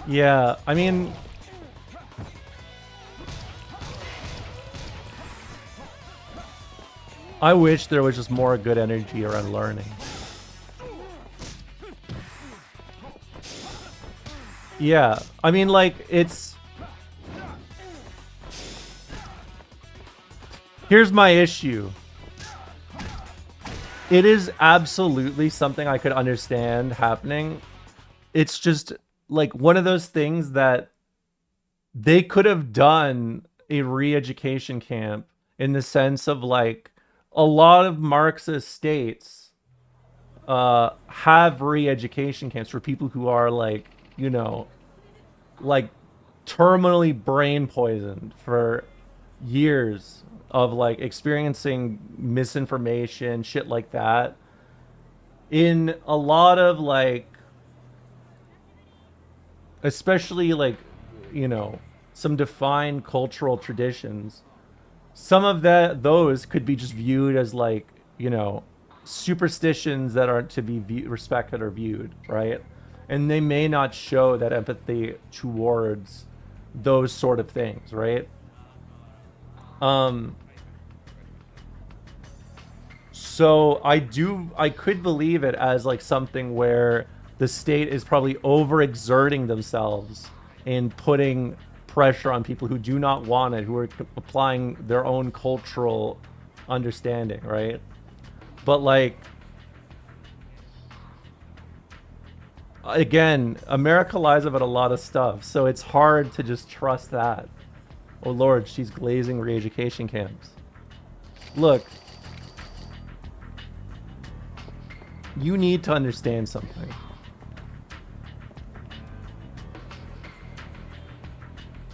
Yeah, I mean... I wish there was just more good energy around learning. Yeah, I mean, like, it's... Here's my issue. It is absolutely something I could understand happening. It's just, like, one of those things that they could have done a re-education camp in the sense of, like, a lot of Marxist states have re-education camps for people who are, like, you know, like terminally brain poisoned for years of like experiencing misinformation, shit like that. In a lot of like, especially like, you know, some defined cultural traditions, some of those could be just viewed as like, you know, superstitions that aren't to be respected or viewed, right? And they may not show that empathy towards those sort of things, right? So I could believe it as like something where the state is probably overexerting themselves and putting pressure on people who do not want it, who are applying their own cultural understanding, right? But like, again, America lies about a lot of stuff, so it's hard to just trust that. Oh lord, she's glazing re-education camps. Look. You need to understand something.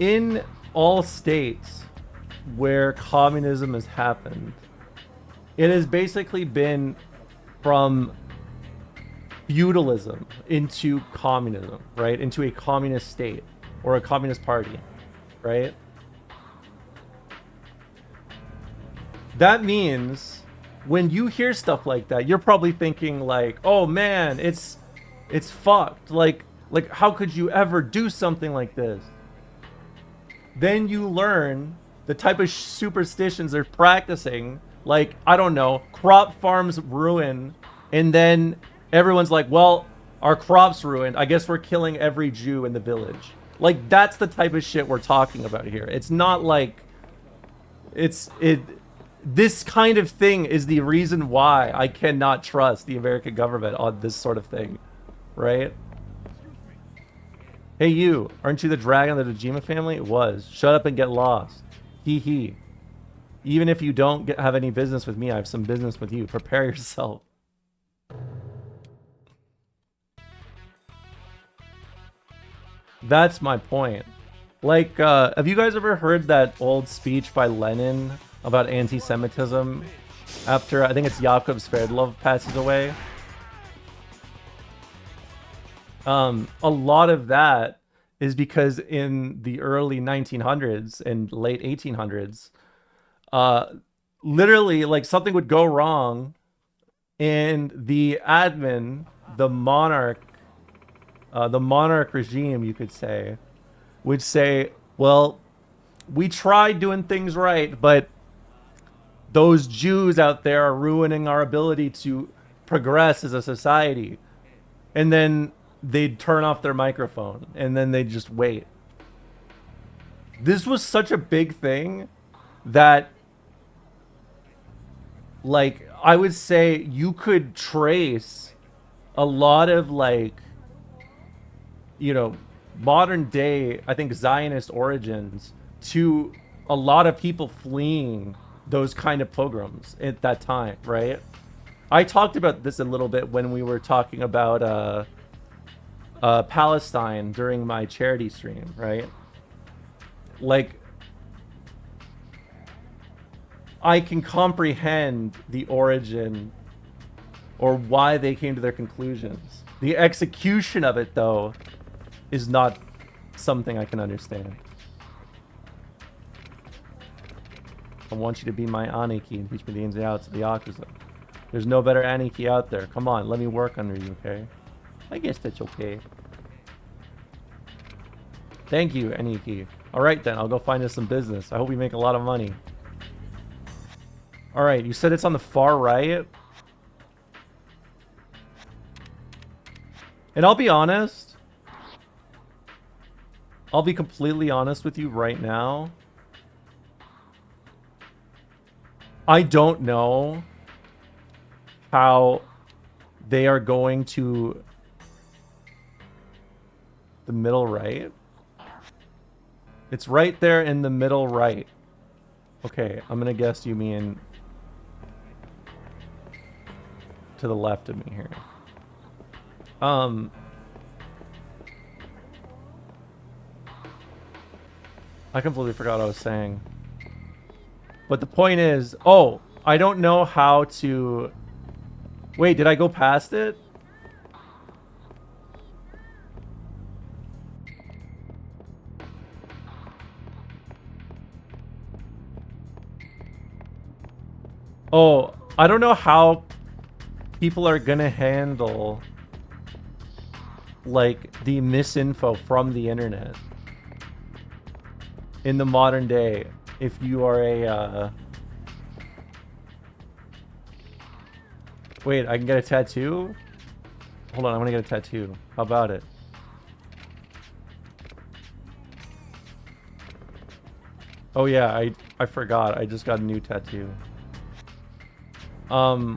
In all states where communism has happened, it has basically been from feudalism into communism, right? Into a communist state or a communist party, right? That means when you hear stuff like that, you're probably thinking like, "Oh man, it's fucked. Like how could you ever do something like this?" Then you learn the type of superstitions they're practicing, like, I don't know, crop farms ruin, and then everyone's like, well, our crops ruined, I guess we're killing every Jew in the village. Like, that's the type of shit we're talking about here. It's not like this kind of thing is the reason why I cannot trust the American government on this sort of thing, right? Hey you, aren't you the dragon of the Dojima family? It was. Shut up and get lost. Hee hee. Even if you don't have any business with me, I have some business with you. Prepare yourself. That's my point. Like, have you guys ever heard that old speech by Lenin about anti-Semitism after, I think it's Yakov Sverdlov passes away? A lot of that is because in the early 1900s and late 1800s, literally, like, something would go wrong, and the admin, the monarch regime, you could say, would say, well, we tried doing things right, but those Jews out there are ruining our ability to progress as a society. And then they'd turn off their microphone, and then they'd just wait. This was such a big thing that, like, I would say you could trace a lot of, like, you know, modern day, I think, Zionist origins to a lot of people fleeing those kind of pogroms at that time, right? I talked about this a little bit when we were talking about Palestine during my charity stream, right? Like, I can comprehend the origin or why they came to their conclusions. The execution of it, though, is not something I can understand. I want you to be my Aniki and teach me the ins and outs of the yakuza. There's no better Aniki out there. Come on, let me work under you, okay? I guess that's okay. Thank you, Aniki. Alright then, I'll go find us some business. I hope we make a lot of money. Alright, you said it's on the far right? And I'll be honest. I'll be completely honest with you right now. I don't know how they are going to the middle right. It's right there in the middle right. Okay, I'm gonna guess you mean to the left of me here. I completely forgot what I was saying. But the point is, oh, I don't know how to... Wait, did I go past it? Oh, I don't know how people are gonna handle, like, the misinfo from the internet in the modern day. If you are a, Wait, I can get a tattoo? Hold on, I'm gonna get a tattoo. How about it? Oh yeah, I forgot. I just got a new tattoo. I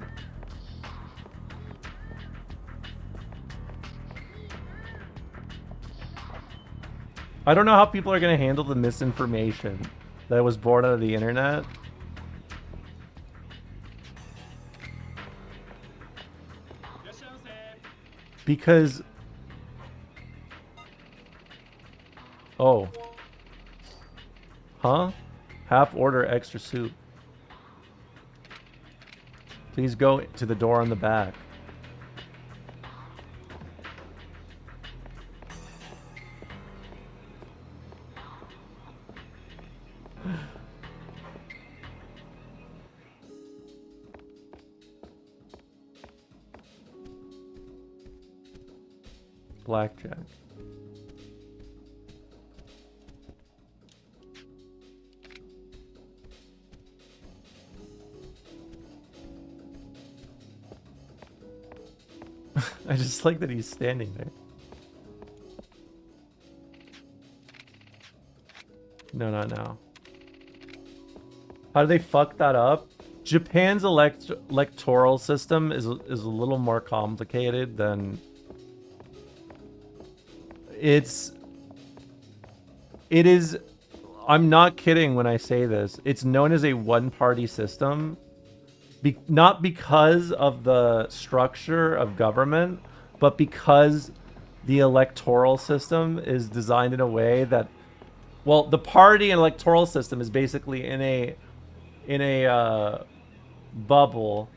don't know how people are gonna handle the misinformation that was born out of the internet. Because... Oh. Huh? Half order extra soup. Please go to the door on the back. Blackjack. I just like that he's standing there. No, not now. How do they fuck that up? Japan's electoral system is a little more complicated than... It is... I'm not kidding when I say this. It's known as a one-party system. Not because of the structure of government, but because the electoral system is designed in a way that... Well, the party and electoral system is basically in a bubble.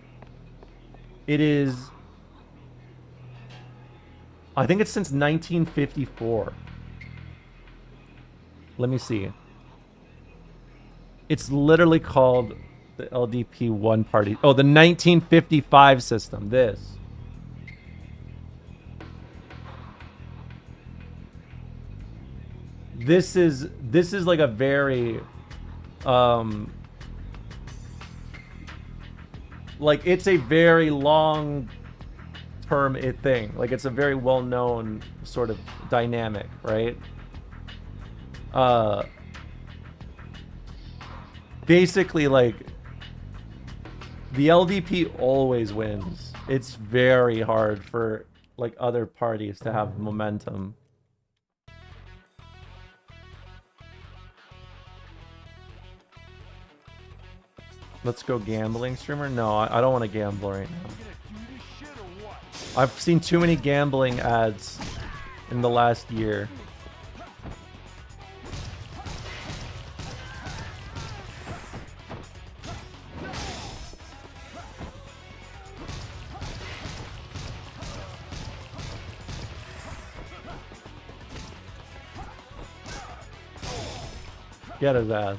It is... I think it's since 1954. Let me see. It's literally called the LDP one party. Oh, the 1955 system. This. This is like a very like it's a very long term thing. Like it's a very well known sort of dynamic, right? Basically, like the LDP always wins. It's very hard for like other parties to have momentum. Let's go gambling streamer? No, I don't want to gamble right now. I've seen too many gambling ads in the last year. Get his ass.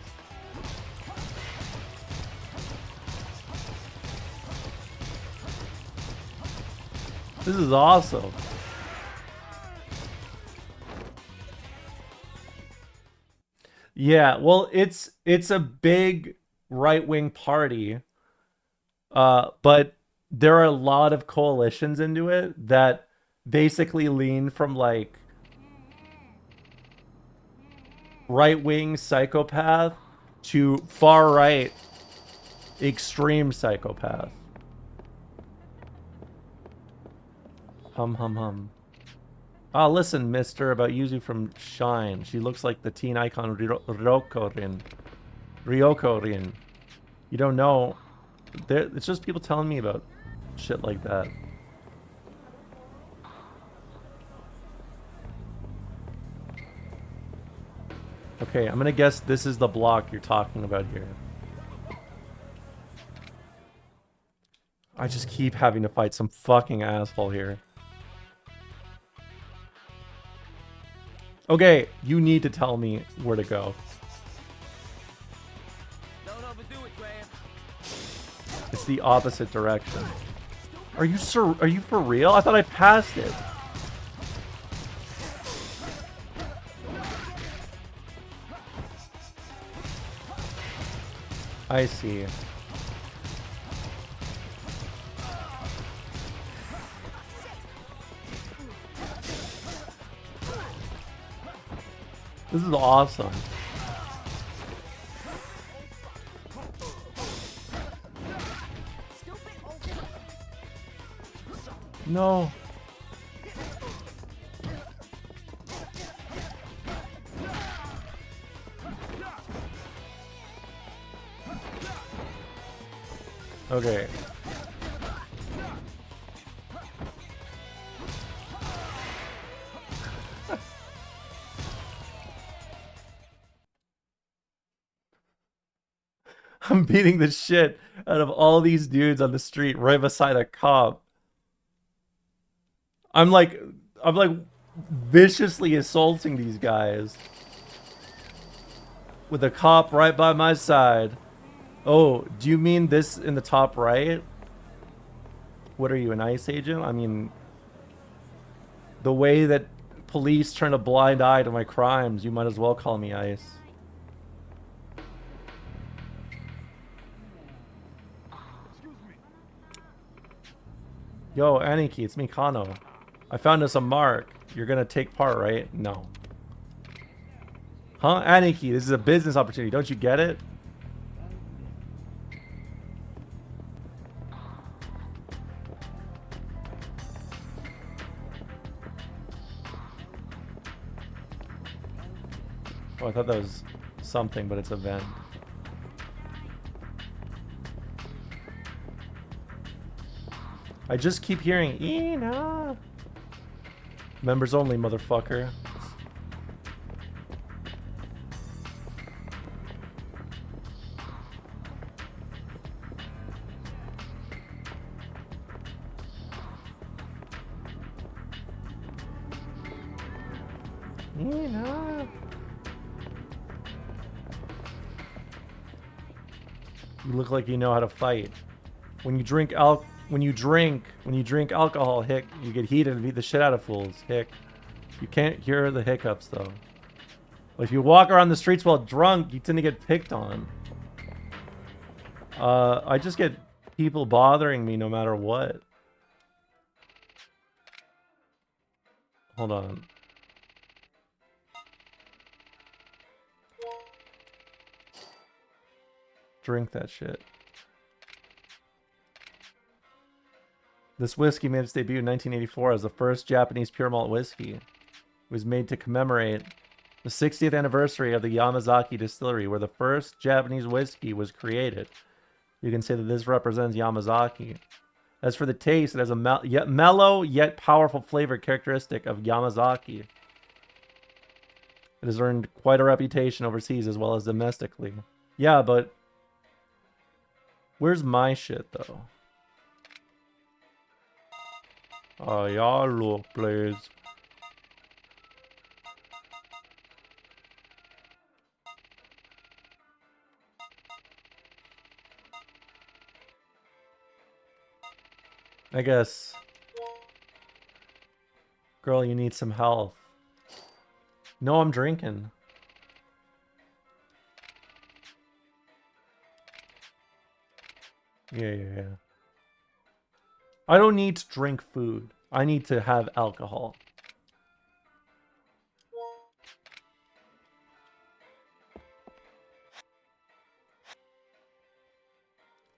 This is awesome. Yeah, well, it's a big right-wing party, but there are a lot of coalitions into it that basically lean from like right-wing psychopath to far-right extreme psychopath. Hum. Ah, listen, mister, about Yuzu from Shine. She looks like the teen icon Ryoko Rin. You don't know. It's just people telling me about shit like that. Okay, I'm gonna guess this is the block you're talking about here. I just keep having to fight some fucking asshole here. Okay, you need to tell me where to go. Don't overdo it, Graham. It's the opposite direction. Are you for real? I thought I passed it. I see. This is awesome. No. Okay. I'm beating the shit out of all these dudes on the street right beside a cop. I'm like viciously assaulting these guys with a cop right by my side. Oh, do you mean this in the top right? What are you, an ICE agent? I mean, the way that police turn a blind eye to my crimes, you might as well call me ICE. Yo, Aniki, it's me, Kano. I found us a mark. You're gonna take part, right? No. Huh? Aniki, this is a business opportunity. Don't you get it? Oh, I thought that was something, but it's a vent. I just keep hearing Ina. Members only, motherfucker. Ina. You look like you know how to fight. When you drink alcohol, hick, you get heated and beat the shit out of fools, hick. You can't hear the hiccups though. But if you walk around the streets while drunk, you tend to get picked on. I just get people bothering me no matter what. Hold on. Drink that shit. This whiskey made its debut in 1984 as the first Japanese pure malt whiskey. It was made to commemorate the 60th anniversary of the Yamazaki distillery, where the first Japanese whiskey was created. You can say that this represents Yamazaki. As for the taste, it has a mellow yet powerful flavor characteristic of Yamazaki. It has earned quite a reputation overseas as well as domestically. Yeah, but where's my shit though? Oh, y'all look, please. I guess. Girl, you need some health. No, I'm drinking. Yeah. I don't need to drink food. I need to have alcohol.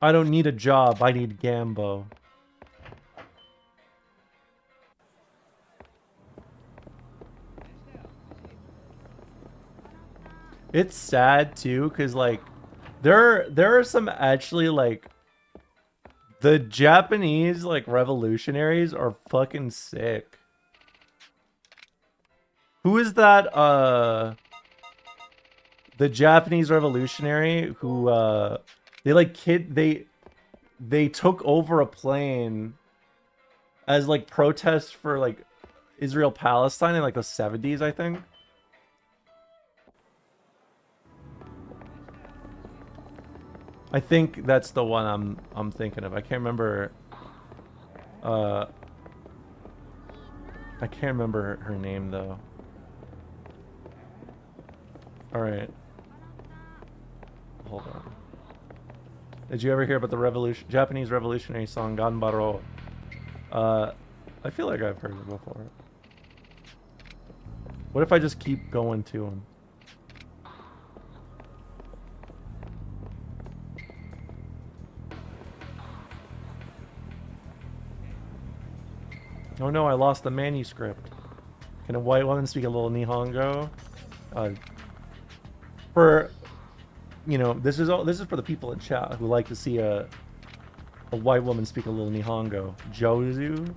I don't need a job. I need Gambo. It's sad too, because like there are some actually like the Japanese like revolutionaries are fucking sick. Who is that the Japanese revolutionary who they took over a plane as like protest for like Israel Palestine in like the 70s, I think. I think that's the one I'm thinking of. I can't remember her name though. All right. Hold on. Did you ever hear about the Japanese revolutionary song Ganbaro? I feel like I've heard it before. What if I just keep going to him? Oh no, I lost the manuscript. Can a white woman speak a little Nihongo? For, you know, this is for the people in chat who like to see a white woman speak a little Nihongo. Jozu?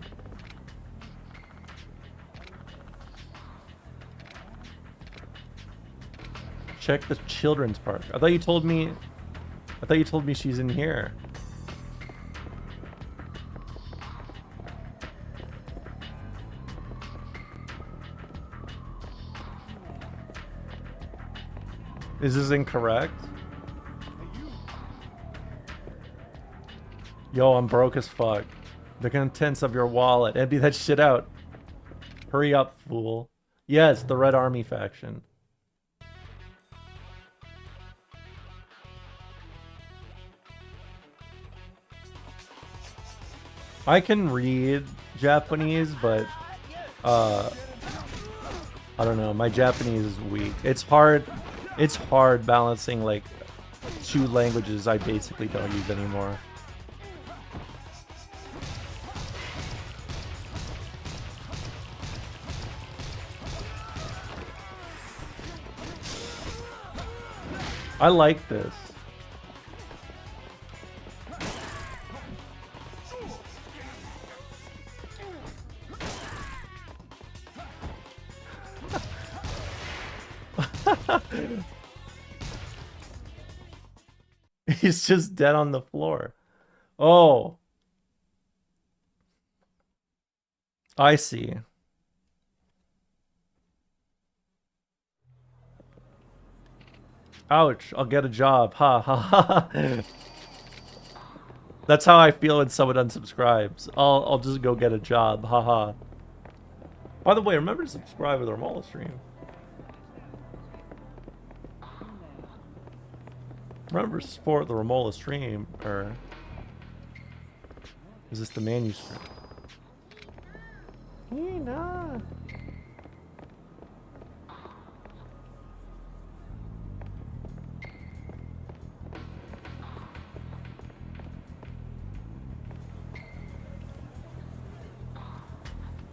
Check the children's park. I thought you told me I thought you told me she's in here. Is this incorrect? Yo, I'm broke as fuck. The contents of your wallet. Empty that shit out. Hurry up, fool. Yes, the Red Army faction. I can read Japanese, but I don't know. My Japanese is weak. It's hard balancing like two languages I basically don't use anymore. I like this. He's just dead on the floor. Oh. I see. Ouch, I'll get a job. Ha ha ha. That's how I feel when someone unsubscribes. I'll just go get a job. Ha ha. By the way, remember to subscribe to the Ramola stream. Remember to support the Ramola stream, or is this the manuscript? Nah.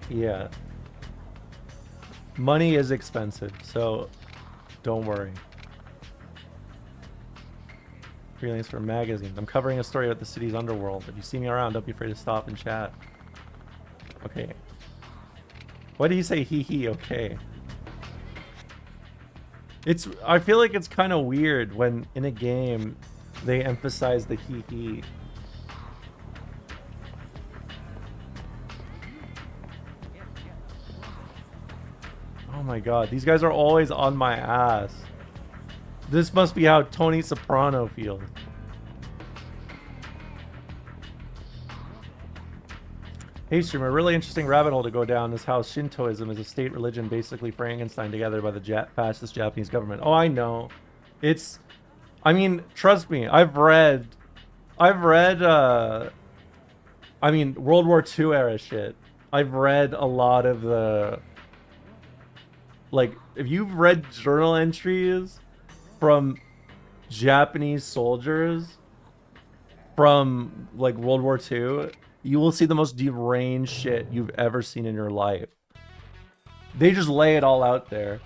Yeah. Money is expensive, so don't worry. Freelance for a magazine. I'm covering a story about the city's underworld. If you see me around, don't be afraid to stop and chat. Okay. Why do you say hee hee okay? I feel like it's kind of weird when in a game they emphasize the hee hee. Oh my god, these guys are always on my ass. This must be how Tony Soprano feels. Hey streamer, really interesting rabbit hole to go down is how Shintoism is a state religion basically Frankenstein together by the fascist Japanese government. Oh, I know. I mean, trust me, I've read, I mean, World War II era shit. I've read a lot of the, like, if you've read journal entries from Japanese soldiers from, like, World War II, you will see the most deranged shit you've ever seen in your life. They just lay it all out there.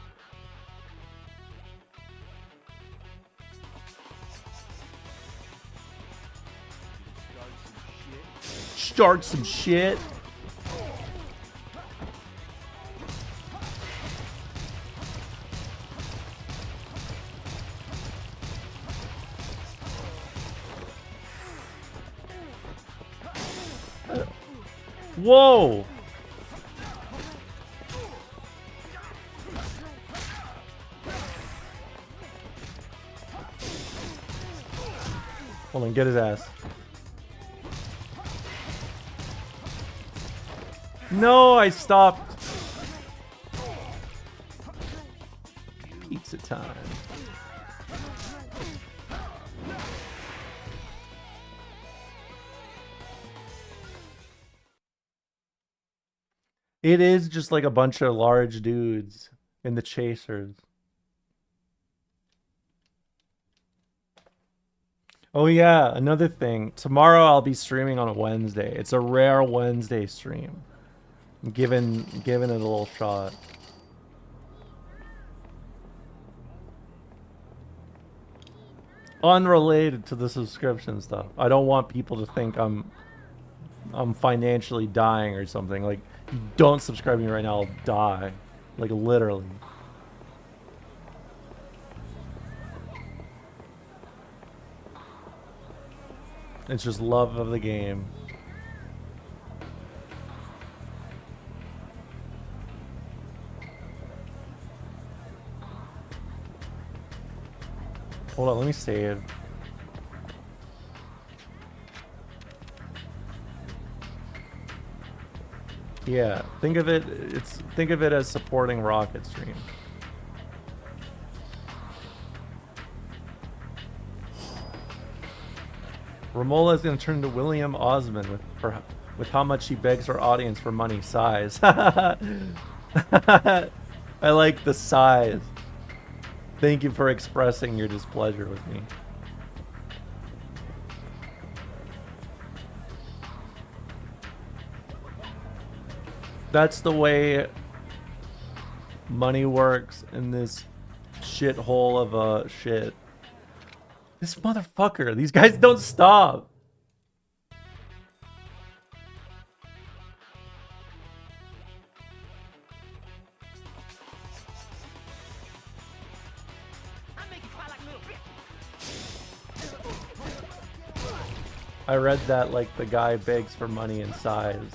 Start some shit. Whoa! Hold on, get his ass. No, I stopped. Pizza time. It is just like a bunch of large dudes in the chasers. Oh yeah, another thing. Tomorrow I'll be streaming on a Wednesday. It's a rare Wednesday stream. I'm giving it a little shot. Unrelated to the subscription stuff. I don't want people to think I'm financially dying or something. Like, you don't subscribe to me right now, I'll die. Like, literally. It's just love of the game. Hold on, let me save. Yeah, think of it as supporting Rocket Stream. Romola is gonna turn into William Osmond with how much she begs her audience for money. Sighs. I like the sighs. Thank you for expressing your displeasure with me. That's the way money works in this shithole of a shit. This motherfucker, these guys don't stop. I read that like the guy begs for money and sighs.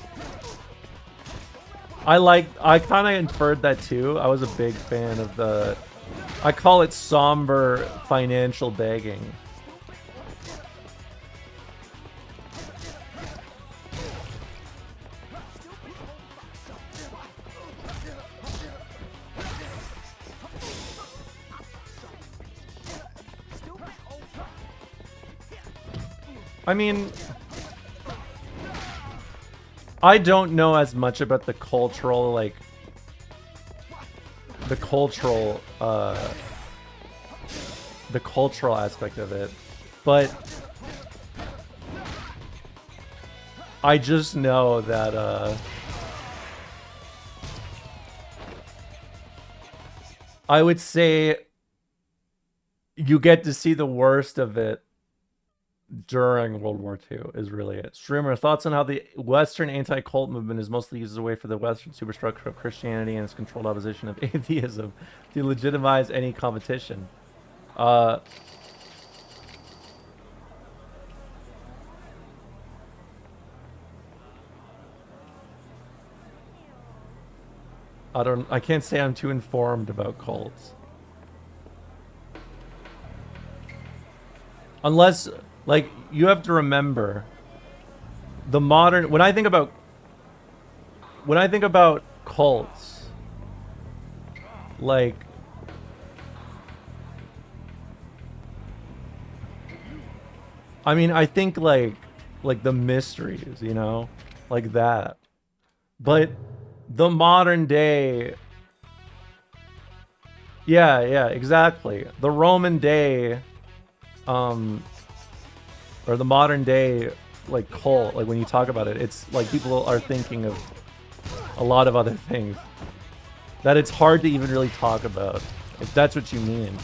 I kind of inferred that too. I was a big fan of the, I call it somber financial begging. I mean, I don't know as much about the cultural, like, the cultural aspect of it, but I just know that, I would say you get to see the worst of it during World War II is really it. Streamer, thoughts on how the Western anti-cult movement is mostly used as a way for the Western superstructure of Christianity and its controlled opposition of atheism to legitimize any competition. I can't say I'm too informed about cults. Unless, like, you have to remember the modern, when I think about cults, like, I mean, I think like the mysteries, you know, like that. But the modern day, yeah, exactly. The Roman day, or the modern day, like, cult, like when you talk about it, it's like people are thinking of a lot of other things that it's hard to even really talk about, if that's what you mean.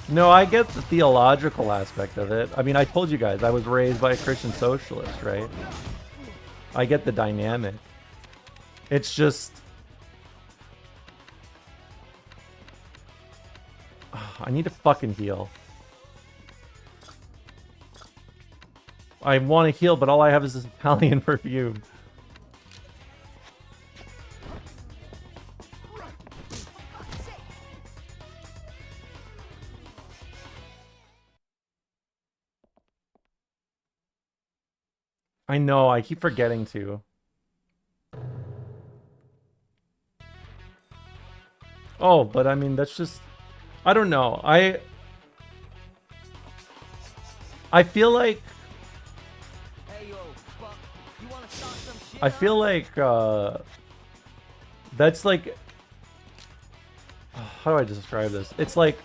No, I get the theological aspect of it. I mean, I told you guys, I was raised by a Christian socialist, right? I get the dynamic. It's just, I need to fucking heal. I want to heal, but all I have is this Italian perfume. I know, I keep forgetting to. Oh, but I mean, that's just, I don't know. I feel like, that's like, how do I describe this? It's like,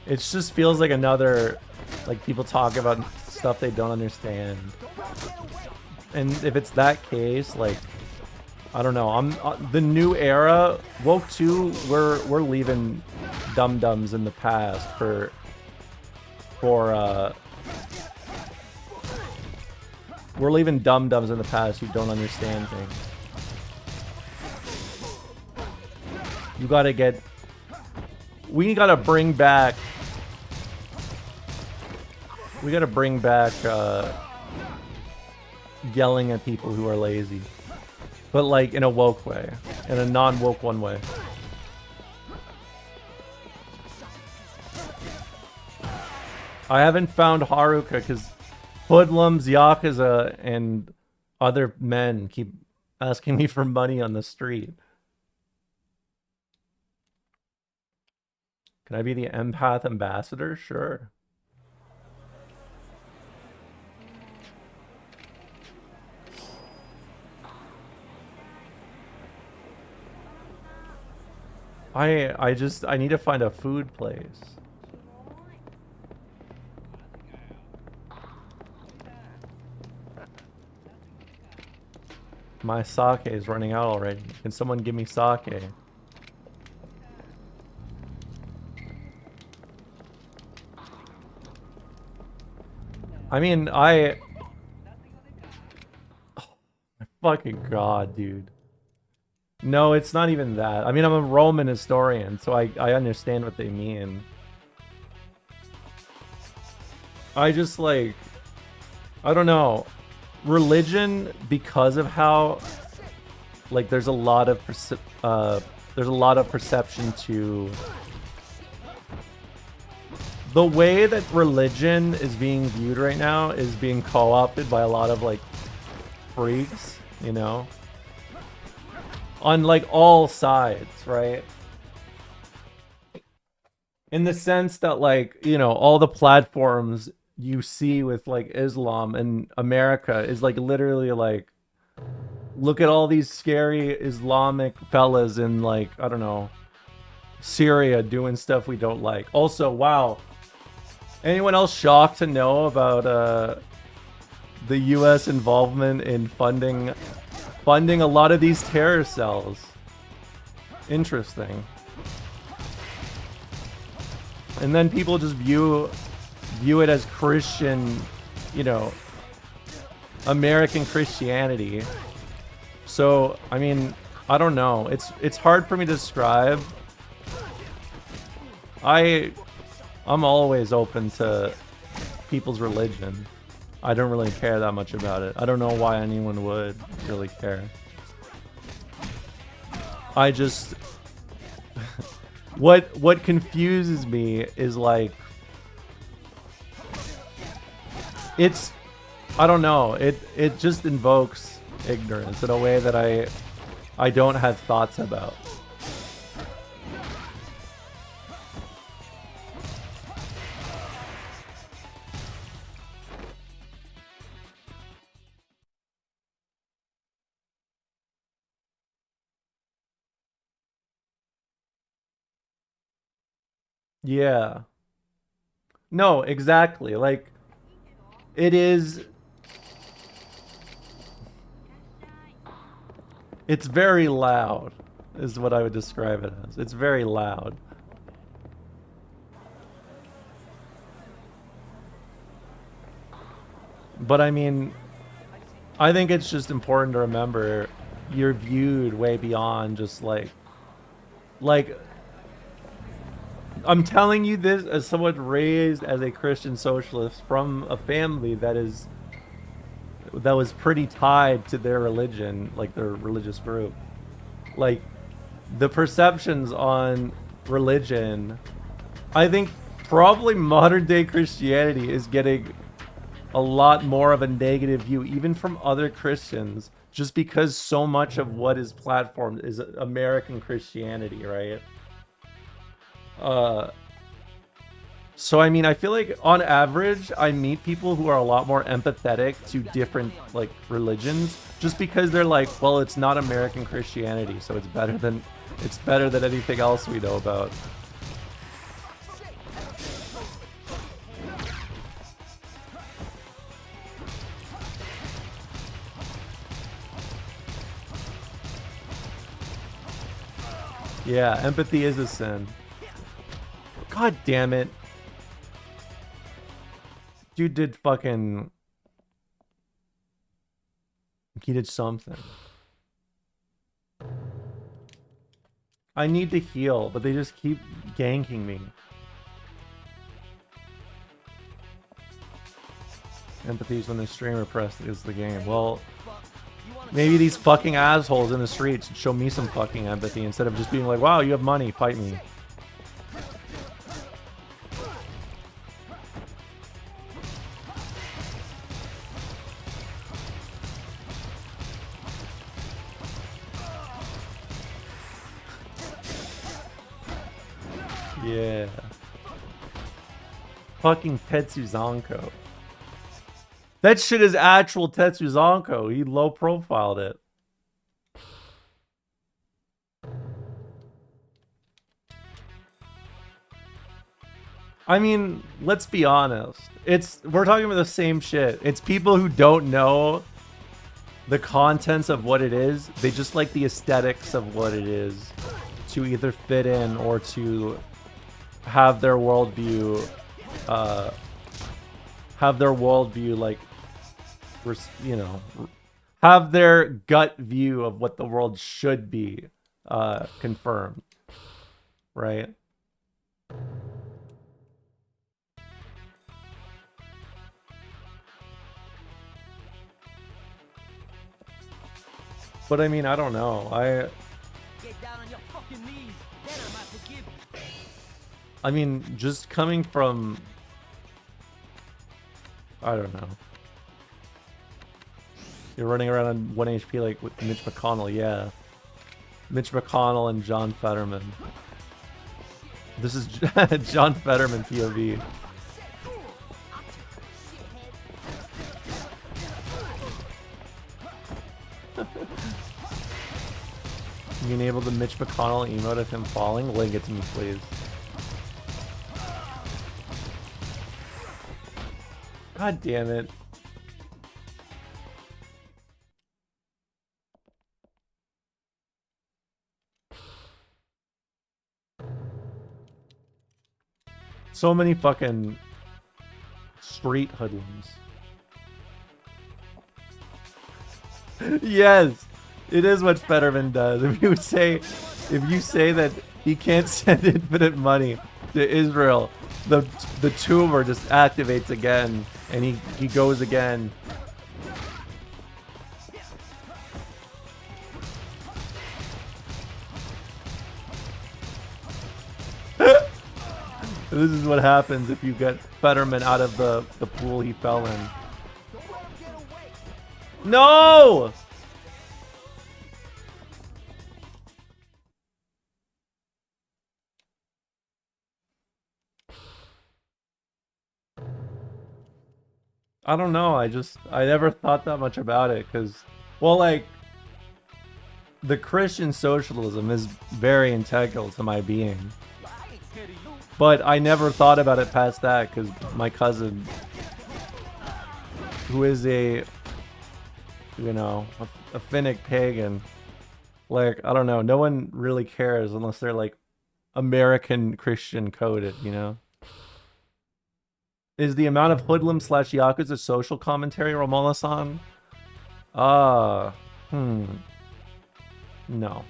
it just feels like another, like, people talk about stuff they don't understand. And if it's that case, like, I don't know. I'm the new era, woke 2. We're leaving dum-dums in the past for we're leaving dum-dums in the past who don't understand things. You gotta get, we gotta bring back We gotta bring back yelling at people who are lazy. But like in a woke way. In a non-woke one way. I haven't found Haruka because hoodlums, yakuza, and other men keep asking me for money on the street. Can I be the empath ambassador? Sure. I need to find a food place. My sake is running out already. Can someone give me sake? I mean, oh, my fucking god, dude. No, it's not even that. I mean, I'm a Roman historian, so I understand what they mean. I just like, I don't know. Religion, because of how like there's a lot of perception to the way that religion is being viewed right now is being co-opted by a lot of like freaks, you know, on like all sides, right? In the sense that like, you know, all the platforms you see with like Islam and America is like literally like, look at all these scary Islamic fellas in like, I don't know, Syria doing stuff we don't like. Also, wow. Anyone else shocked to know about the US involvement in funding a lot of these terror cells? Interesting. And then people just view it as Christian, you know, American Christianity. So, I mean, I don't know. It's hard for me to describe. I'm always open to people's religion. I don't really care that much about it. I don't know why anyone would really care. I just what confuses me is like I don't know, it just invokes ignorance in a way that I don't have thoughts about. Yeah. No, exactly. Like, it is... It's very loud, is what I would describe it as. It's very loud. But I mean, I think it's just important to remember you're viewed way beyond just like I'm telling you this as someone raised as a Christian socialist from a family that was pretty tied to their religion, like their religious group. Like, the perceptions on religion, I think probably modern day Christianity is getting a lot more of a negative view, even from other Christians, just because so much of what is platformed is American Christianity, right? So I mean, I feel like on average, I meet people who are a lot more empathetic to different like religions, just because they're like, well, it's not American Christianity, so it's better than anything else we know about. Yeah, empathy is a sin. God damn it. Dude did fucking... He did something. I need to heal, but they just keep ganking me. Empathy is when the streamer pressed is the game. Well, maybe these fucking assholes in the streets should show me some fucking empathy instead of just being like, wow, you have money, fight me. Yeah. Fucking Tetsuzanko. That shit is actual Tetsuzanko. He low profiled it. I mean, let's be honest. We're talking about the same shit. It's people who don't know the contents of what it is. They just like the aesthetics of what it is to either fit in or to have their worldview like, you know, have their gut view of what the world should be confirmed, right? But I mean, I don't know. Get down on your fucking knees, then I might forgive you. I mean, just coming from, I don't know. You're running around on 1 HP like with Mitch McConnell, yeah. Mitch McConnell and John Fetterman. This is John Fetterman POV. You enable the Mitch McConnell emote of him falling? Link it to me, please. God damn it. So many fucking street hoodlums. Yes, it is what Fetterman does. If you say that he can't send infinite money to Israel, the tumor just activates again, and he goes again. This is what happens if you get Fetterman out of the pool he fell in. No! I don't know. I never thought that much about it because, well, like, the Christian socialism is very integral to my being. But I never thought about it past that because my cousin, who is a Finnic pagan, like, I don't know, no one really cares unless they're like American Christian coded, you know? Is the amount of hoodlum / yakuza social commentary, Romala-san? No.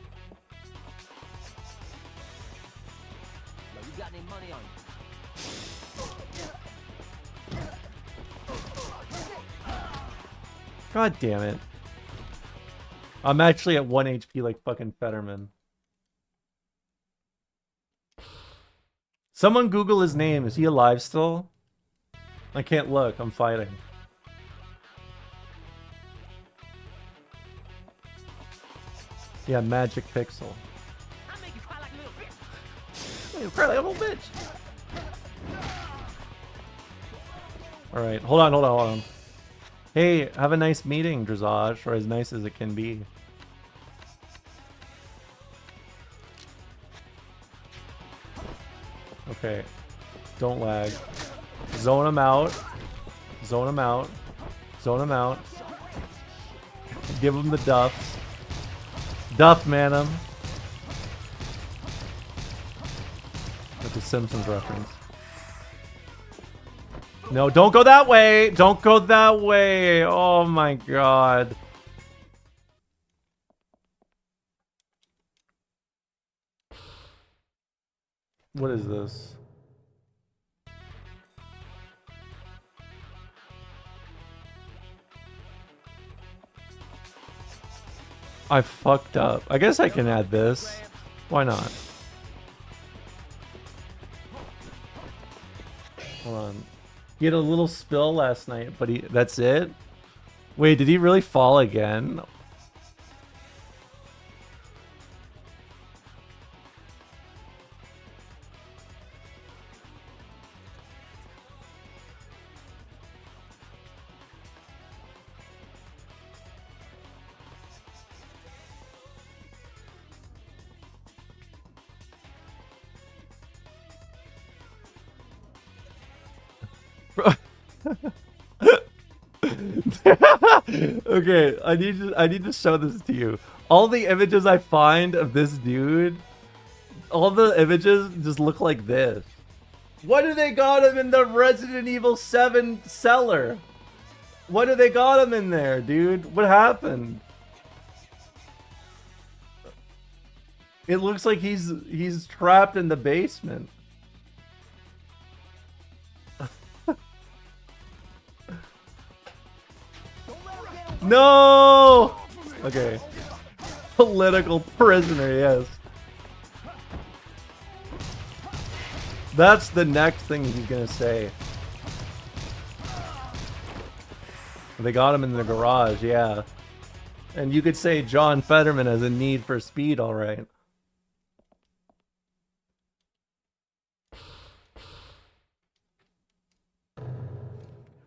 God damn it. I'm actually at 1 HP like fucking Fetterman. Someone Google his name. Is he alive still? I can't look. I'm fighting. Yeah, Magic Pixel. I'll make you cry like a little bitch. You cry like a little bitch. Alright, hold on. Hey, have a nice meeting, Dressage, or as nice as it can be. Okay, don't lag. Zone him out. Zone him out. Zone him out. Give him the duffs. Duff man him. That's a Simpsons reference. No, don't go that way! Don't go that way! Oh my god. What is this? I fucked up. I guess I can add this. Why not? Hold on. He had a little spill last night, but that's it? Wait, did he really fall again? Okay, I need to show this to you. All the images I find of this dude, all the images just look like this. What do they got him in the Resident Evil 7 cellar? What do they got him in there, dude? What happened? It looks like he's trapped in the basement. No! Okay. Political prisoner, yes. That's the next thing he's gonna say. They got him in the garage, yeah. And you could say John Fetterman has a need for speed, alright.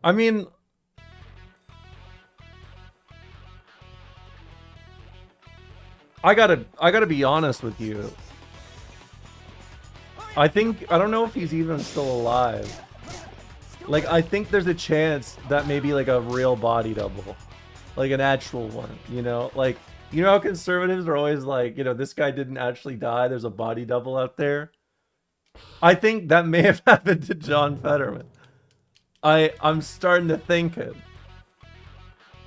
I mean... I gotta be honest with you. I don't know if he's even still alive. Like, I think there's a chance that maybe like a real body double. Like an actual one, you know? Like, you know how conservatives are always like, you know, this guy didn't actually die, there's a body double out there? I think that may have happened to John Fetterman. I'm starting to think it.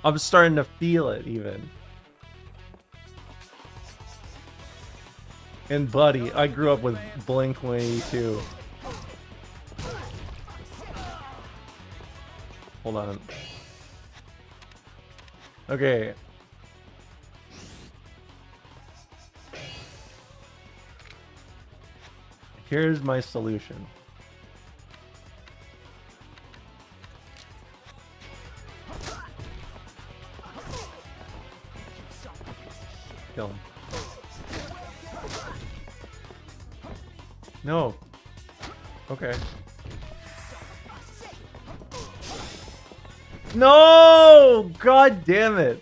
I'm starting to feel it, even. And Buddy, I grew up with Blink-182. Hold on. Okay. Here's my solution. Kill him. No. Okay. No! God damn it.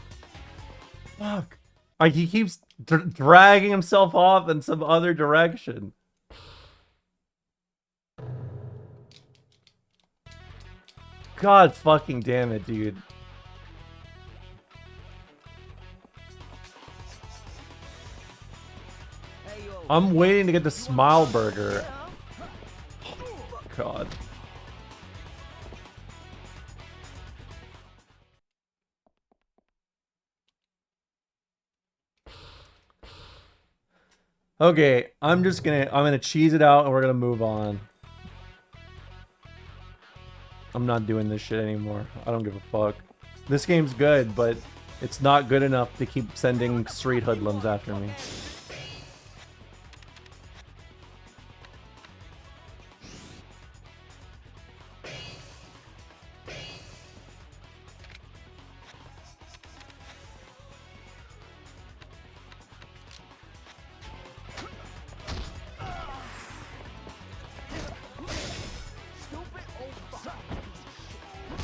Fuck. Like, he keeps dragging himself off in some other direction. God fucking damn it, dude. I'm waiting to get the Smile Burger. God. Okay, I'm gonna cheese it out and we're gonna move on. I'm not doing this shit anymore. I don't give a fuck. This game's good, but it's not good enough to keep sending street hoodlums after me.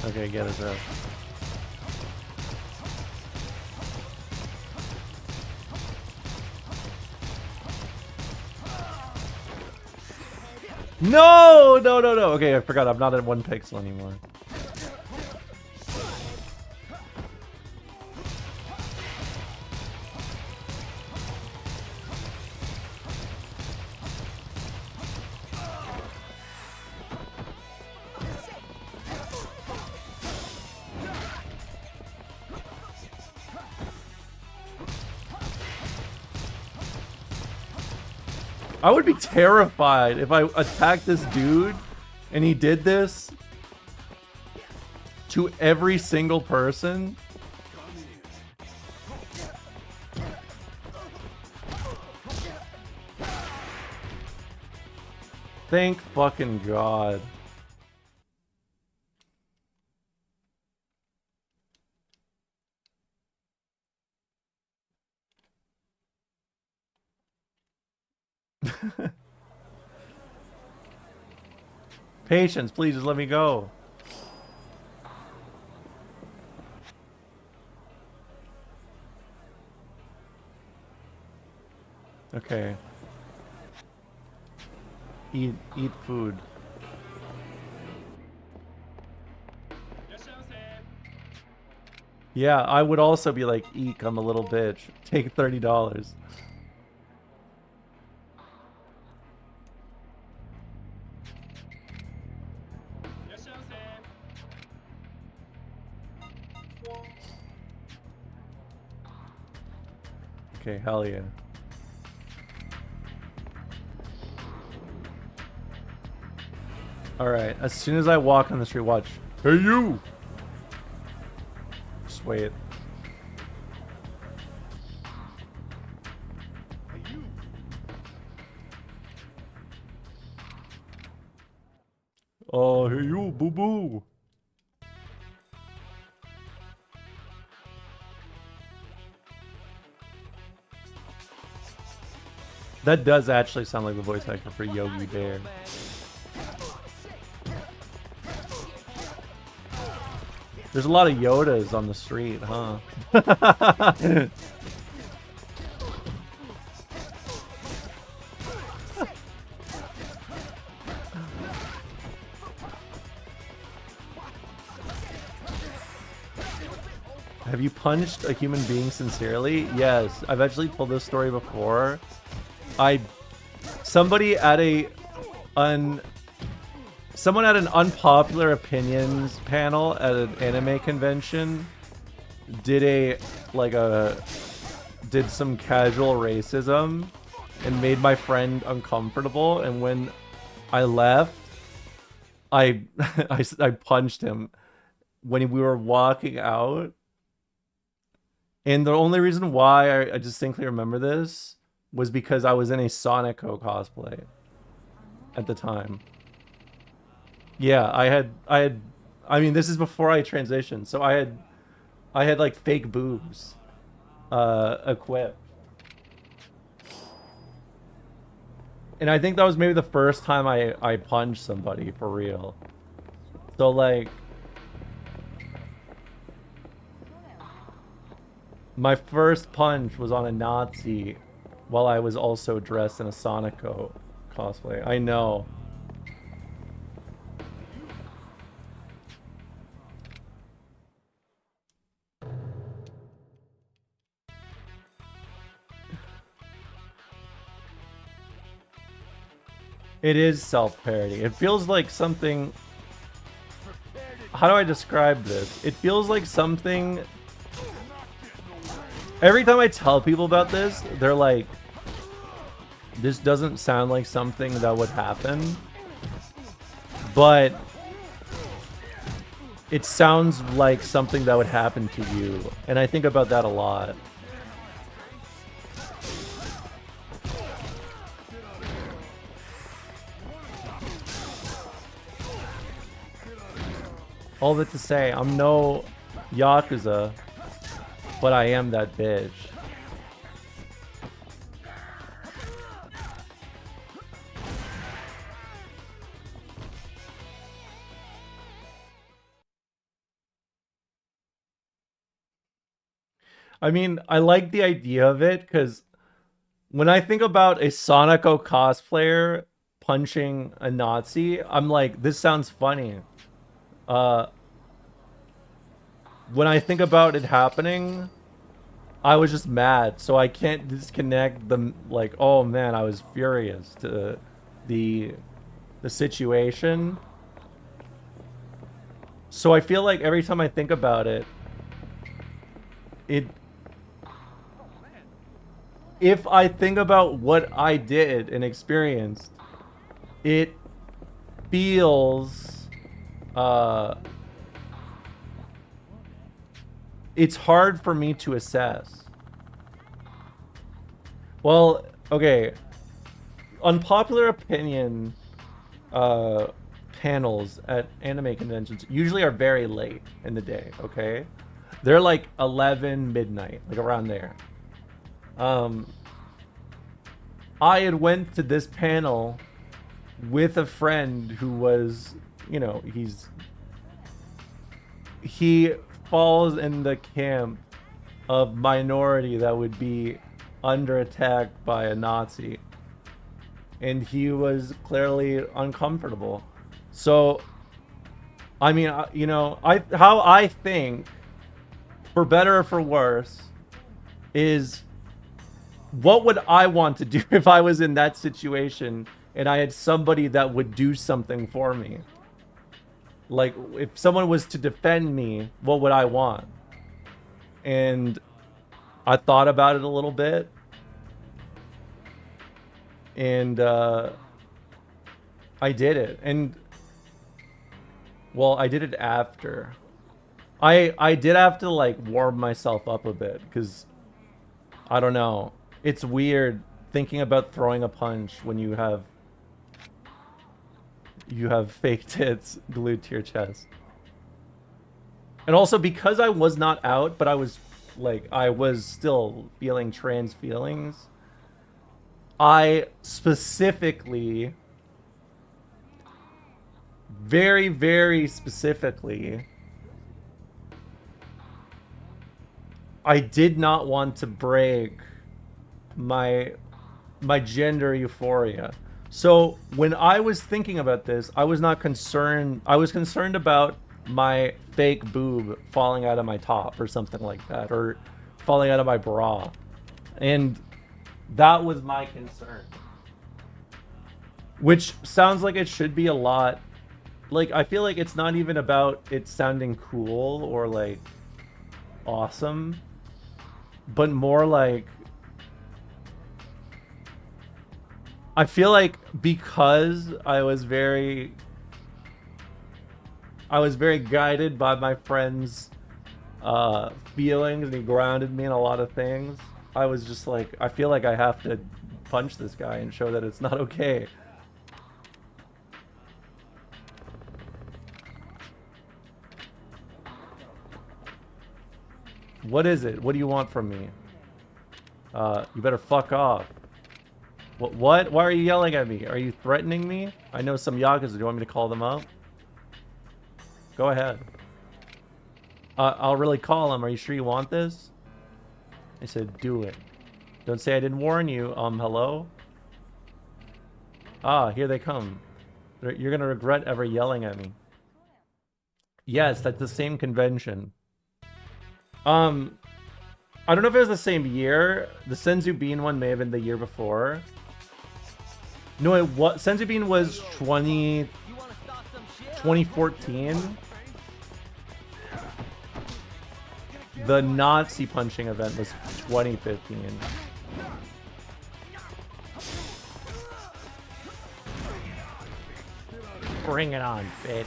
Okay, get us out. No! No, no, no. Okay, I forgot. I'm not at 1 pixel anymore. I would be terrified if I attacked this dude and he did this to every single person. Thank fucking God. Patience, please just let me go. Okay. Eat food. Yeah, I would also be like, eek, I'm a little bitch. Take $30. Okay, hell yeah. Alright, as soon as I walk on the street, watch. Hey, you! Just wait. Oh, hey, you, boo-boo! That does actually sound like the voice actor for Yogi Bear. There's a lot of Yodas on the street, huh? Have you punched a human being sincerely? Yes, I've actually told this story before. Somebody at someone at an unpopular opinions panel at an anime convention did some casual racism and made my friend uncomfortable, and when I left, I punched him when we were walking out. And the only reason why I distinctly remember this was because I was in a Sonico cosplay at the time. Yeah, I mean, this is before I transitioned, so I had like fake boobs equipped. And I think that was maybe the first time I punched somebody for real. So like my first punch was on a Nazi while I was also dressed in a Sonico cosplay. I know. It is self-parody. It feels like something... How do I describe this? It feels like something... Every time I tell people about this, they're like, this doesn't sound like something that would happen. But it sounds like something that would happen to you. And I think about that a lot. All that to say, I'm no yakuza, but I am that bitch. I mean, I like the idea of it because when I think about a Sonico cosplayer punching a Nazi, I'm like, this sounds funny. When I think about it happening, I was just mad, so I can't disconnect the like, oh man, I was furious to the situation. So I feel like every time I think about it, if I think about what I did and experienced, it feels it's hard for me to assess. Well, okay. Unpopular opinion panels at anime conventions usually are very late in the day, okay? They're like 11 midnight, like around there. I had went to this panel with a friend who was, you know, he falls in the camp of minority that would be under attack by a Nazi. And he was clearly uncomfortable. So, I mean, you know, how I think, for better or for worse, is what would I want to do if I was in that situation and I had somebody that would do something for me? Like, if someone was to defend me, what would I want? And I thought about it a little bit. And I did it. And, well, I did it after. I did have to, like, warm myself up a bit, because, I don't know. It's weird thinking about throwing a punch when you have fake tits glued to your chest. And also, because I was not out, but I was still feeling trans feelings, I specifically, very, very specifically, I did not want to break my gender euphoria. So when I was thinking about this, I was not concerned. I was concerned about my fake boob falling out of my top or something like that, or falling out of my bra. And that was my concern. Which sounds like it should be a lot. Like, I feel like it's not even about it sounding cool or, like, awesome, but more like, I feel like because I was very guided by my friend's feelings, and he grounded me in a lot of things. I was just like, I feel like I have to punch this guy and show that it's not okay. What is it? What do you want from me? You better fuck off. What? Why are you yelling at me? Are you threatening me? I know some yakuza. Do you want me to call them up? Go ahead. I'll really call them. Are you sure you want this? I said, do it. Don't say I didn't warn you. Hello? Ah, here they come. You're gonna regret ever yelling at me. Yes, that's the same convention. I don't know if it was the same year. The Senzu Bean one may have been the year before. No, Senzu Bean was 2014. The Nazi punching event was 2015. Bring it on, bitch.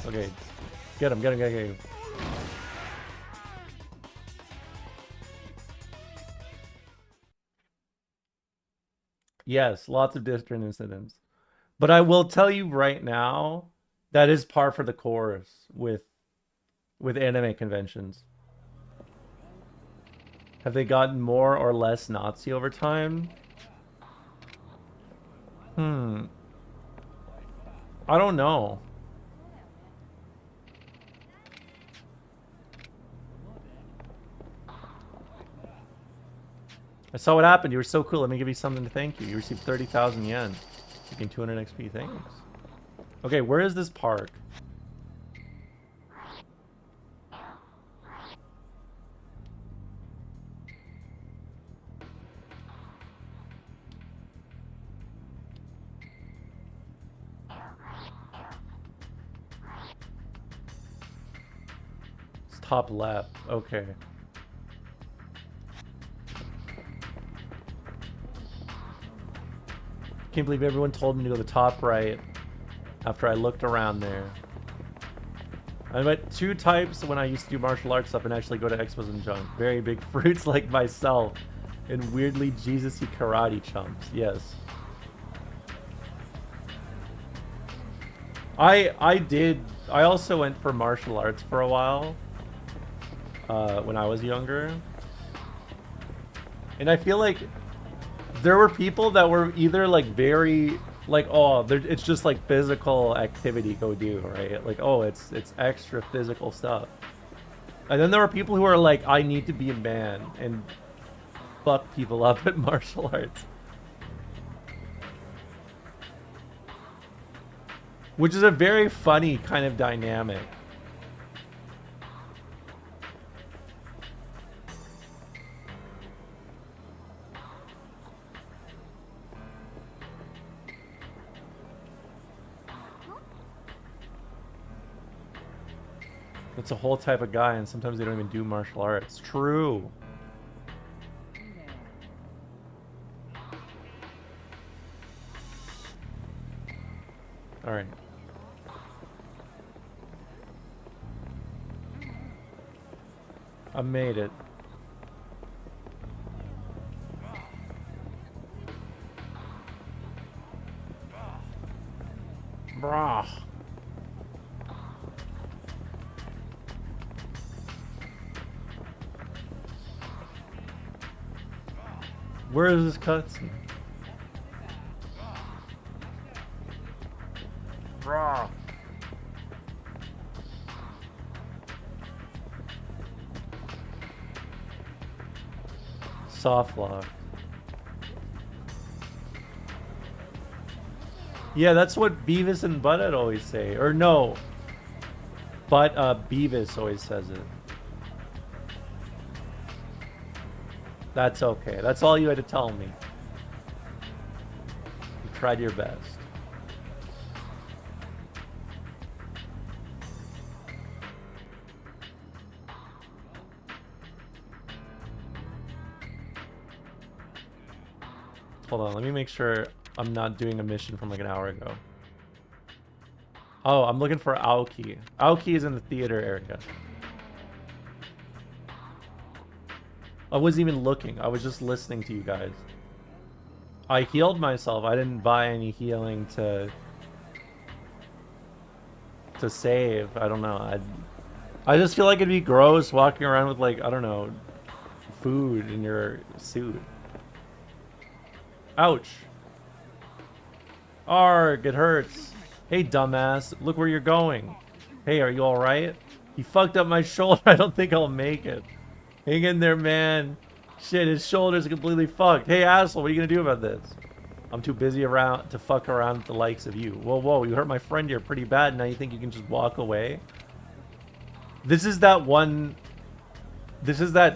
Okay, get him, get him, get him, get him. Yes, lots of different incidents. But I will tell you right now, that is par for the course with anime conventions. Have they gotten more or less Nazi over time? I don't know. I saw what happened. You were so cool. Let me give you something to thank you. You received 30,000 yen. You gain 200 XP. Thanks. Okay, where is this park? It's top left. Okay. Can't believe everyone told me to go to the top right after I looked around there. I met 2 types when I used to do martial arts stuff and actually go to expos and junk. Very big fruits like myself, and weirdly Jesus-y karate chumps. Yes. I also went for martial arts for a while when I was younger. And I feel like there were people that were either like very like, oh, it's just like physical activity, go do, right? Like, oh, it's extra physical stuff. And then there were people who are like, I need to be a man and fuck people up at martial arts. Which is a very funny kind of dynamic. It's a whole type of guy, and sometimes they don't even do martial arts. True. All right. I made it. Brah. Where is this cutscene? Brah. Soft lock. Yeah, that's what Beavis and Butthead always say. Or no. But Beavis always says it. That's okay. That's all you had to tell me. You tried your best. Hold on, let me make sure I'm not doing a mission from like an hour ago. Oh, I'm looking for Aoki. Aoki is in the theater area. I wasn't even looking. I was just listening to you guys. I healed myself. I didn't buy any healing to save. I don't know. I just feel like it'd be gross walking around with like, I don't know, food in your suit. Ouch. Arg, it hurts. Hey, dumbass, look where you're going. Hey, are you alright? He fucked up my shoulder. I don't think I'll make it. Hang in there, man. Shit, his shoulder's completely fucked. Hey, asshole, what are you gonna do about this? I'm too busy around to fuck around with the likes of you. Whoa, whoa, you hurt my friend here pretty bad. Now you think you can just walk away? This is that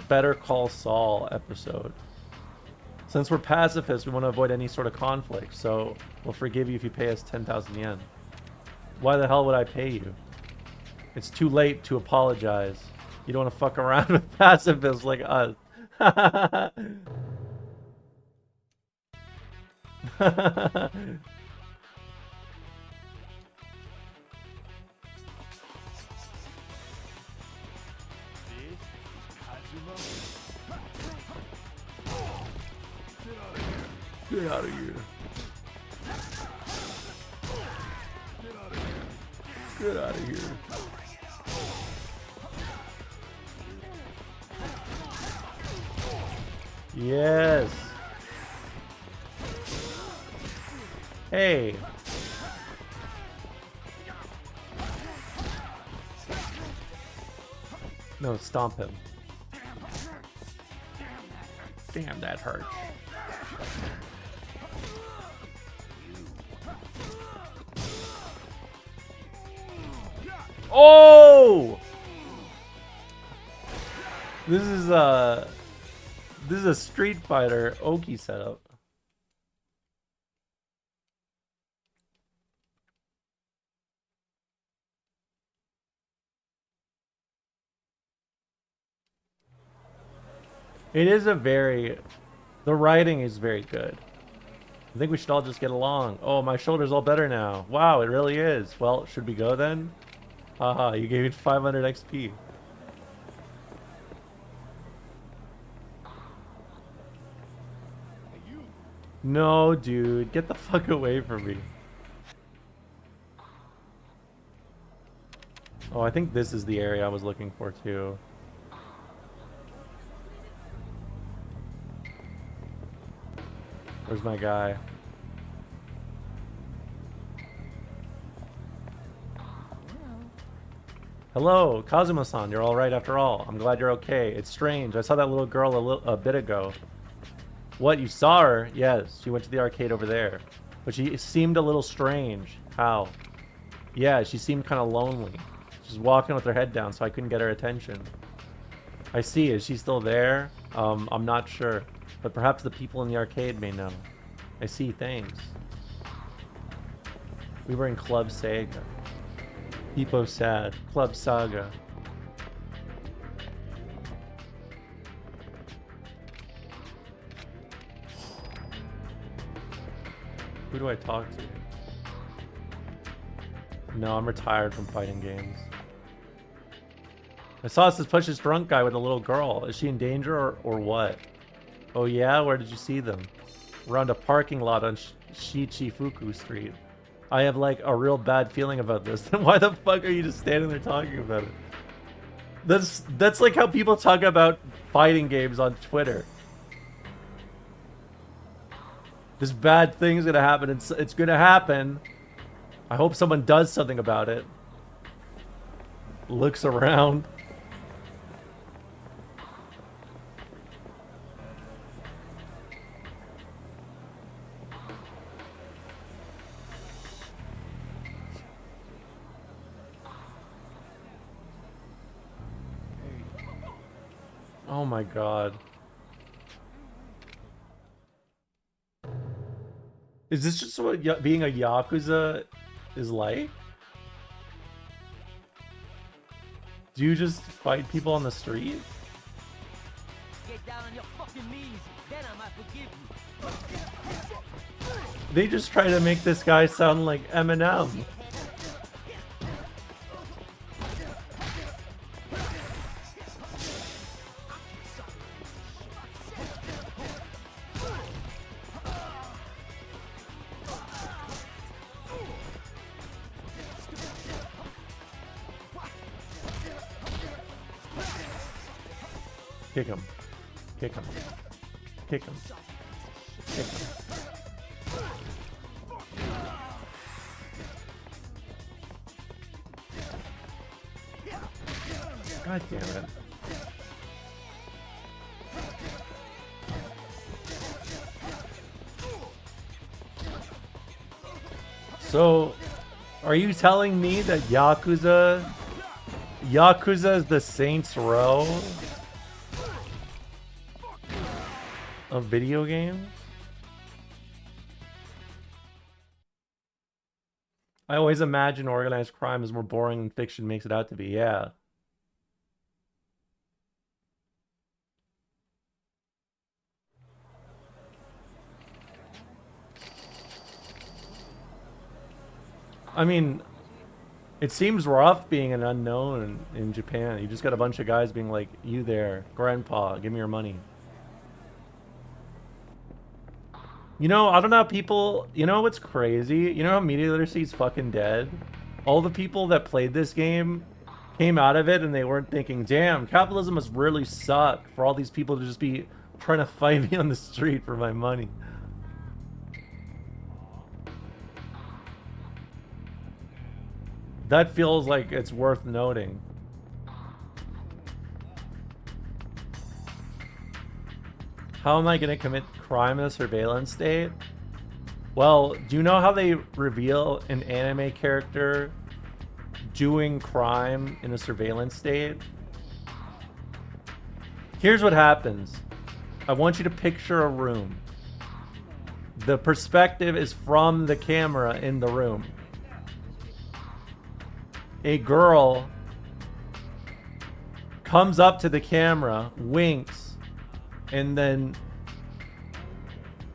Better Call Saul episode. Since we're pacifists, we want to avoid any sort of conflict, so we'll forgive you if you pay us 10,000 yen. Why the hell would I pay you? It's too late to apologize. You don't want to fuck around with pacifists like us. Get out of here. Get out of here. Yes. Hey. No, stomp him. Damn, that hurt. Oh! This is a Street Fighter Oki setup. It is the writing is very good. I think we should all just get along. Oh, my shoulder's all better now. Wow, it really is. Well, should we go then? Haha, you gave me 500 XP. No, dude, get the fuck away from me. Oh, I think this is the area I was looking for too. Where's my guy? Hello, Kazuma-san, you're alright after all. I'm glad you're okay. It's strange. I saw that little girl a bit ago. What, you saw her? Yes, she went to the arcade over there. But she seemed a little strange. How? Yeah, she seemed kind of lonely. She's walking with her head down, so I couldn't get her attention. I see. Is she still there? I'm not sure. But perhaps the people in the arcade may know. I see. Thanks. We were in Club Sega. Hippo Sad. Club Saga. Who do I talk to? No, I'm retired from fighting games. I saw this push this drunk guy with a little girl. Is she in danger or what? Oh yeah? Where did you see them? Around a parking lot on Shichifuku Street. I have like a real bad feeling about this. Then why the fuck are you just standing there talking about it? That's like how people talk about fighting games on Twitter. This bad thing's gonna happen. It's gonna happen. I hope someone does something about it. Looks around. Oh my god. Is this just what being a yakuza is like? Do you just fight people on the street? Get down on your fucking knees, then I might forgive you. They just try to make this guy sound like Eminem. Kick him. Kick him. Kick him. Kick him. God damn it. So, are you telling me that Yakuza is the Saints Row of video games? I always imagine organized crime is more boring than fiction makes it out to be. Yeah. I mean, it seems rough being an unknown in Japan. You just got a bunch of guys being like, you there, grandpa, give me your money. You know, I don't know how people, you know what's crazy? You know how media literacy is fucking dead? All the people that played this game came out of it and they weren't thinking, damn, capitalism must really suck for all these people to just be trying to fight me on the street for my money. That feels like it's worth noting. How am I going to commit crime in a surveillance state? Well, do you know how they reveal an anime character doing crime in a surveillance state? Here's what happens. I want you to picture a room. The perspective is from the camera in the room. A girl comes up to the camera, winks, and then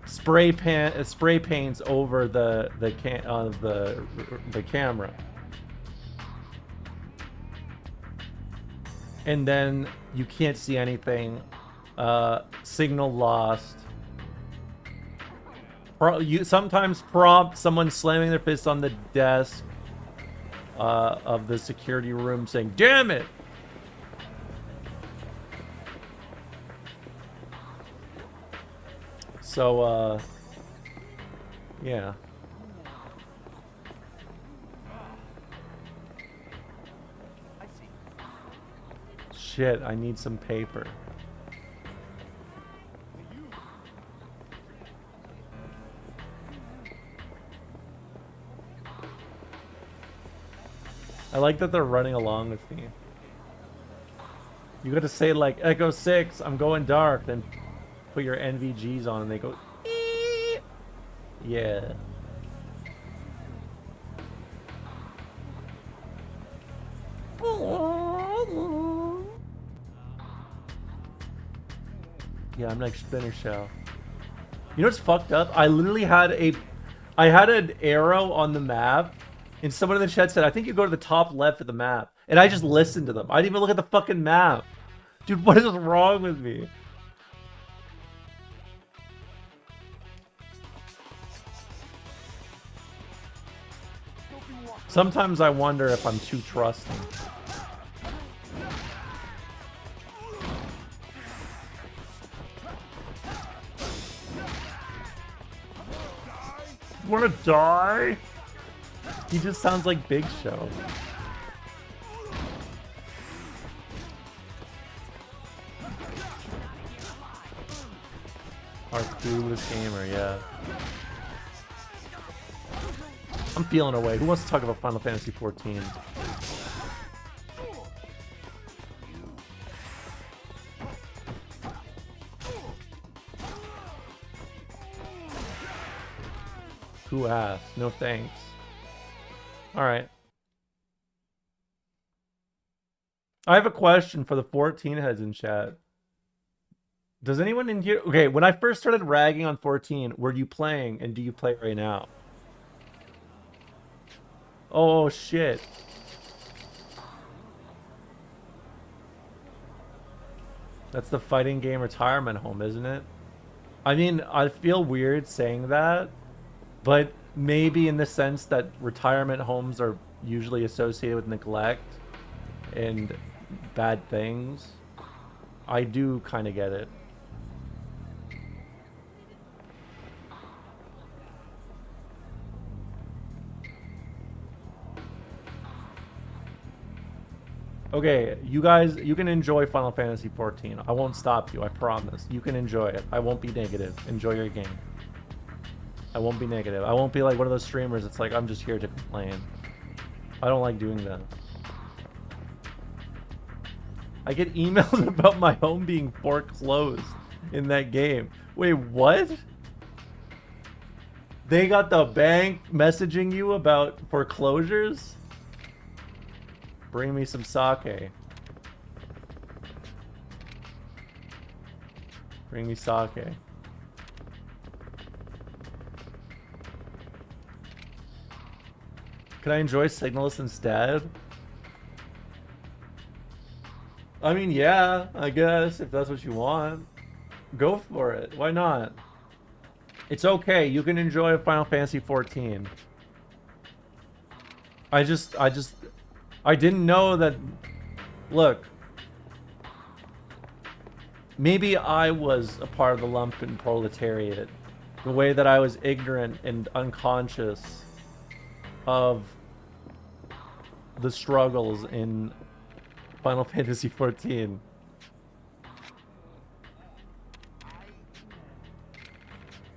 spray paints over the camera. and then you can't see anything. Signal lost. You sometimes prompt someone slamming their fist on the desk of the security room saying, "Damn it!" So, yeah. Shit, I need some paper. I like that they're running along with me. You gotta say like, Echo 6, I'm going dark, then put your NVGs on and they go, eee! Yeah. Yeah, I'm like Spinner Shell. You know what's fucked up? I literally had an arrow on the map, and someone in the chat said, I think you go to the top left of the map. And I just listened to them. I didn't even look at the fucking map. Dude, what is wrong with me? Sometimes I wonder if I'm too trusting. Wanna die? He just sounds like Big Show. Our clueless gamer, yeah. I'm feeling away. Who wants to talk about Final Fantasy XIV? Who asked? No thanks. Alright. I have a question for the 14 heads in chat. Does anyone in here... Okay, when I first started ragging on 14, were you playing, and do you play right now? Oh, shit. That's the fighting game retirement home, isn't it? I mean, I feel weird saying that, but maybe in the sense that retirement homes are usually associated with neglect and bad things. I do kind of get it. Okay, you guys, you can enjoy Final Fantasy XIV. I won't stop you, I promise. You can enjoy it. I won't be negative. Enjoy your game. I won't be negative. I won't be like one of those streamers that's like, I'm just here to complain. I don't like doing that. I get emails about my home being foreclosed in that game. Wait, what? They got the bank messaging you about foreclosures? Bring me some sake. Bring me sake. Can I enjoy Signalist instead? I mean, yeah, I guess, if that's what you want. Go for it. Why not? It's okay. You can enjoy Final Fantasy XIV. I didn't know that... Look. Maybe I was a part of the lumpen proletariat. The way that I was ignorant and unconscious of the struggles in Final Fantasy XIV.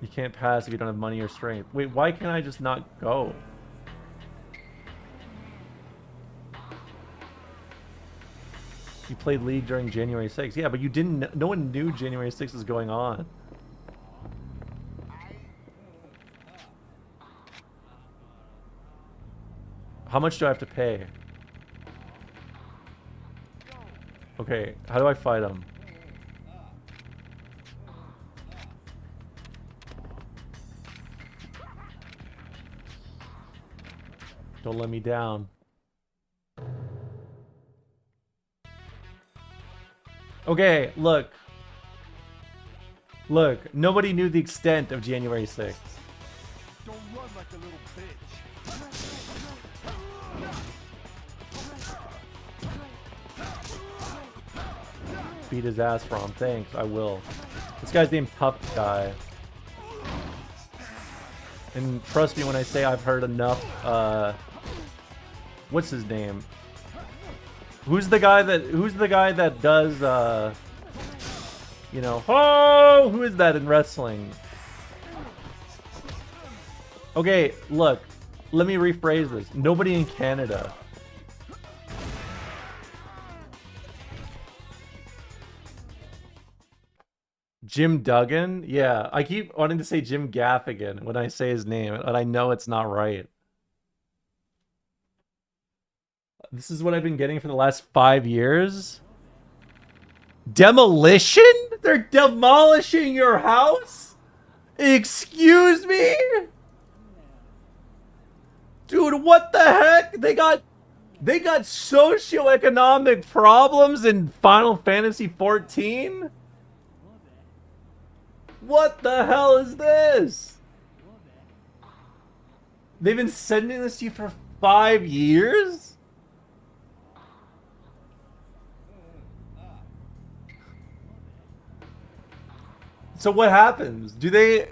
You can't pass if you don't have money or strength. Wait, why can't I just not go? You played League during January 6th. Yeah, but you didn't... No one knew January 6th was going on. How much do I have to pay? Okay, how do I fight him? Don't let me down. Okay, look. Look, nobody knew the extent of January 6th. Don't run like a little bitch. Beat his ass from. Thanks, I will. This guy's named Tough Guy. And trust me when I say I've heard enough, what's his name? Who's the guy that does, you know, oh, who is that in wrestling? Okay, look, let me rephrase this. Nobody in Canada. Jim Duggan? Yeah, I keep wanting to say Jim Gaffigan when I say his name, and I know it's not right. This is what I've been getting for the last 5 years? Demolition? They're demolishing your house? Excuse me? Dude, what the heck? They got socioeconomic problems in Final Fantasy 14? What the hell is this? They've been sending this to you for 5 years? So what happens? Do they...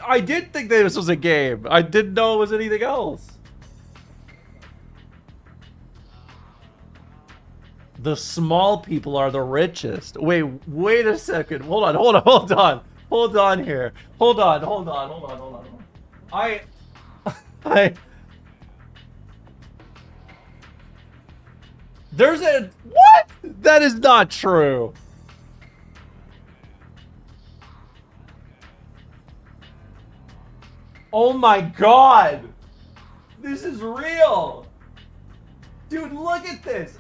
I did think that this was a game. I didn't know it was anything else. The small people are the richest. Wait a second. Hold on here. Hold on. There's a... What? That is not true. Oh my god! This is real! Dude, look at this!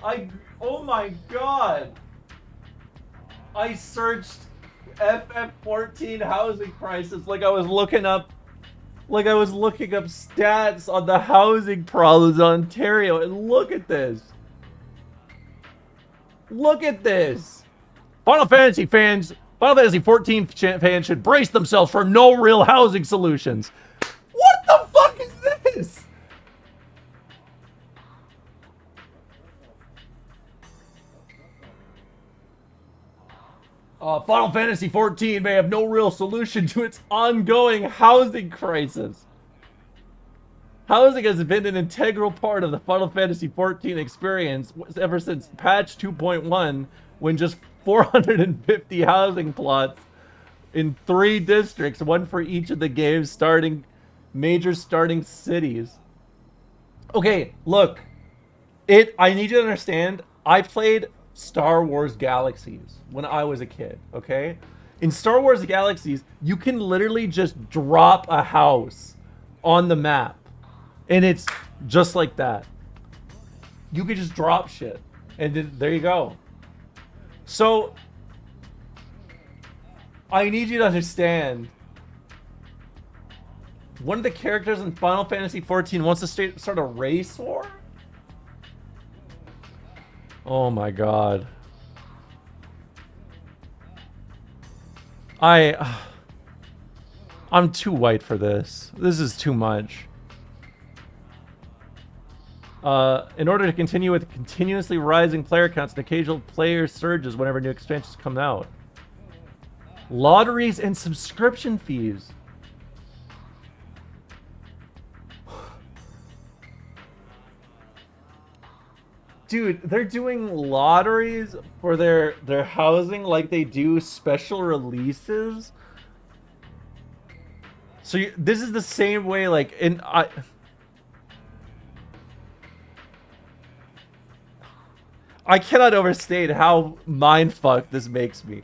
Oh my god! I searched FF14 housing crisis like I was looking up stats on the housing problems in Ontario, and look at this! Look at this! Final Fantasy 14 fans should brace themselves for no real housing solutions. What the fuck is this? Final Fantasy 14 may have no real solution to its ongoing housing crisis. Housing has been an integral part of the Final Fantasy 14 experience ever since patch 2.1, when just 450 housing plots in 3 districts, one for each of the game's major starting cities. Okay, look. I need you to understand, I played Star Wars Galaxies when I was a kid, okay? In Star Wars Galaxies, you can literally just drop a house on the map. And it's just like that. You could just drop shit. And then, there you go. So, I need you to understand, one of the characters in Final Fantasy 14 wants to start a race war? Oh my god. I'm too white for this. This is too much. In order to continue with continuously rising player counts and occasional player surges whenever new expansions come out. Lotteries and subscription fees. Dude, they're doing lotteries for their housing like they do special releases. So this is the same way, like, I cannot overstate how mindfuck this makes me.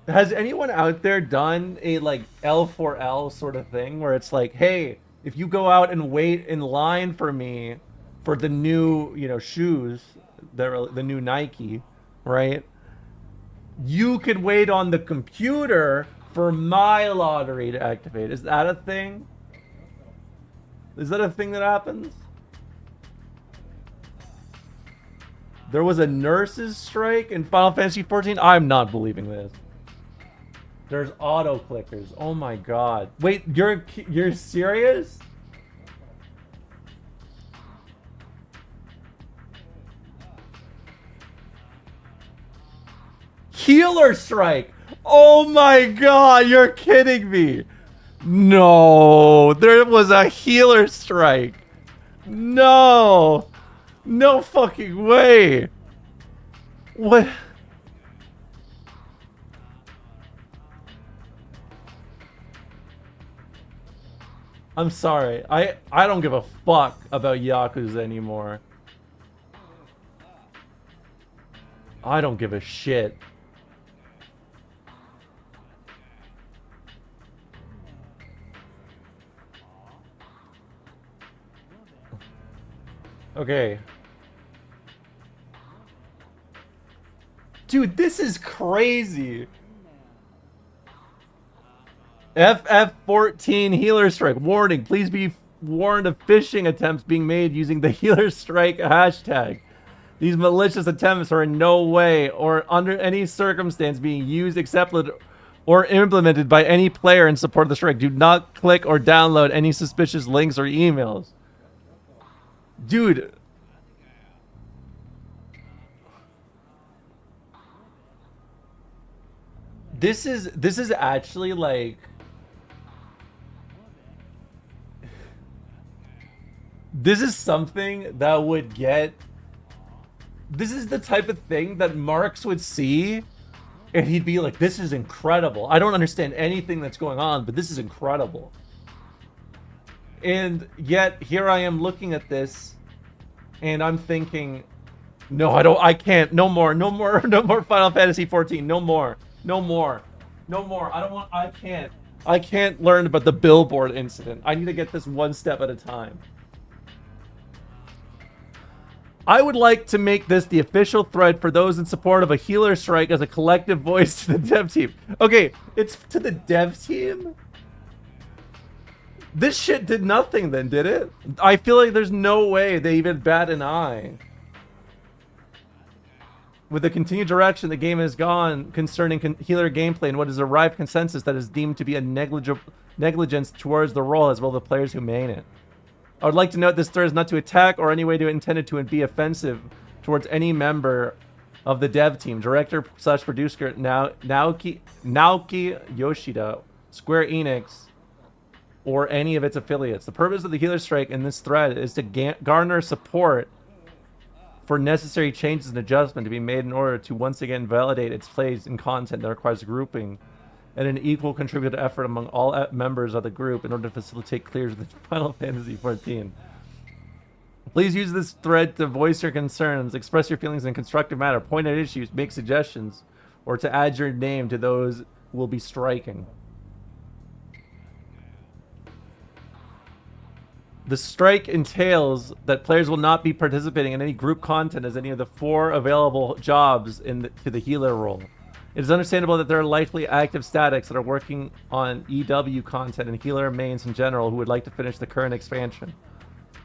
Has anyone out there done a, like, L4L sort of thing where it's like, hey, if you go out and wait in line for me for the new, shoes, the new Nike, right? You could wait on the computer for my lottery to activate. Is that a thing? Is that a thing that happens? There was a nurses strike in Final Fantasy XIV? I'm not believing this. There's auto clickers. Oh my god. Wait, you're serious? Healer strike. Oh my god, you're kidding me. No, there was a healer strike. No. No fucking way. What? I'm sorry. I don't give a fuck about Yakuza anymore. I don't give a shit. Okay. Dude, this is crazy. FF14 healer strike. Warning, please be warned of phishing attempts being made using the healer strike hashtag. These malicious attempts are in no way or under any circumstance being used, accepted, or implemented by any player in support of the strike. Do not click or download any suspicious links or emails. Dude. This is actually like... This is something that would get... This is the type of thing that Marx would see and he'd be like, this is incredible. I don't understand anything that's going on, but this is incredible. And yet here I am looking at this and I'm thinking, no, I can't. No more Final Fantasy XIV. No more. I can't learn about the billboard incident. I need to get this one step at a time. I would like to make this the official thread for those in support of a healer strike as a collective voice to the dev team. Okay, it's to the dev team? This shit did nothing then, did it? I feel like there's no way they even bat an eye. With the continued direction the game has gone concerning healer gameplay and what is arrived consensus that is deemed to be a negligence towards the role as well as the players who made it. I would like to note this thread is not to attack or any way to intended to be offensive towards any member of the dev team, director/producer Naoki Yoshida, Square Enix, or any of its affiliates. The purpose of the healer strike in this thread is to garner support for necessary changes and adjustment to be made in order to once again validate its place in content that requires grouping and an equal contributed effort among all members of the group in order to facilitate clears with Final Fantasy XIV. Please use this thread to voice your concerns, express your feelings in a constructive manner, point out issues, make suggestions, or to add your name to those who will be striking. The strike entails that players will not be participating in any group content as any of the 4 available jobs to the healer role. It is understandable that there are likely active statics that are working on EW content and healer mains in general who would like to finish the current expansion.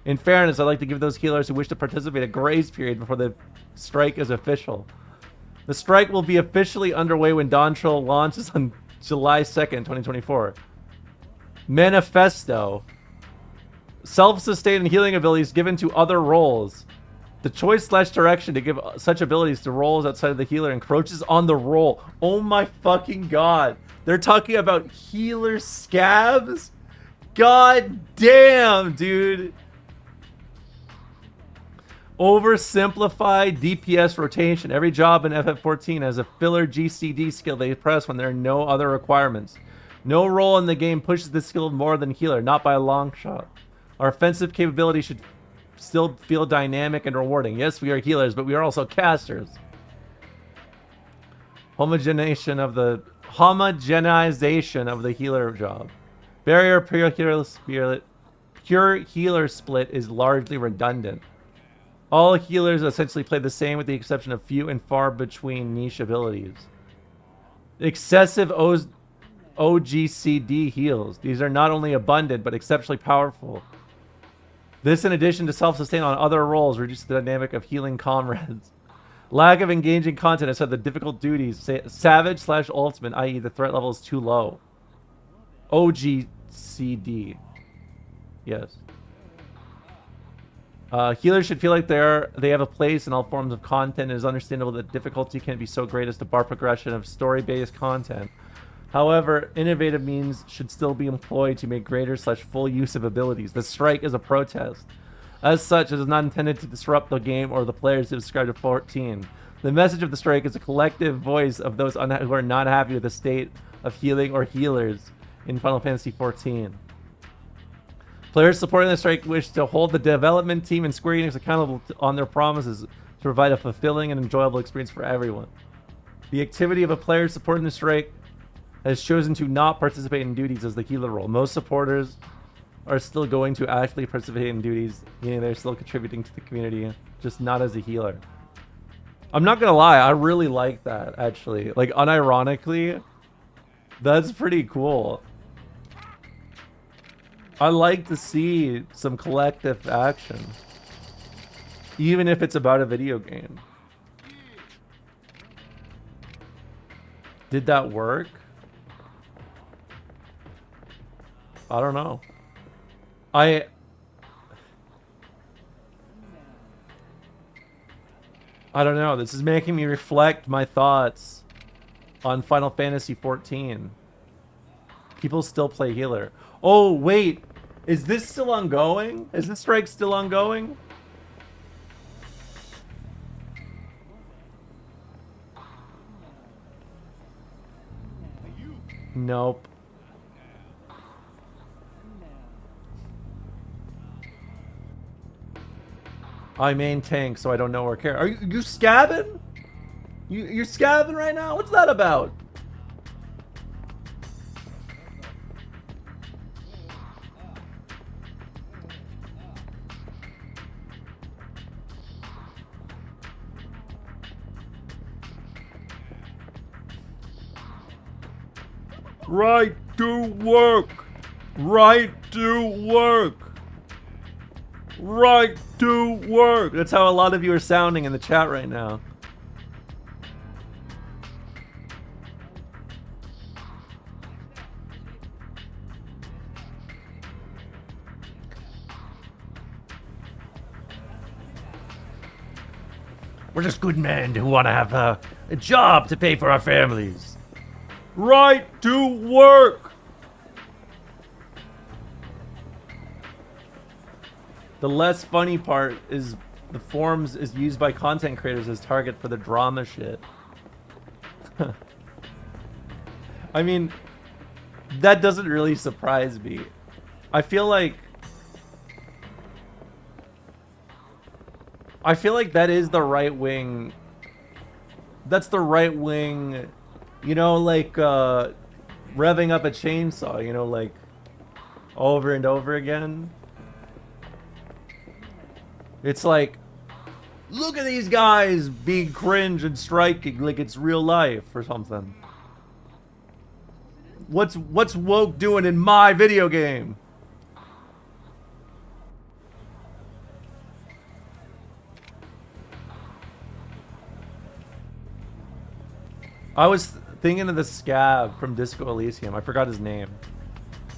In fairness, I'd like to give those healers who wish to participate a grace period before the strike is official. The strike will be officially underway when Dawntrail launches on July 2nd, 2024. Manifesto. Self-sustained healing abilities given to other roles. The choice/direction to give such abilities to roles outside of the healer encroaches on the role. Oh my fucking god. They're talking about healer scabs? God damn, dude. Oversimplified DPS rotation. Every job in FF14 has a filler GCD skill they press when there are no other requirements. No role in the game pushes this skill more than healer, not by a long shot. Our offensive capability should still feel dynamic and rewarding. Yes, we are healers, but we are also casters. Homogenization of the healer job. Barrier pure healer split is largely redundant. All healers essentially play the same with the exception of few and far between niche abilities. Excessive OGCD heals. These are not only abundant, but exceptionally powerful. This, in addition to self-sustain on other roles, reduces the dynamic of healing comrades. Lack of engaging content has said the difficult duties. Savage/ultimate, i.e. the threat level is too low. OGCD. Yes. Healers should feel like they have a place in all forms of content. It is understandable that difficulty can be so great as to bar progression of story-based content. However, innovative means should still be employed to make greater/full use of abilities. The strike is a protest. As such, it is not intended to disrupt the game or the players who subscribe to 14. The message of the strike is a collective voice of those who are not happy with the state of healing or healers in Final Fantasy 14. Players supporting the strike wish to hold the development team and Square Enix accountable on their promises to provide a fulfilling and enjoyable experience for everyone. The activity of a player supporting the strike has chosen to not participate in duties as the healer role. Most supporters are still going to actively participate in duties, meaning they're still contributing to the community, just not as a healer. I'm not gonna lie, I really like that, actually. Like, unironically, that's pretty cool. I like to see some collective action, even if it's about a video game. Did that work? I don't know. I don't know. This is making me reflect my thoughts on Final Fantasy 14. People still play healer. Oh, wait. Is this still ongoing? Is this strike still ongoing? Nope. I main tank, so I don't know or care. Are you scabbing? You're scabbing right now? What's that about? Right to work. Right to work. Right to work. That's how a lot of you are sounding in the chat right now. We're just good men who want to have a job to pay for our families. Right to work. The less funny part is the forums is used by content creators as target for the drama shit. I mean, that doesn't really surprise me. I feel like that is the right wing. That's the right wing, you know, like revving up a chainsaw, you know, like over and over again. It's like, look at these guys being cringe and striking like it's real life or something. What's woke doing in my video game? I was thinking of the scab from Disco Elysium. I forgot his name.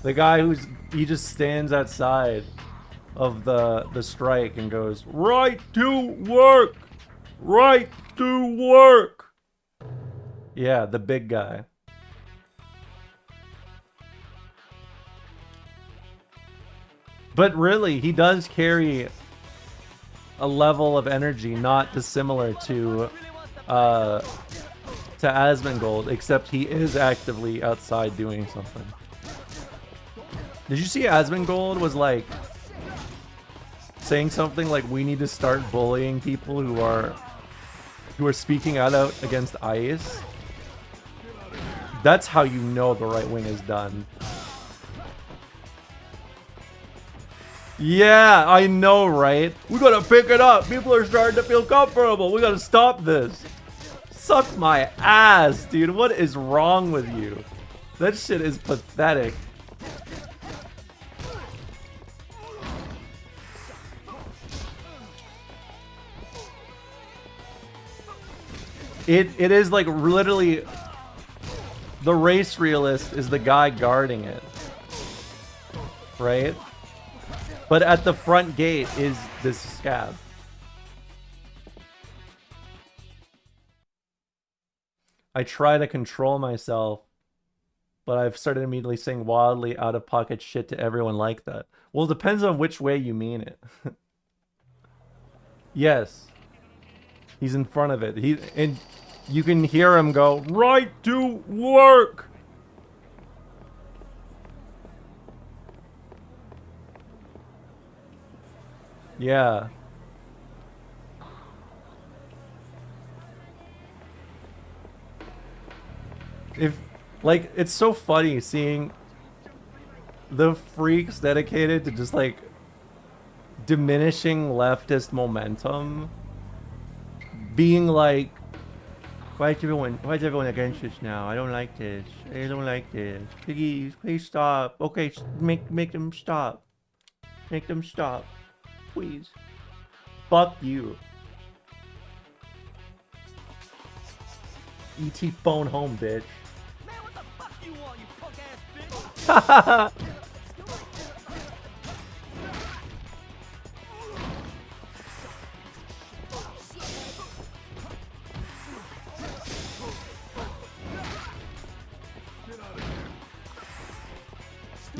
The guy he just stands outside of the strike and goes, right to work, right to work. Yeah, the big guy. But really, he does carry a level of energy not dissimilar to Asmongold, except he is actively outside doing something. Did you see Asmongold was like saying something like, we need to start bullying people who are speaking out against ICE? That's how you know the right wing is done. Yeah, I know, right? We gotta pick it up. People are starting to feel comfortable. We gotta stop this. Suck my ass, dude. What is wrong with you? That shit is pathetic. It is like literally the race realist is the guy guarding it. Right? But at the front gate is this scab. I try to control myself, but I've started immediately saying wildly out-of-pocket shit to everyone like that. Well, it depends on which way you mean it. Yes. He's in front of it. And you can hear him go, right to work! Yeah. Like, it's so funny seeing the freaks dedicated to just, like, diminishing leftist momentum being like, why is everyone against us now? I don't like this. I don't like this. Please stop. Okay, make them stop. Make them stop. Please. Fuck you. ET phone home, bitch. Man, what the fuck you want, you punk ass bitch?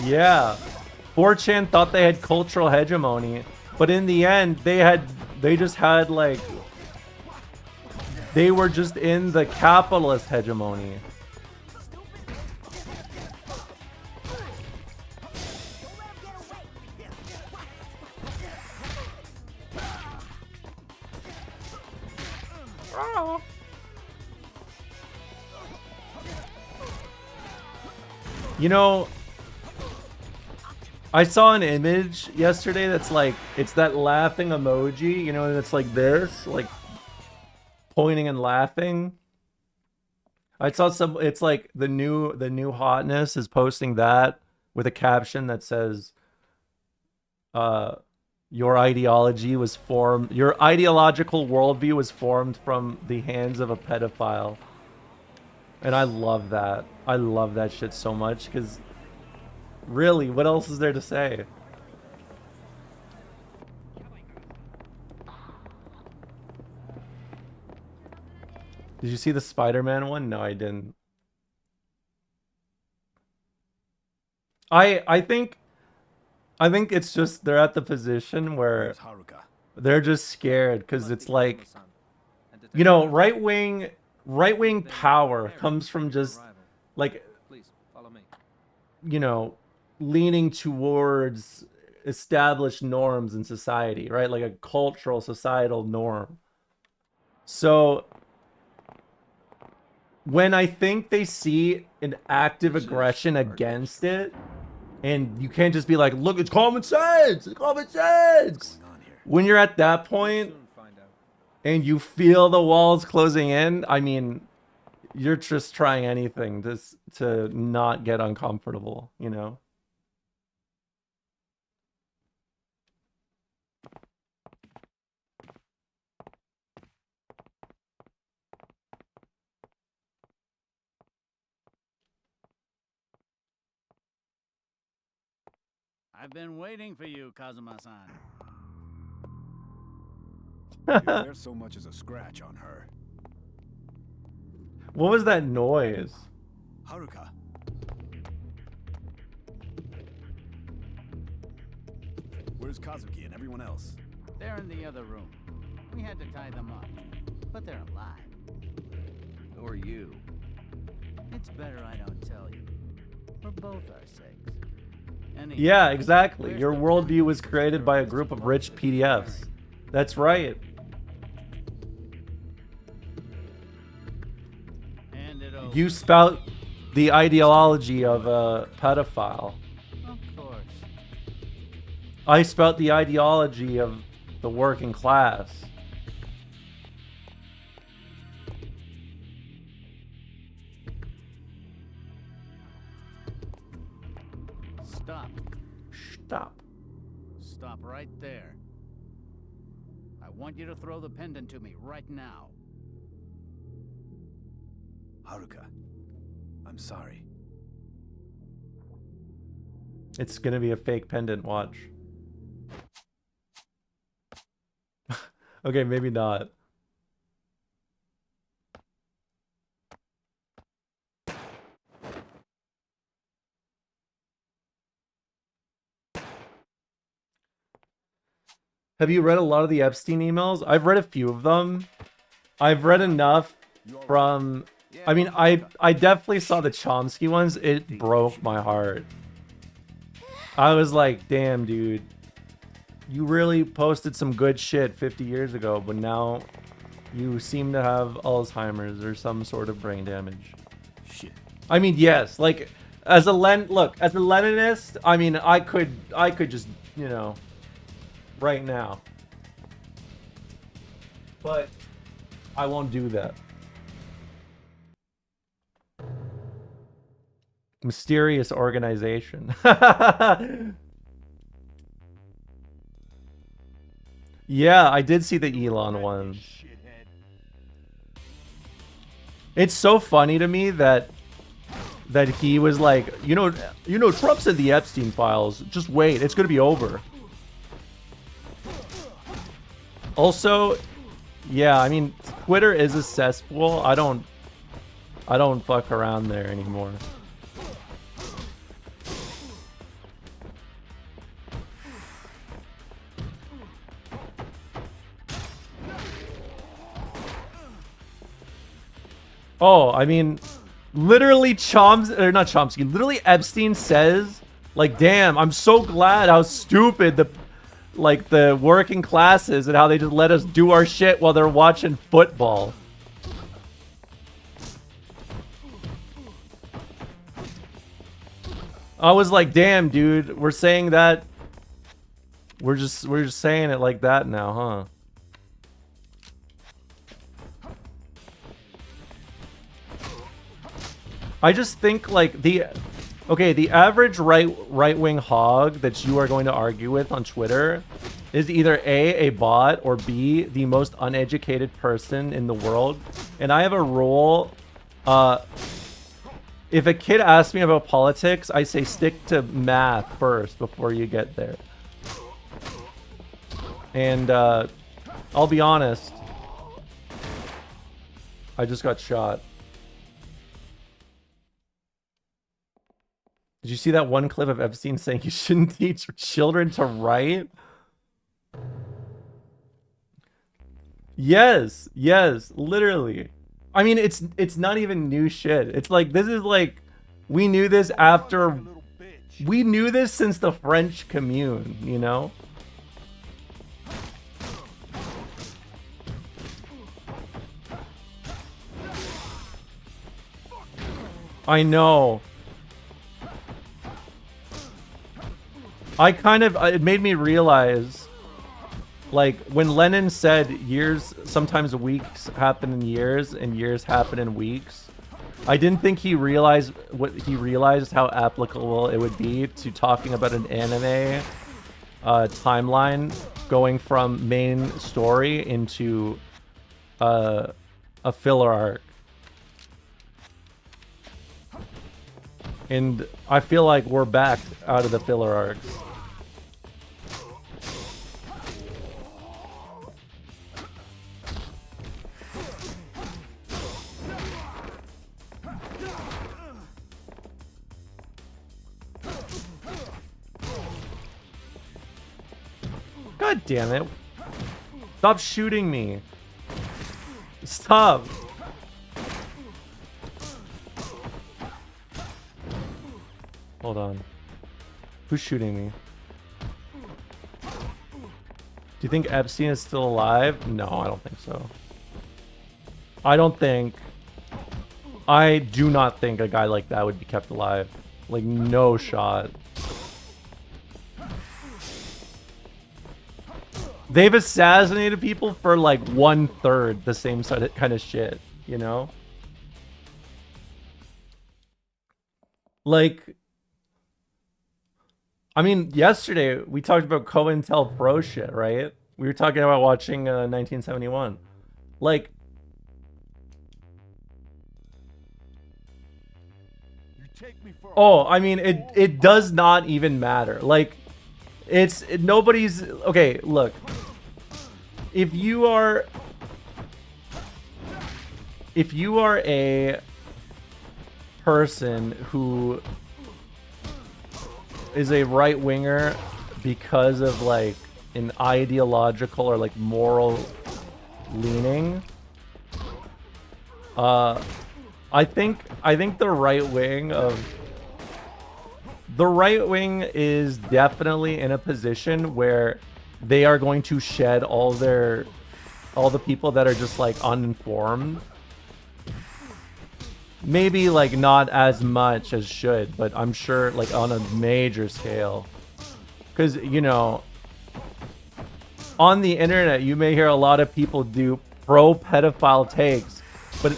Yeah. 4chan thought they had cultural hegemony, but in the end, they just had, like, they were just in the capitalist hegemony. You know, I saw an image yesterday that's like, it's that laughing emoji, you know, that's like this, like pointing and laughing. I saw some, it's like the new hotness is posting that with a caption that says, your ideology was formed, your ideological worldview was formed from the hands of a pedophile. And I love that. I love that shit so much, because really, what else is there to say? Did you see the Spider-Man one? No, I didn't. I think it's just they're at the position where they're just scared because it's like, you know, right-wing power comes from just like, you know, leaning towards established norms in society, right? Like a cultural, societal norm. So when I think they see an active aggression against it, and you can't just be like, look, it's common sense! It's common sense! When you're at that point, and you feel the walls closing in, I mean, you're just trying anything to not get uncomfortable, you know? I've been waiting for you, Kazuma-san. If there's so much as a scratch on her. What was that noise? Haruka. Where's Kazuki and everyone else? They're in the other room. We had to tie them up, but they're alive. Who are you? It's better I don't tell you. For both our sakes. Anyway, Yeah, exactly. Your worldview was created by a group of rich PDFs. That's right. You spout the ideology of a pedophile. Of course. I spout the ideology of the working class. Stop. Stop. Stop right there. I want you to throw the pendant to me right now. Haruka, I'm sorry. It's gonna be a fake pendant, watch. Okay, maybe not. Have you read a lot of the Epstein emails? I've read a few of them. I've read enough from... I mean, I definitely saw the Chomsky ones. It broke my heart. I was like, damn, dude. You really posted some good shit 50 years ago, but now you seem to have Alzheimer's or some sort of brain damage. Shit. I mean, yes, like, as a Leninist, I mean, I could just, you know, right now. But I won't do that. Mysterious organization. Yeah, I did see the Elon one. It's so funny to me that he was like, you know, Trump said the Epstein files. Just wait, it's gonna be over. Also, yeah, I mean, Twitter is a cesspool. I don't fuck around there anymore. Oh, I mean, literally not Chomsky, literally Epstein says, like, damn, I'm so glad how stupid the working classes and how they just let us do our shit while they're watching football. I was like, damn, dude, we're saying that. We're just saying it like that now, huh? I just think like the average right-wing hog that you are going to argue with on Twitter is either A, bot, or B, the most uneducated person in the world. And I have a rule. If a kid asks me about politics, I say stick to math first before you get there. And I'll be honest, I just got shot. Did you see that one clip of Epstein saying you shouldn't teach children to write? Yes, literally. I mean, it's not even new shit. It's like, this is like, we knew this after, we knew this since the French Commune, you know? I know. It made me realize, like, when Lenin said sometimes weeks happen in years and years happen in weeks, I didn't think he realized how applicable it would be to talking about an anime timeline going from main story into a filler arc. And I feel like we're back out of the filler arcs. God damn it. Stop shooting me. Stop. Hold on. Who's shooting me? Do you think Epstein is still alive? No, I don't think so. I do not think a guy like that would be kept alive. Like, no shot. They've assassinated people for like 1/3 the same sort of kind of shit, you know? Like, I mean, yesterday we talked about COINTELPRO shit, right? We were talking about watching 1971. Like, oh, I mean, it does not even matter. Like, nobody's okay. Look, if you are a person who is a right winger because of like an ideological or like moral leaning, I think the right wing is definitely in a position where they are going to shed all the people that are just like uninformed. Maybe like not as much as should, but I'm sure like on a major scale. Because, you know, on the internet, you may hear a lot of people do pro-pedophile takes, but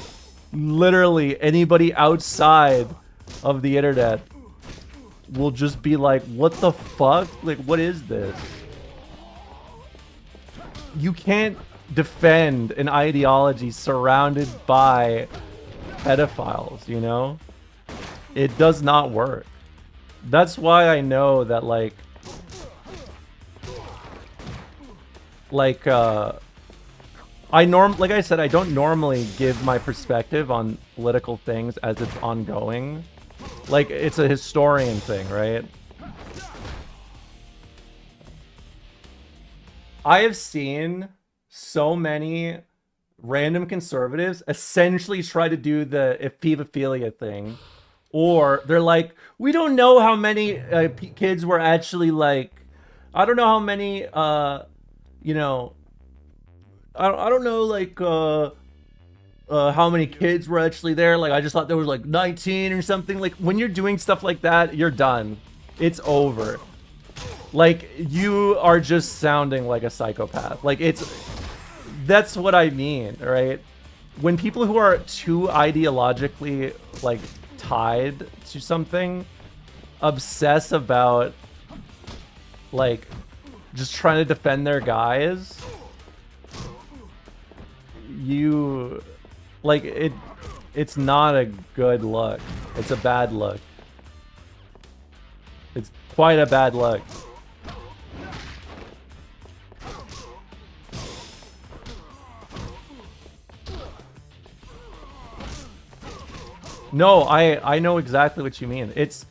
literally anybody outside of the internet will just be like, what the fuck? Like, what is this? You can't defend an ideology surrounded by pedophiles, you know? It does not work. That's why I know that like like I said, I don't normally give my perspective on political things as it's ongoing. Like, it's a historian thing, right? I have seen so many random conservatives essentially try to do the ephebophilia thing. Or they're like, we don't know how many kids were actually like, I don't know how many, you know, I don't know like how many kids were actually there. Like, I just thought there was like 19 or something. Like, when you're doing stuff like that, you're done. It's over. Like, you are just sounding like a psychopath. Like, that's what I mean, right? When people who are too ideologically like tied to something obsess about like just trying to defend their guys, you like it's not a good look. It's a bad look. It's quite a bad look. No, I know exactly what you mean. It's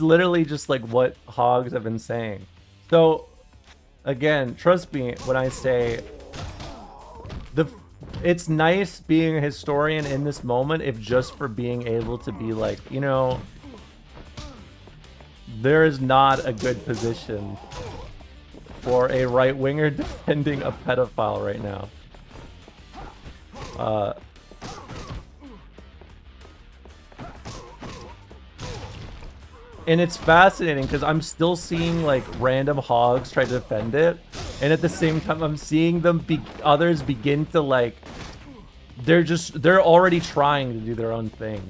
literally just like what hogs have been saying. So again, trust me when I say it's nice being a historian in this moment, if just for being able to be like, you know, there is not a good position for a right-winger defending a pedophile right now. And it's fascinating because I'm still seeing like random hogs try to defend it, and at the same time I'm seeing others begin to like, they're already trying to do their own thing.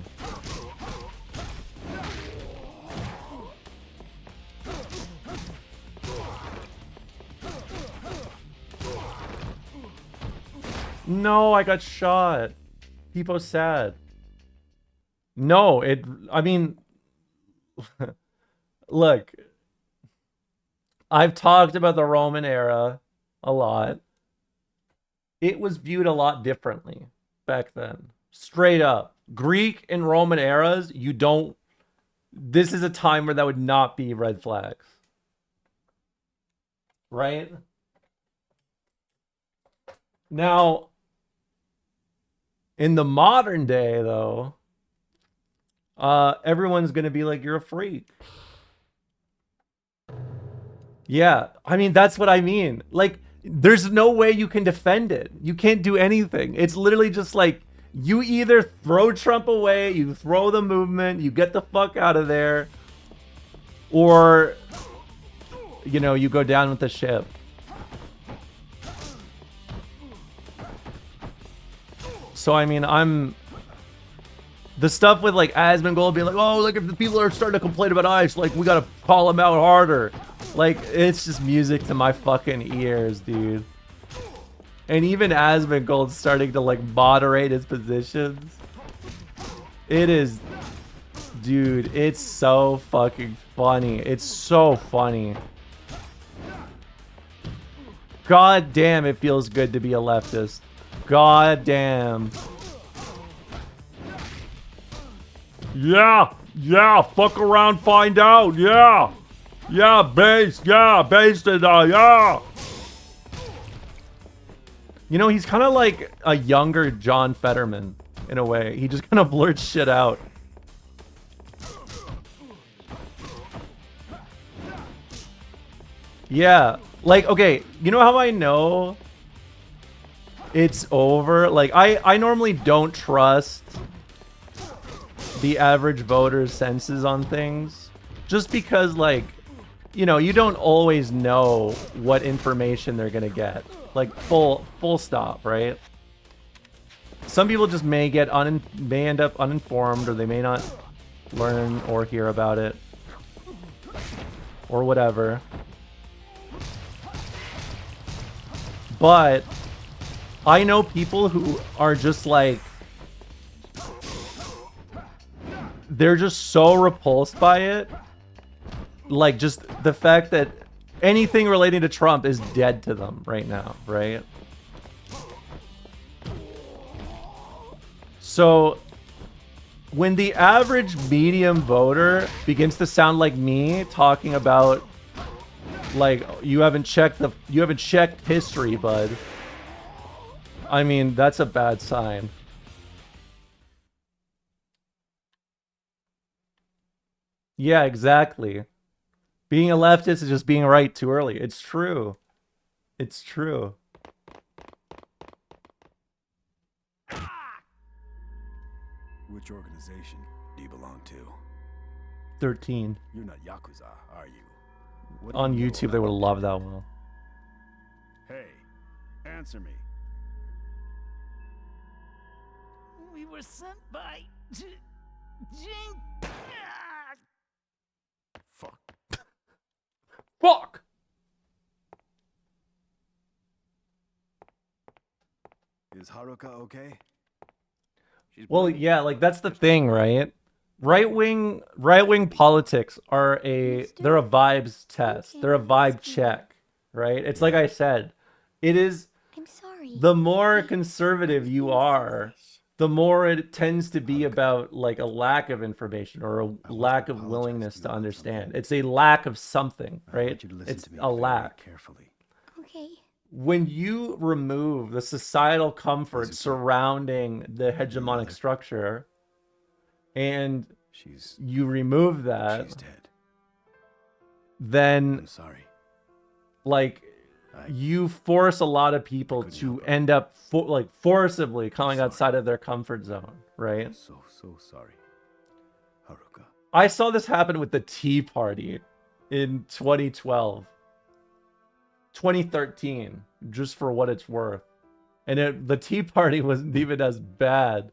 No, I got shot. People's sad. No, I mean, look, I've talked about the Roman era a lot. It was viewed a lot differently back then. Straight up. Greek and Roman eras, this is a time where that would not be red flags. Right? Now, in the modern day, though, everyone's gonna be like, you're a freak. Yeah, I mean, that's what I mean. Like, there's no way you can defend it. You can't do anything. It's literally just like, you either throw Trump away, you throw the movement, you get the fuck out of there, or, you know, you go down with the ship. So I mean, the stuff with like Asmongold being like, oh, like if the people are starting to complain about ICE, like we gotta call them out harder. Like it's just music to my fucking ears, dude. And even Asmongold's starting to like moderate his positions. It is, dude, it's so fucking funny. It's so funny. God damn, it feels good to be a leftist. God damn. Yeah, fuck around, find out, yeah, based, and yeah. You know, he's kind of like a younger John Fetterman in a way. He just kind of blurts shit out. Yeah, like, okay, you know how I know it's over? Like, I normally don't trust the average voter's senses on things, just because, like, you know, you don't always know what information they're gonna get, like full stop, right? Some people just may end up uninformed, or they may not learn or hear about it or whatever. But I know people who are just like, they're just so repulsed by it. Like, just the fact that anything relating to Trump is dead to them right now, right? So, when the average medium voter begins to sound like me talking about, like, you haven't checked history, bud. I mean, that's a bad sign. Yeah, exactly. Being a leftist is just being right too early. It's true. It's true. Which organization do you belong to? 13. You're not yakuza, are you? What On do you know YouTube, they would about love that one. Hey, answer me. We were sent by Jing. Fuck. Fuck! Is Haruka okay? Well, yeah, like that's the thing, right? Right-wing politics are they're a vibes test. They're a vibe check, right? It's like I said, it is, I'm sorry. the more conservative you are, the more it tends to be about like a lack of information or a lack of willingness to understand. It's a lack of something, right? It's a lack. Carefully. Okay. When you remove the societal comfort surrounding the hegemonic structure, and you remove that, She's dead. then I'm sorry. like you force a lot of people to end up forcibly coming outside of their comfort zone, right? I'm so sorry. Haruka. I saw this happen with the Tea Party in 2012. 2013, just for what it's worth. And the Tea Party wasn't even as bad.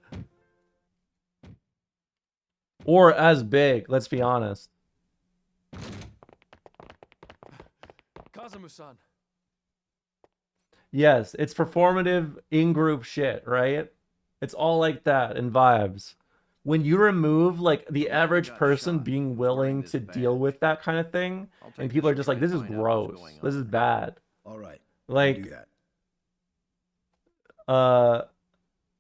Or as big, let's be honest. Kazumu-san. Yes, it's performative in-group shit, right? It's all like that and vibes. When you remove like the average person being willing to deal with that kind of thing, and people are just like, this is gross, this is bad. All right. Like, do that.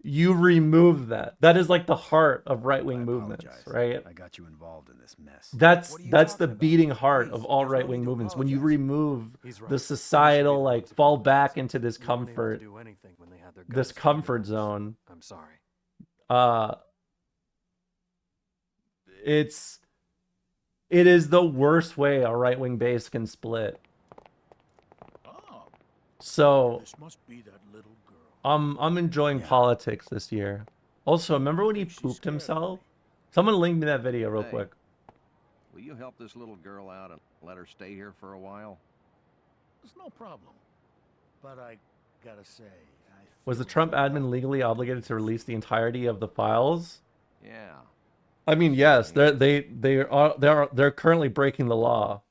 You remove that. That is like the heart of right-wing movements, right? I got you involved in this mess. That's the beating heart of all right-wing movements. When you remove the societal, like, fall back into this comfort, this comfort zone. I'm sorry. It is the worst way a right-wing base can split. So This must be that little girl. I'm enjoying politics this year. Also, remember when he pooped himself? Someone link me that video real quick. Will you help this little girl out and let her stay here for a while? It's no problem. But I gotta say, I Was the Trump admin legally obligated to release the entirety of the files? Yeah. I mean, yes, they're currently breaking the law.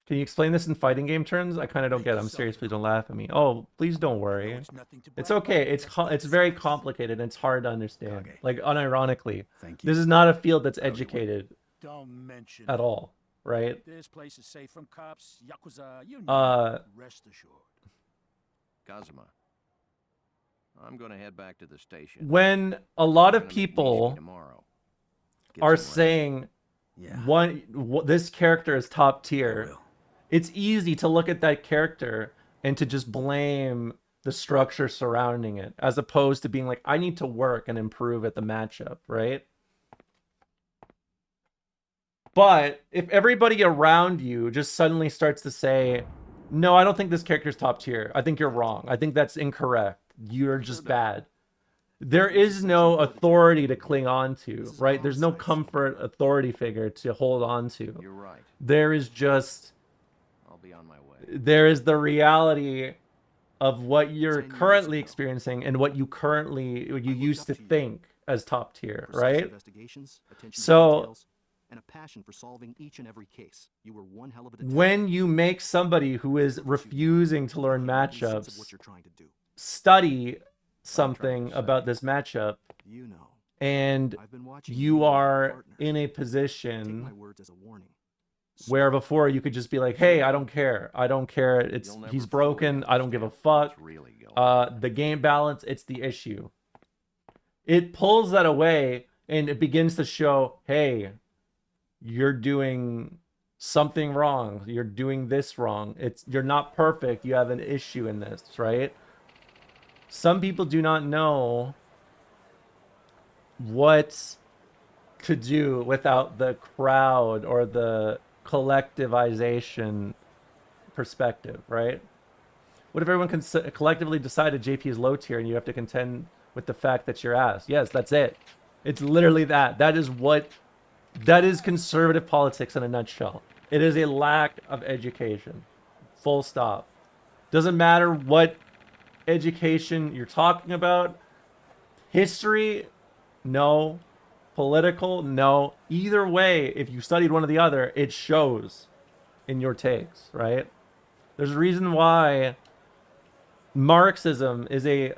Can you explain this in fighting game terms? I kind of don't get it. I'm serious. Please don't laugh at me. Oh, please don't worry. It's okay. It's very complicated and it's hard to understand. Like, unironically, this is not a field that's educated Don't mention at all, right? This place is safe from cops, yakuza, you know. Rest assured. Kazuma, I'm gonna head back to the station. When a lot of Gonna meet Nishiki people tomorrow. are some rest. saying this character is top tier, it's easy to look at that character and to just blame the structure surrounding it, as opposed to being like, I need to work and improve at the matchup, right? But if everybody around you just suddenly starts to say, no, I don't think this character's top tier. I think you're wrong. I think that's incorrect. You're just bad. There is no authority to cling on to, right? There's no comfort authority figure to hold on to. You're right. There is just... I'll be on my way. There is the reality of what you're currently experiencing and what you used to think as top tier, right? So and a passion for solving each and every case. You were one hell of a when you make somebody who is refusing to learn matchups study something about this matchup, and you are in a position where before you could just be like, hey, I don't care. He's broken. I don't give a fuck. The game balance, it's the issue. It pulls that away and it begins to show, hey, you're doing something wrong. You're doing this wrong. You're not perfect. You have an issue in this, right? Some people do not know what to do without the crowd or the collectivization perspective, right? What if everyone can collectively decided JP is low tier and you have to contend with the fact that you're ass? Yes, that's it. It's literally that. That is conservative politics in a nutshell. It is a lack of education. Full stop. Doesn't matter what education you're talking about. History, no. Political, no. Either way, if you studied one or the other, it shows in your takes, right? There's a reason why Marxism is a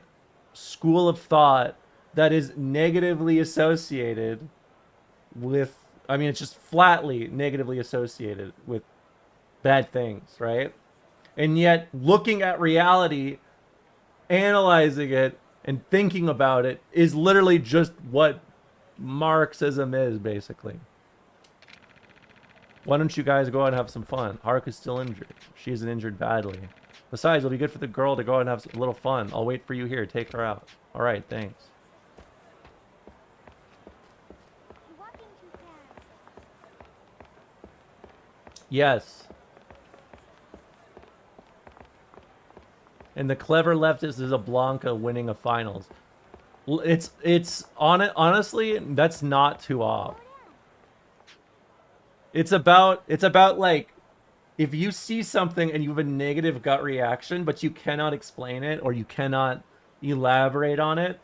school of thought that is negatively associated with, I mean, it's just flatly negatively associated with bad things, right? And yet, looking at reality, analyzing it, and thinking about it is literally just what Marxism is, basically. Why don't you guys go out and have some fun? Haruka's still injured. She isn't injured badly. Besides, it'll be good for the girl to go out and have a little fun. I'll wait for you here. Take her out. All right, thanks. Yes. And the clever leftist is a Blanca winning a finals. Honestly, that's not too off. It's about like, if you see something and you have a negative gut reaction, but you cannot explain it or you cannot elaborate on it,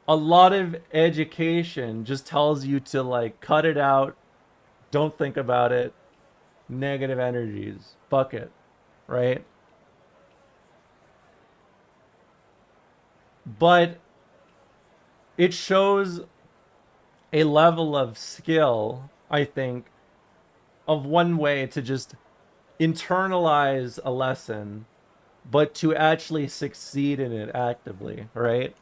a lot of education just tells you to like cut it out, don't think about it, negative energies, fuck it, right? But it shows a level of skill, I think, of one way to just internalize a lesson, but to actually succeed in it actively, right?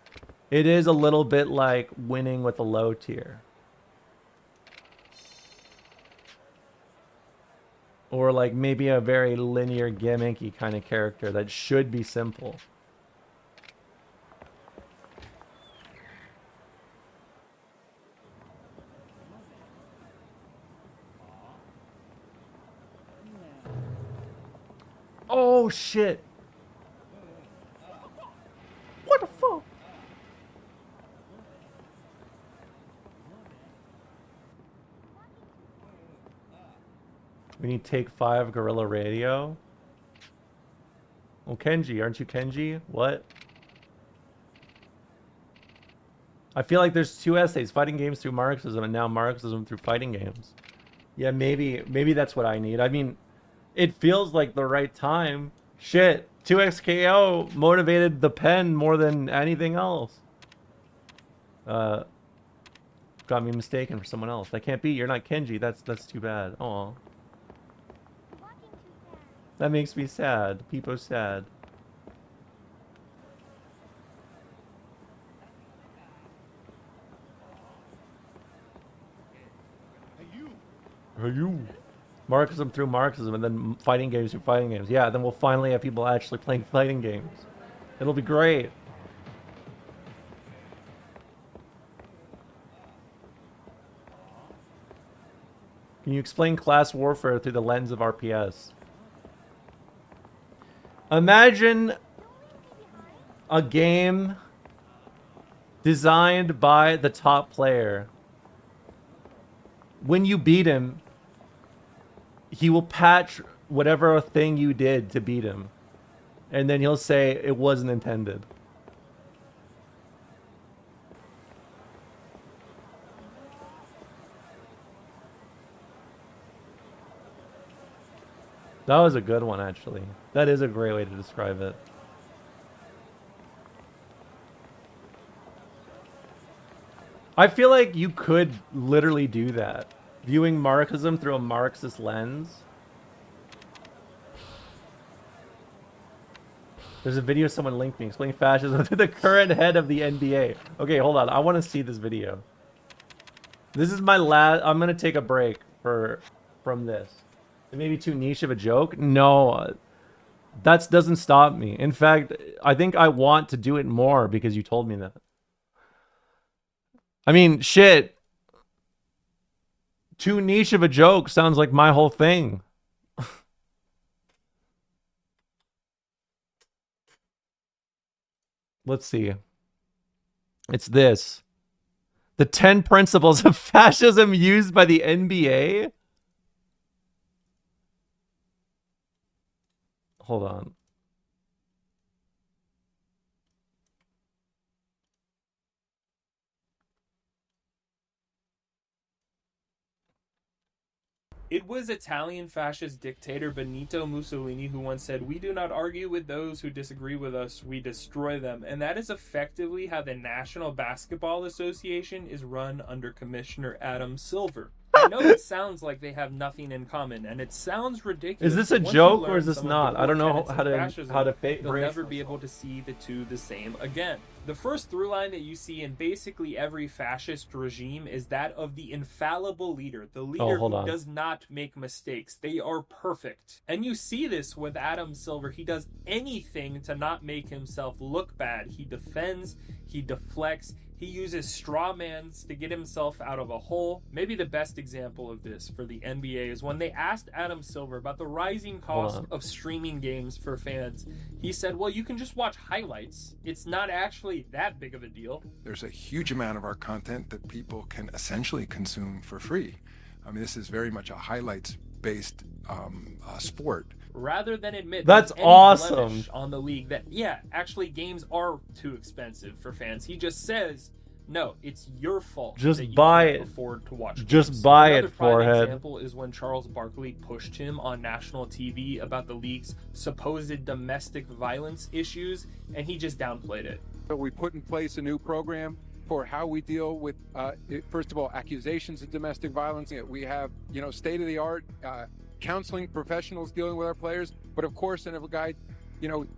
It is a little bit like winning with a low tier. Or like maybe a very linear, gimmicky kind of character that should be simple. Oh shit! What the fuck? We need take 5 Gorilla Radio. Oh, Kenji, aren't you Kenji? What? I feel like there's two essays, fighting games through Marxism and now Marxism through fighting games. Yeah, maybe that's what I need. I mean, it feels like the right time. Shit, 2XKO motivated the pen more than anything else. Got me mistaken for someone else. That can't be. You're not Kenji. That's too bad. Oh. That makes me sad. Peepo's sad. Hey you. Marxism through Marxism and then fighting games through fighting games. Yeah, then we'll finally have people actually playing fighting games. It'll be great. Can you explain class warfare through the lens of RPS? Imagine a game designed by the top player. When you beat him, he will patch whatever thing you did to beat him. And then he'll say it wasn't intended. That was a good one, actually. That is a great way to describe it. I feel like you could literally do that. Viewing Marxism through a Marxist lens. There's a video someone linked me explaining fascism to the current head of the NBA. Okay, hold on. I want to see this video. This is my last... I'm going to take a break from this. It may be too niche of a joke. No, that doesn't stop me. In fact, I think I want to do it more because you told me that. I mean, shit. Too niche of a joke sounds like my whole thing. Let's see. It's this. The 10 principles of fascism used by the NBA. Hold on. It was Italian fascist dictator Benito Mussolini who once said, "We do not argue with those who disagree with us, we destroy them." And that is effectively how the National Basketball Association is run under Commissioner Adam Silver. I know it sounds like they have nothing in common, and it sounds ridiculous. Is this a Once joke you or learn is this some of not? the I don't know core tenets of how to fascism, you'll brace never be myself. able to see the two the same again. The first through line that you see in basically every fascist regime is that of the infallible leader, the leader hold who on. does not make mistakes. They are perfect. And you see this with Adam Silver. He does anything to not make himself look bad. He defends, he deflects, he uses straw mans to get himself out of a hole. Maybe the best example of this for the NBA is when they asked Adam Silver about the rising cost of streaming games for fans. He said, well, you can just watch highlights. It's not actually that big of a deal. There's a huge amount of our content that people can essentially consume for free. I mean, this is very much a highlights-based sport. Rather than admit That's there's any awesome. blemish on the league that, yeah, actually games are too expensive for fans. He just says, no, it's your fault. Just that you buy can't it. afford to watch Just games. buy Another it, prime forehead. example is when Charles Barkley pushed him on national TV about the league's supposed domestic violence issues, and he just downplayed it. So we put in place a new program for how we deal with, first of all, accusations of domestic violence. We have, state-of-the-art counseling professionals dealing with our players. But of course, and if a guy,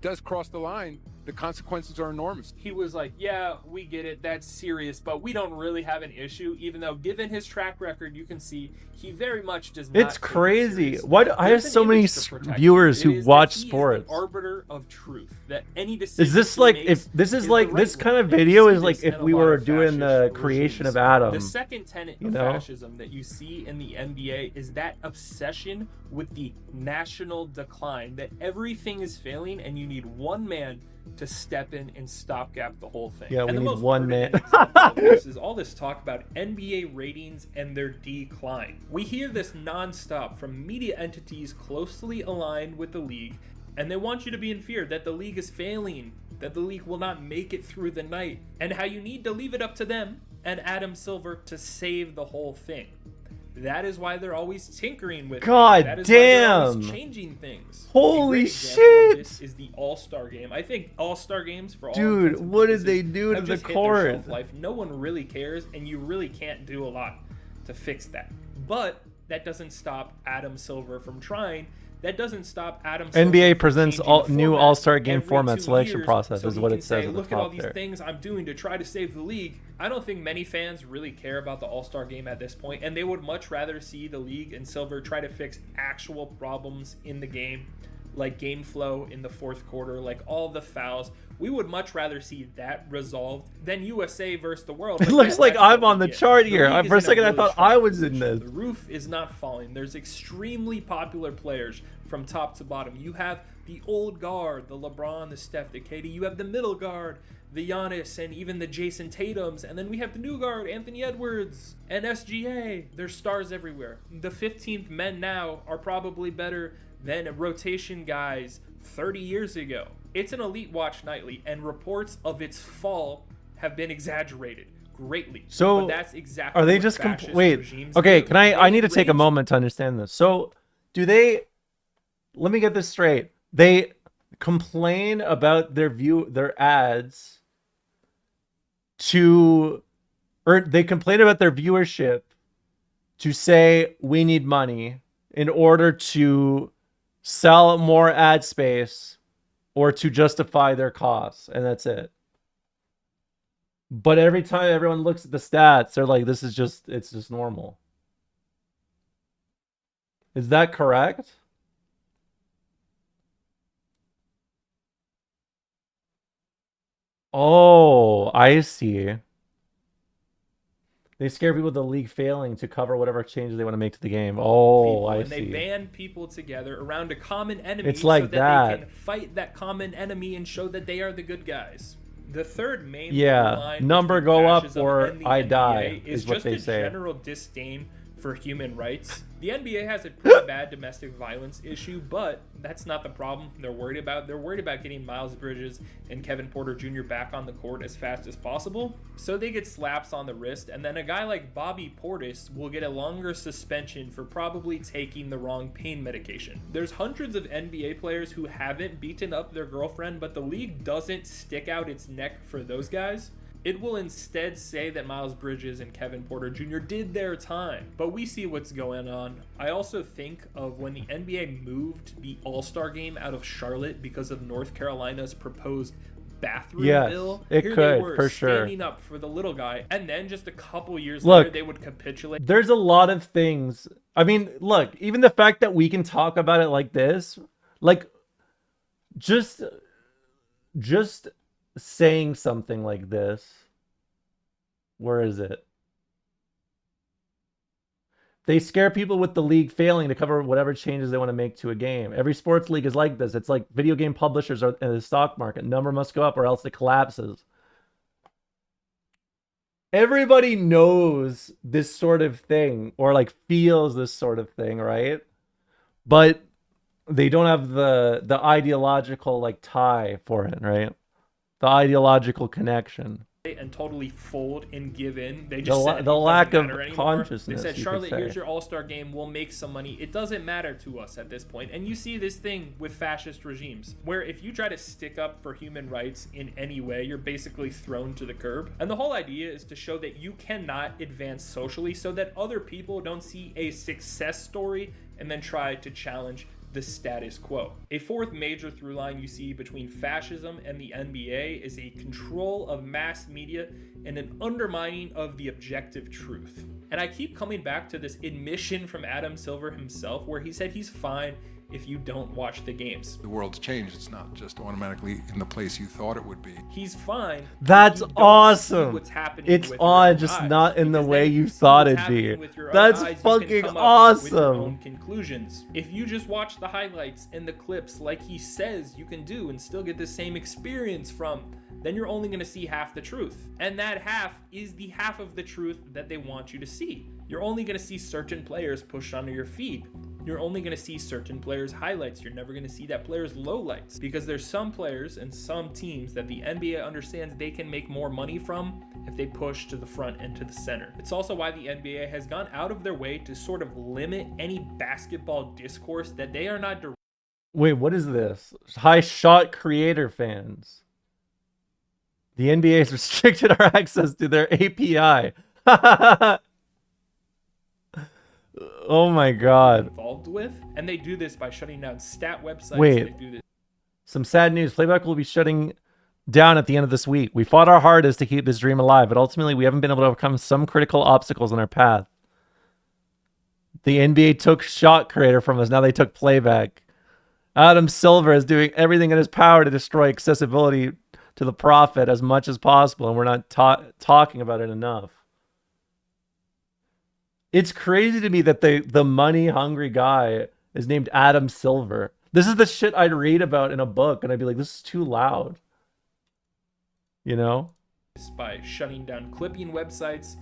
does cross the line, the consequences are enormous. He was like, yeah, we get it, that's serious, but we don't really have an issue, even though given his track record, you can see he very much does not. It's take it crazy. seriously. Why do I have There's an so many image to protect. viewers It who is watch that he sports? is the arbiter of truth. That any decision Is this he like makes if this is the like right this one. kind of And you video see is like this in if a we lot were of doing the fascist creation of regimes. Adam? The second tenet you of know? fascism that you see in the NBA is that obsession with the national decline. That everything is failing, and you need one man to step in and stopgap the whole thing. Yeah, and we the need most one pertinent man. example of this is all this talk about NBA ratings and their decline. We hear this nonstop from media entities closely aligned with the league, And they want you to be in fear that the league is failing, that the league will not make it through the night, and how you need to leave it up to them and Adam Silver to save the whole thing. That is why they're always tinkering with God things. That is why they're always damn. changing things. Holy A great example of shit. this is the All-Star Game. I think All-Star Games, for all Dude, intents and what did purposes, they do to have the just hit their court? shelf life. No one really cares, and you really can't do a lot to fix that. But that doesn't stop Adam Silver from trying. That doesn't stop Adam Silver NBA from presents changing the new format All-Star Game every format 2 selection years process so is he what can it says say, at the look at all top these there. things I'm doing to try to save the league. I don't think many fans really care about the All-Star Game at this point, and they would much rather see the league and Silver try to fix actual problems in the game, like game flow in the fourth quarter, like all the fouls. We would much rather see that resolved than USA versus the world. It looks like I'm on the chart here. For a second, I thought I was in this. The roof is not falling. There's extremely popular players from top to bottom. You have the old guard, the LeBron, the Steph, the KD. You have the middle guard, the Giannis, and even the Jason Tatums. And then we have the new guard, Anthony Edwards, and SGA. There's stars everywhere. The 15th men now are probably better than rotation guys 30 years ago. It's an elite watch nightly, and reports of its fall have been exaggerated greatly. So but that's exactly are they what just fascist wait? regimes Okay, do. can I need to take a rage moment to understand this. So do they? Let me get this straight. They complain about their ads to, or they complain about their viewership to say we need money in order to sell more ad space or to justify their costs, and that's it. But every time everyone looks at the stats, they're like, it's just normal. Is that correct? Oh, I see. They scare people with the league failing to cover whatever changes they want to make to the game. Oh, people, I and they see. band people together around a common enemy It's like so that that. they can fight that common enemy and show that they are the good guys. The third main Yeah, line number between go up fascism or and the I NBA die is is what just they a say. general disdain for human rights. The NBA has a pretty bad domestic violence issue, but that's not the problem they're worried about. They're worried about getting Miles Bridges and Kevin Porter Jr. back on the court as fast as possible. So they get slaps on the wrist, and then a guy like Bobby Portis will get a longer suspension for probably taking the wrong pain medication. There's hundreds of NBA players who haven't beaten up their girlfriend, but the league doesn't stick out its neck for those guys. It will instead say that Miles Bridges and Kevin Porter Jr. did their time, but we see what's going on. I also think of when the NBA moved the All-Star Game out of Charlotte because of North Carolina's proposed bathroom Yes, bill. it Here could, they were for sure. standing up for the little guy, and then just a couple years Look, later they would capitulate. There's a lot of things. I mean, look, even the fact that we can talk about it like this, like just saying something like this. Where is it? They scare people with the league failing to cover whatever changes they want to make to a game. Every sports league is like this. It's like video game publishers are in the stock market. Number must go up or else it collapses. Everybody knows this sort of thing or like feels this sort of thing, right? But they don't have the ideological like tie for it, right? The ideological connection. And totally fold and give in. They The just la- said the it lack doesn't of matter anymore. consciousness, They said, you could Charlotte, say. here's your All-Star game. We'll make some money. It doesn't matter to us at this point. And you see this thing with fascist regimes, where if you try to stick up for human rights in any way, you're basically thrown to the curb. And the whole idea is to show that you cannot advance socially so that other people don't see a success story and then try to challenge the status quo. A fourth major through line you see between fascism and the NBA is a control of mass media and an undermining of the objective truth. And I keep coming back to this admission from Adam Silver himself where he said he's fine if you don't watch the games. The world's changed. It's not just automatically in the place you thought it would be. He's fine. That's if you don't see awesome. what's happening It's with your on, own just eyes. not in the Because way then you see thought what's it'd be. happening with your own That's eyes, you can fucking come up with your awesome. own conclusions. If you just watch the highlights and the clips like he says you can do and still get the same experience from, then you're only going to see half the truth. And that half is the half of the truth that they want you to see. You're only going to see certain players pushed onto your feed. You're only going to see certain players' highlights. You're never going to see that player's lowlights, because there's some players and some teams that the NBA understands they can make more money from if they push to the front and to the center. It's also why the NBA has gone out of their way to sort of limit any basketball discourse that they are not Wait, what is this? High shot creator fans. The NBA has restricted our access to their API. Oh my god. involved with, and they do this by shutting down stat websites. Wait. They do this. Some sad news. Playback will be shutting down at the end of this week. We fought our hardest to keep this dream alive, but ultimately we haven't been able to overcome some critical obstacles on our path. The NBA took shot creator from us. Now they took playback. Adam Silver is doing everything in his power to destroy accessibility to the prophet as much as possible, and we're not talking about it enough. It's crazy to me that the money-hungry guy is named Adam Silver. This is the shit I'd read about in a book, and I'd be like, this is too loud. You know? By shutting down clipping websites.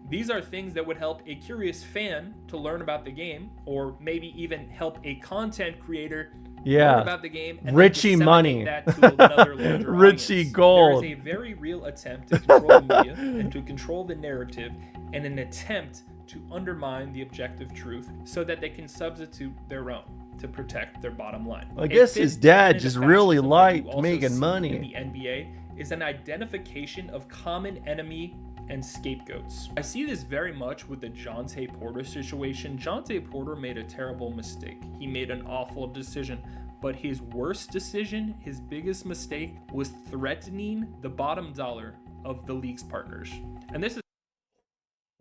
These are things that would help a curious fan to learn about the game, or maybe even help a content creator learn about the game and Richie then Money. that to another larger Richie audience. Gold. There is a very real attempt to control the media and to control the narrative, and an attempt to undermine the objective truth so that they can substitute their own to protect their bottom line. I guess his dad just really liked making In money. the NBA is an identification of common enemy and scapegoats. I see this very much with the Jonte Porter situation. Jonte Porter made a terrible mistake. He made an awful decision, but his worst decision, his biggest mistake, was threatening the bottom dollar of the league's partners. And this is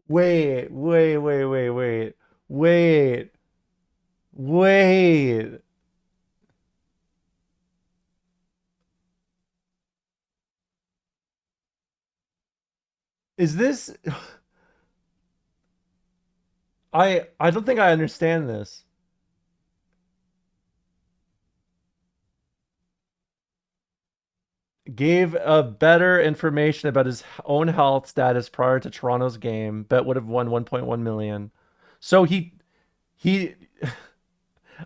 Wait. Is this... I don't think I understand this. Gave better information about his own health status prior to Toronto's game. Bet would have won 1.1 million. So he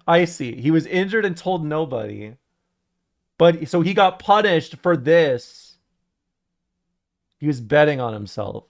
I see. He was injured and told nobody. But so he got punished for this. He was betting on himself.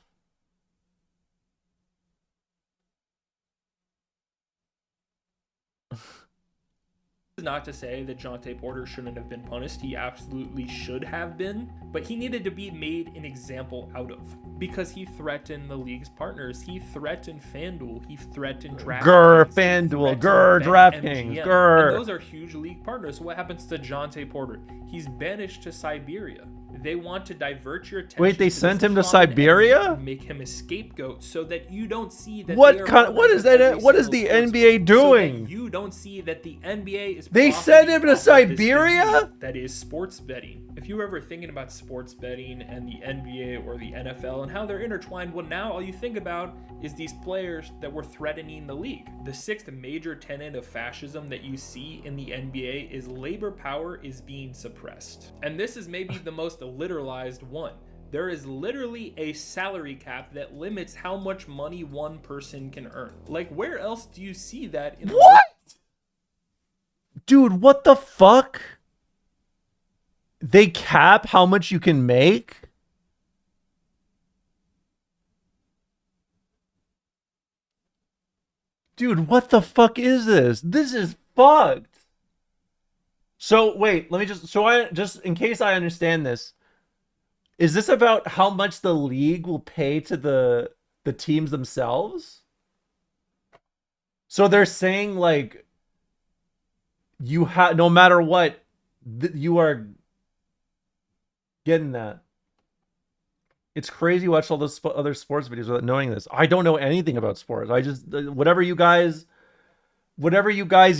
not to say that Jonte Porter shouldn't have been punished. He absolutely should have been, but he needed to be made an example out of because he threatened the league's partners. He threatened FanDuel. He threatened DraftKings. FanDuel. DraftKings. And those are huge league partners. So what happens to Jonte Porter? He's banished to Siberia. They want to divert your attention. Wait, they sent him to Siberia? Make him a scapegoat so that you don't see that. What is that? What is the NBA doing? So you don't see that the NBA is. They sent him to Siberia? That is sports betting. If you were ever thinking about sports betting and the NBA or the NFL and how they're intertwined, well, now all you think about is these players that were threatening the league. The sixth major tenet of fascism that you see in the NBA is labor power is being suppressed. And this is maybe the most literalized one. There is literally a salary cap that limits how much money one person can earn. Like, where else do you see that in what? Dude, what the fuck? They cap how much you can make? Dude, what the fuck is this? This is fucked. So, wait, let me just in case I understand this, is this about how much the league will pay to the teams themselves? So they're saying, like, you have, no matter what, you are getting that. It's crazy to watch all those other sports videos without knowing this. I don't know anything about sports. I just, whatever you guys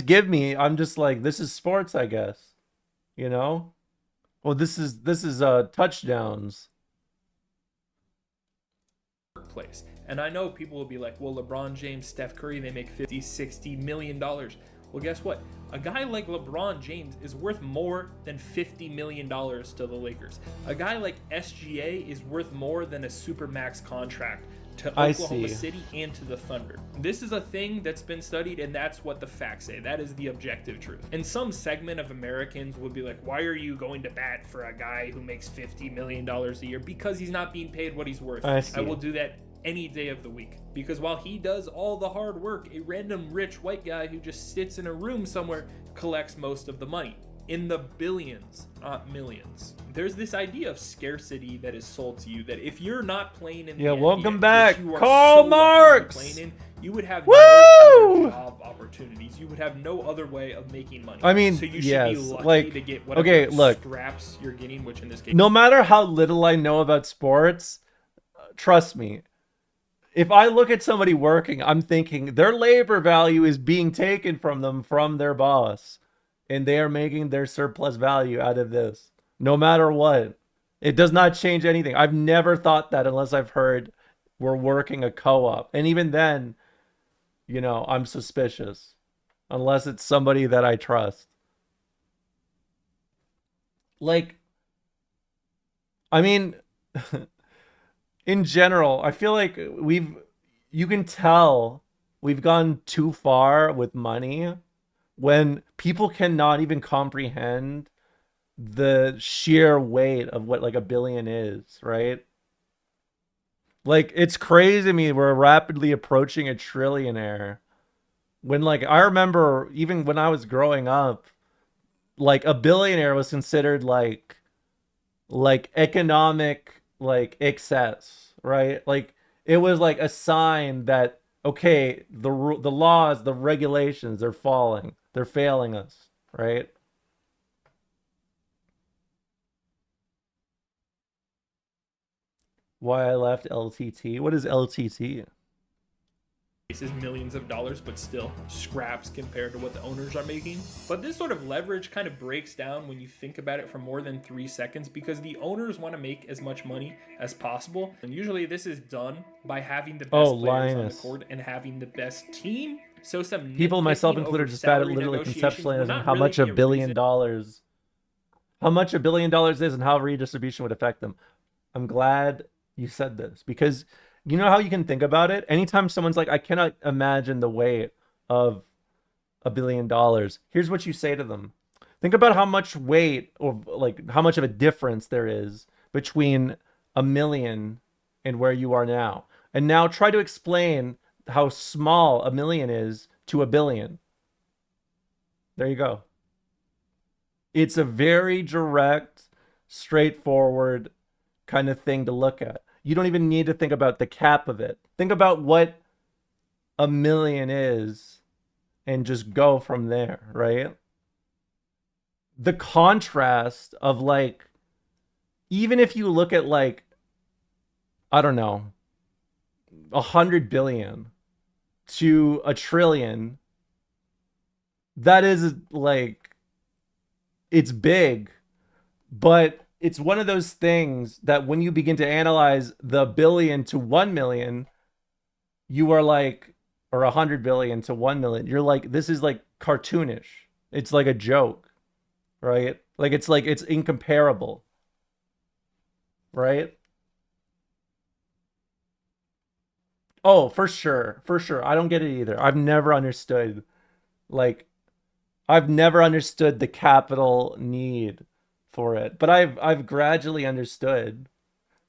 give me, I'm just like, this is sports, I guess. You know? Well, this is touchdowns. Place. And I know people will be like, well, LeBron James, Steph Curry, they make $50-60 million. Well, guess what? A guy like LeBron James is worth more than $50 million to the Lakers. A guy like SGA is worth more than a Supermax contract to I Oklahoma see. City and to the Thunder. This is a thing that's been studied, and that's what the facts say. That is the objective truth. And some segment of Americans would be like, why are you going to bat for a guy who makes $50 million a year? Because he's not being paid what he's worth. I see. I will do that any day of the week. Because while he does all the hard work, a random rich white guy who just sits in a room somewhere collects most of the money. In the billions, not millions. There's this idea of scarcity that is sold to you, that if you're not playing in the NBA, welcome back, which you are Karl so lucky to be Marx! playing in, you would have Woo! no other job opportunities. You would have no other way of making money. I mean, so you should yes, be lucky like, to get whatever okay, look. scraps you're getting, which in this case, No matter how little I know about sports, trust me, if I look at somebody working, I'm thinking their labor value is being taken from them from their boss, and they are making their surplus value out of this. No matter what. It does not change anything. I've never thought that unless I've heard we're working a co-op. And even then, you know, I'm suspicious. Unless it's somebody that I trust. Like, I mean, in general, I feel like you can tell we've gone too far with money when people cannot even comprehend the sheer weight of what like $1 billion is, right? Like, it's crazy to me we're rapidly approaching a trillionaire. When, like, I remember even when I was growing up, like a billionaire was considered like economic like excess, right? Like it was like a sign that okay, the laws, the regulations, they're failing us, right? Why I left LTT? What is LTT? is millions of dollars, but still scraps compared to what the owners are making. But this sort of leverage kind of breaks down when you think about it for more than 3 seconds, because the owners want to make as much money as possible. And usually this is done by having the best players on the court and having the best team. So some people, myself included, just bad at literally conceptualizing how much $1 billion, how much $1 billion is and how redistribution would affect them. I'm glad you said this, because you know how you can think about it? Anytime someone's like, I cannot imagine the weight of $1 billion. Here's what you say to them. Think about how much weight or like how much of a difference there is between 1 million and where you are now. And now try to explain how small 1 million is to 1 billion. There you go. It's a very direct, straightforward kind of thing to look at. You don't even need to think about the cap of it. Think about what 1 million is and just go from there, right? The contrast of like, even if you look at like, I don't know, 100 billion to a trillion, that is like, it's big, but it's one of those things that when you begin to analyze the billion to 1 million, you are like, or 100 billion to 1 million, you're like, this is like cartoonish. It's like a joke, right? Like it's incomparable, right? Oh, for sure. For sure. I don't get it either. I've never understood the capital need for it, but I've gradually understood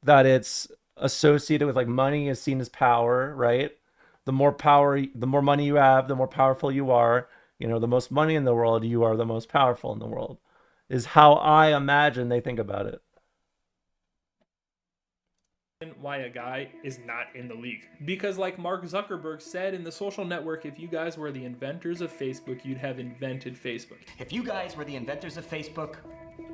that it's associated with like money is seen as power, right? The more power, the more money you have, the more powerful you are. You know, the most money in the world, you are the most powerful in the world, is how I imagine they think about it. Why a guy is not in the league. Because like Mark Zuckerberg said in The Social Network, if you guys were the inventors of Facebook, you'd have invented Facebook. If you guys were the inventors of Facebook,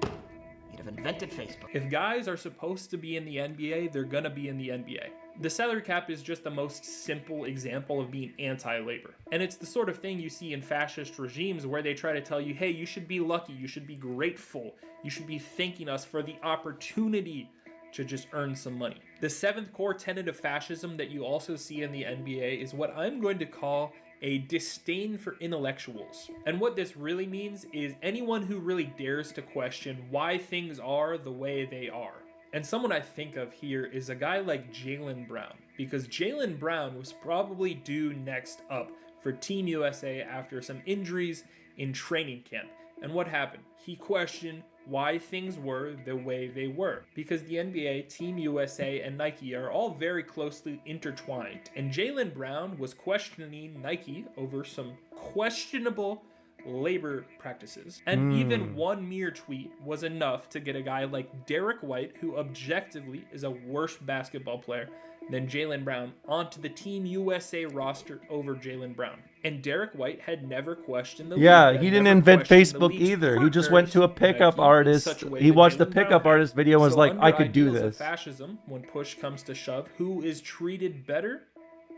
you'd have invented Facebook. If guys are supposed to be in the NBA, they're gonna be in the NBA. The salary cap is just the most simple example of being anti-labor. And it's the sort of thing you see in fascist regimes where they try to tell you, hey, you should be lucky, you should be grateful, you should be thanking us for the opportunity to just earn some money. The seventh core tenet of fascism that you also see in the NBA is what I'm going to call a disdain for intellectuals. And what this really means is anyone who really dares to question why things are the way they are. And someone I think of here is a guy like Jaylen Brown, because Jaylen Brown was probably due next up for Team USA after some injuries in training camp. And what happened? He questioned why things were the way they were, because the NBA, Team USA, and Nike are all very closely intertwined. And Jaylen Brown was questioning Nike over some questionable labor practices. And even one mere tweet was enough to get a guy like Derek White, who objectively is a worse basketball player than Jaylen Brown, onto the Team USA roster over Jaylen Brown. And Derek White had never questioned the league. He didn't invent Facebook either. He just went to a pickup artist. He watched the pickup artist video and was like, I could do this. Of fascism, when push comes to shove, who is treated better?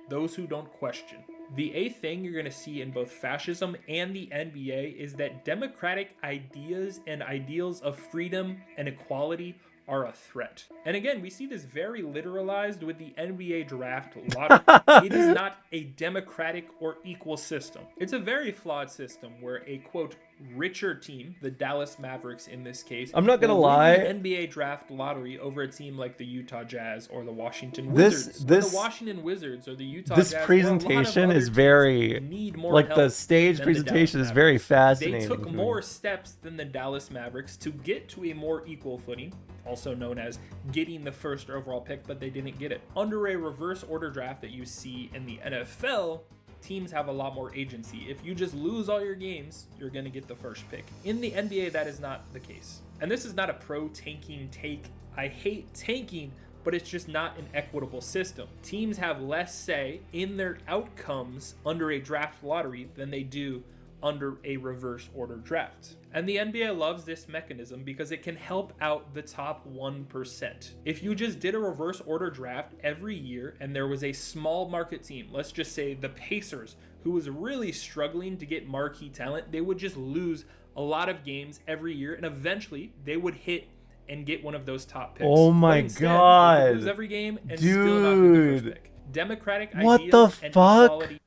Those who don't question. The eighth thing you're going to see in both fascism and the NBA is that democratic ideas and ideals of freedom and equality are a threat. And again, we see this very literalized with the NBA draft lottery. It is not a democratic or equal system. It's a very flawed system where a, quote, richer team, the Dallas Mavericks in this case, I'm not gonna will win lie, the NBA draft lottery over a team like the Utah Jazz or the Washington Wizards. The Washington Wizards or the Utah Jazz. This presentation is very, like the stage presentation is very fascinating. They took more steps than the Dallas Mavericks to get to a more equal footing, also known as getting the first overall pick, but they didn't get it. Under a reverse order draft that you see in the NFL, teams have a lot more agency. If you just lose all your games, you're going to get the first pick. In the NBA, that is not the case. And this is not a pro-tanking take. I hate tanking, but it's just not an equitable system. Teams have less say in their outcomes under a draft lottery than they do under a reverse order draft. And the NBA loves this mechanism because it can help out the top 1%. If you just did a reverse order draft every year and there was a small market team, let's just say the Pacers, who was really struggling to get marquee talent, they would just lose a lot of games every year and eventually they would hit and get one of those top picks. Oh my god. They could lose every game and still not get the first pick. Democratic what ideas the and fuck? equality.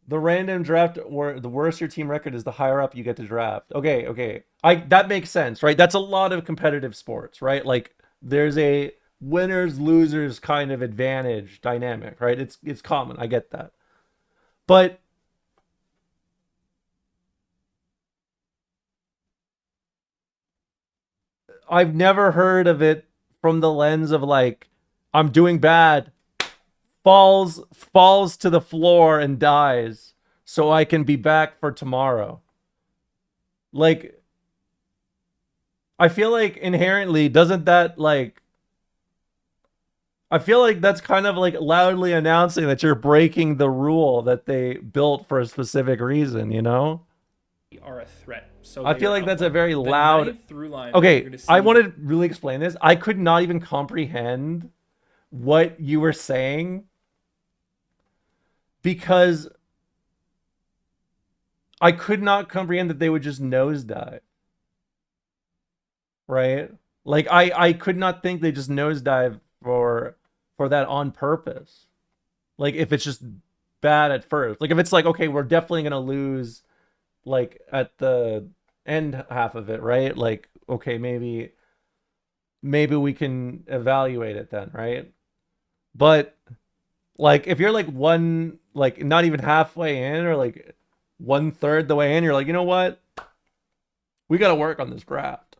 The random draft, or the worse your team record is, the higher up you get to draft. Okay. That makes sense, right? That's a lot of competitive sports, right? Like there's a winners losers kind of advantage dynamic, right? It's common. I get that. But I've never heard of it from the lens of like, I'm doing bad, falls to the floor and dies so I can be back for tomorrow. Like, I feel like inherently, doesn't that like, I feel like that's kind of like loudly announcing that you're breaking the rule that they built for a specific reason, you know? Are a threat. So I feel like that's a very loud. Line okay, I want to really explain this. I could not even comprehend what you were saying because I could not comprehend that they would just nosedive. Right? Like I could not think they just nosedive for that on purpose. Like if it's just bad at first. Like if it's like, okay, we're definitely going to lose like at the end half of it, right? Like, okay, maybe we can evaluate it then, right? But like if you're like one, like not even halfway in or like 1/3 the way in, you're like, you know what? We got to work on this draft.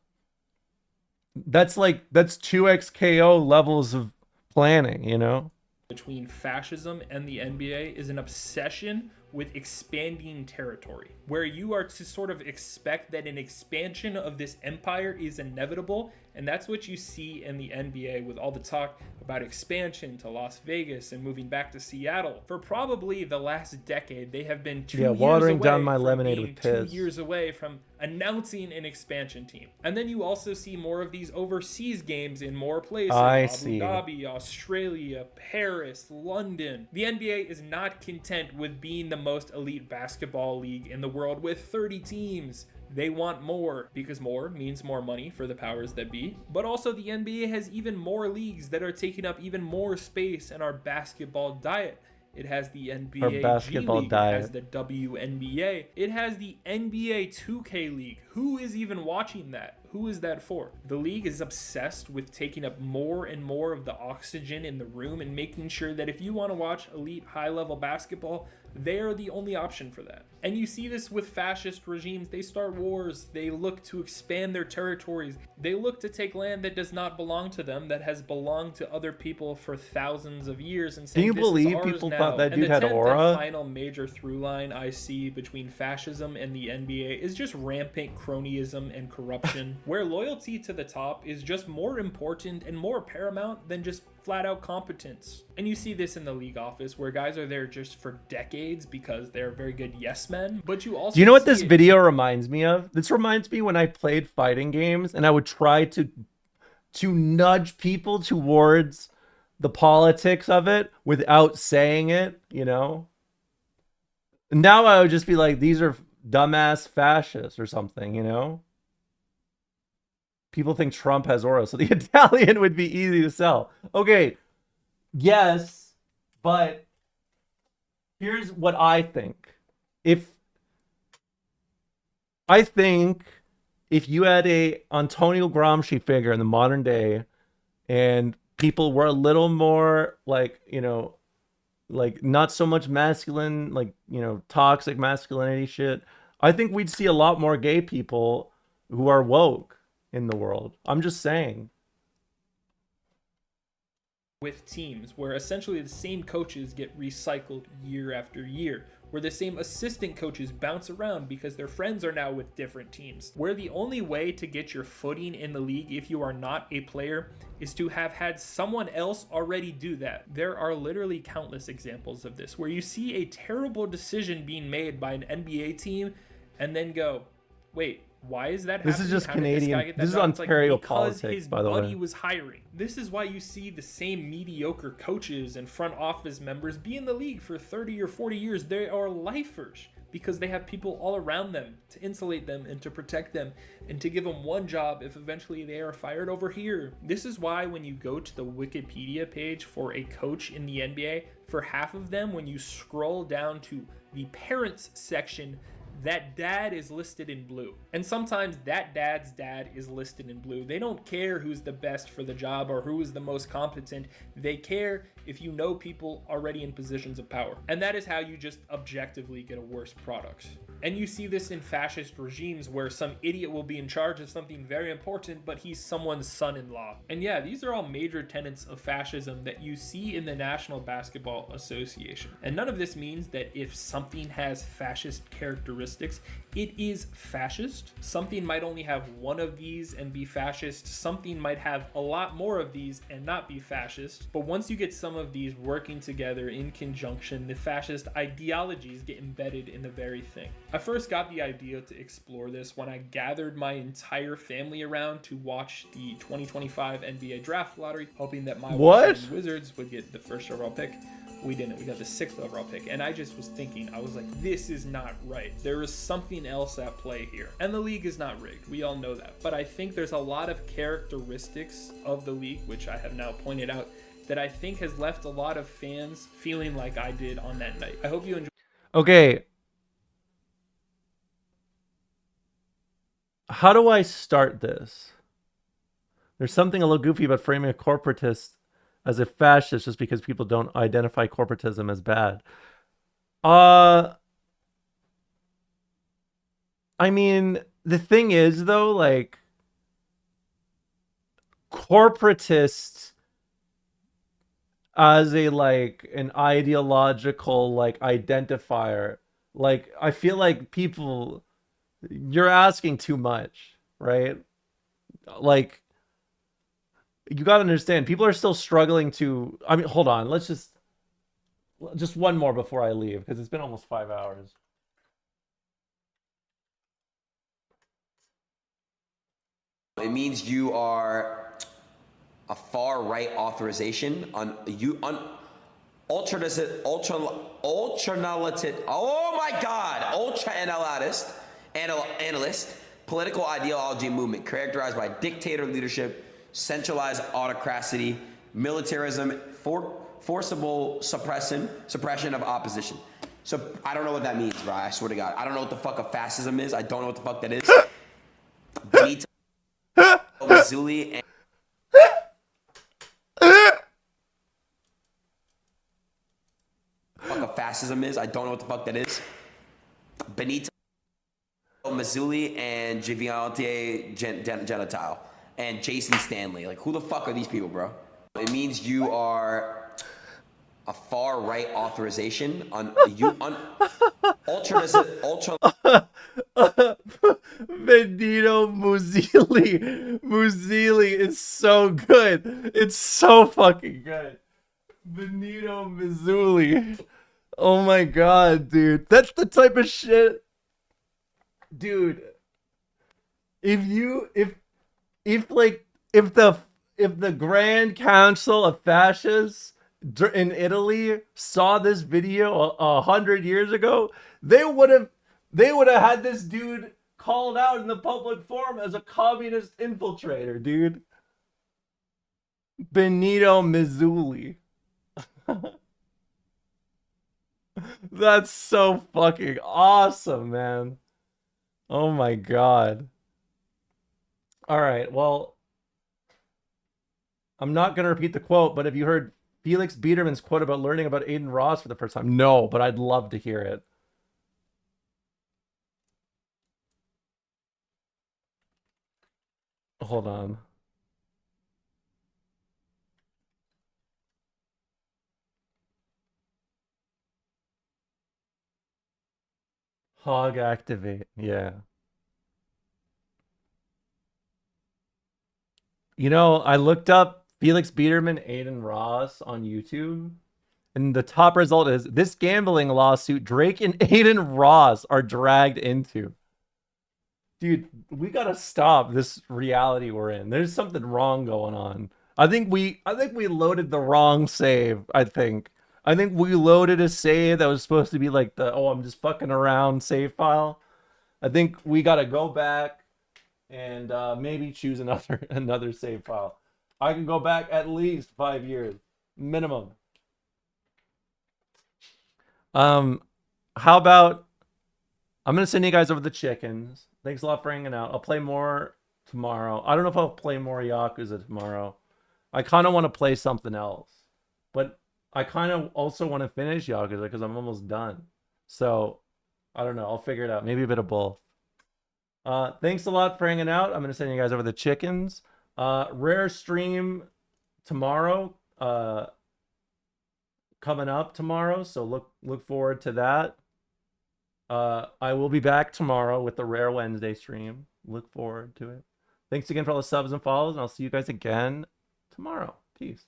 That's 2x KO levels of planning, you know? Between fascism and the NBA is an obsession with expanding territory, where you are to sort of expect that an expansion of this empire is inevitable. And that's what you see in the NBA with all the talk about expansion to Las Vegas and moving back to Seattle. For probably the last decade, they have been 2 years watering away down my from lemonade being with piss. 2 years away from announcing an expansion team. And then you also see more of these overseas games in more places. Abu Dhabi, Australia, Paris, London. The NBA is not content with being the most elite basketball league in the world with 30 teams. They want more, because more means more money for the powers that be. But also the NBA has even more leagues that are taking up even more space in our basketball diet. It has the NBA basketball G League, diet. it has the WNBA, it has the NBA 2K League. Who is even watching that? Who is that for? The league is obsessed with taking up more and more of the oxygen in the room and making sure that if you want to watch elite high-level basketball, they are the only option for that. And you see this with fascist regimes. They start wars. They look to expand their territories. They look to take land that does not belong to them, that has belonged to other people for thousands of years, and saying, Can you "This is believe ours people now." thought that And dude the had 10th aura? and final major through line I see between fascism and the NBA is just rampant cronyism and corruption, where loyalty to the top is just more important and more paramount than just flat out competence. And you see this in the league office where guys are there just for decades because they're very good yes men, but you also Do you know what see this it- video reminds me of? This reminds me when I played fighting games and I would try to nudge people towards the politics of it without saying it, you know? Now I would just be like, these are dumbass fascists or something, you know? People think Trump has aura, so the Italian would be easy to sell. Okay, yes, but here's what I think. I think if you had a Antonio Gramsci figure in the modern day and people were a little more like, you know, like not so much masculine, like, you know, toxic masculinity shit, I think we'd see a lot more gay people who are woke in the world. I'm just saying. with teams where essentially the same coaches get recycled year after year, where the same assistant coaches bounce around because their friends are now with different teams, where the only way to get your footing in the league if you are not a player is to have had someone else already do that. There are literally countless examples of this, where you see a terrible decision being made by an NBA team and then go, wait, why is that happening? This is just How did this Canadian. guy get that This is job? It's Ontario because politics, his by the buddy way. was hiring. This is why you see the same mediocre coaches and front office members be in the league for 30 or 40 years. They are lifers because they have people all around them to insulate them and to protect them and to give them one job if eventually they are fired over here. This is why when you go to the Wikipedia page for a coach in the NBA, for half of them, when you scroll down to the parents section, that dad is listed in blue. And sometimes that dad's dad is listed in blue. They don't care who's the best for the job or who is the most competent. They care if you know people already in positions of power. And that is how you just objectively get a worse product. And you see this in fascist regimes where some idiot will be in charge of something very important, but he's someone's son-in-law. And yeah, these are all major tenets of fascism that you see in the National Basketball Association. And none of this means that if something has fascist characteristics, it is fascist. Something might only have one of these and be fascist. Something might have a lot more of these and not be fascist. But once you get some of these working together in conjunction, the fascist ideologies get embedded in the very thing. I first got the idea to explore this when I gathered my entire family around to watch the 2025 NBA draft lottery, hoping that my Washington Wizards would get the first overall pick. We didn't. We got the 6th overall pick. And I just was thinking, I was like, this is not right. There is something else at play here. And the league is not rigged. We all know that. But I think there's a lot of characteristics of the league, which I have now pointed out, that I think has left a lot of fans feeling like I did on that night. I hope you enjoy. Okay. How do I start this? There's something a little goofy about framing a corporatist as a fascist just because people don't identify corporatism as bad. I mean, the thing is, though, like, corporatists as a, like, an ideological, like, identifier, like, I feel like people, you're asking too much, right? Like, you got to understand, people are still struggling to, I mean, hold on, let's just one more before I leave, because it's been almost 5 hours. It means you are a far-right authorization on ultra-analytic, oh my God, ultra-analyst, political ideology movement characterized by dictator leadership, centralized autocracy, militarism, forcible suppression of opposition. So I don't know what that means, bro. I swear to God. I don't know what the fuck a fascism is. I don't know what the fuck that is. Mazzulli and fuck a fascism is. I don't know what the fuck that is. Benito Mazzulli and Giviante Gentile and Jason Stanley. Like, who the fuck are these people, bro? It means you are a far right authorization on ultra. Benito Muzzilli. Muzzilli is so good. It's so fucking good. Benito Mazzulli. Oh my god, dude. That's the type of shit. Dude. If the Grand Council of Fascists in Italy saw this video 100 years ago, they would have had this dude called out in the public forum as a communist infiltrator, dude. Benito Mazzulli. That's so fucking awesome, man. Oh my god. All right, well, I'm not going to repeat the quote, but have you heard Felix Biederman's quote about learning about Aiden Ross for the first time? No, but I'd love to hear it. Hold on. Hog activate, yeah. You know, I looked up Felix Biederman, Aiden Ross on YouTube, and the top result is this gambling lawsuit Drake and Aiden Ross are dragged into. Dude, we gotta stop this reality we're in. There's something wrong going on. I think we loaded the wrong save. I think we loaded a save that was supposed to be like the I'm just fucking around save file. I think we gotta go back and maybe choose another save file. I can go back at least 5 years minimum. How about I'm gonna send you guys over the chickens. Thanks a lot for hanging out. I'll play more tomorrow. I don't know if I'll play more Yakuza tomorrow. I kind of want to play something else, but I kind of also want to finish Yakuza because I'm almost done. So I don't know. I'll figure it out. Maybe a bit of both. Thanks a lot for hanging out. I'm gonna send you guys over the chickens. Rare stream tomorrow. Coming up tomorrow, so look forward to that. I will be back tomorrow with the Rare Wednesday stream. Look forward to it. Thanks again for all the subs and follows, and I'll see you guys again tomorrow. Peace.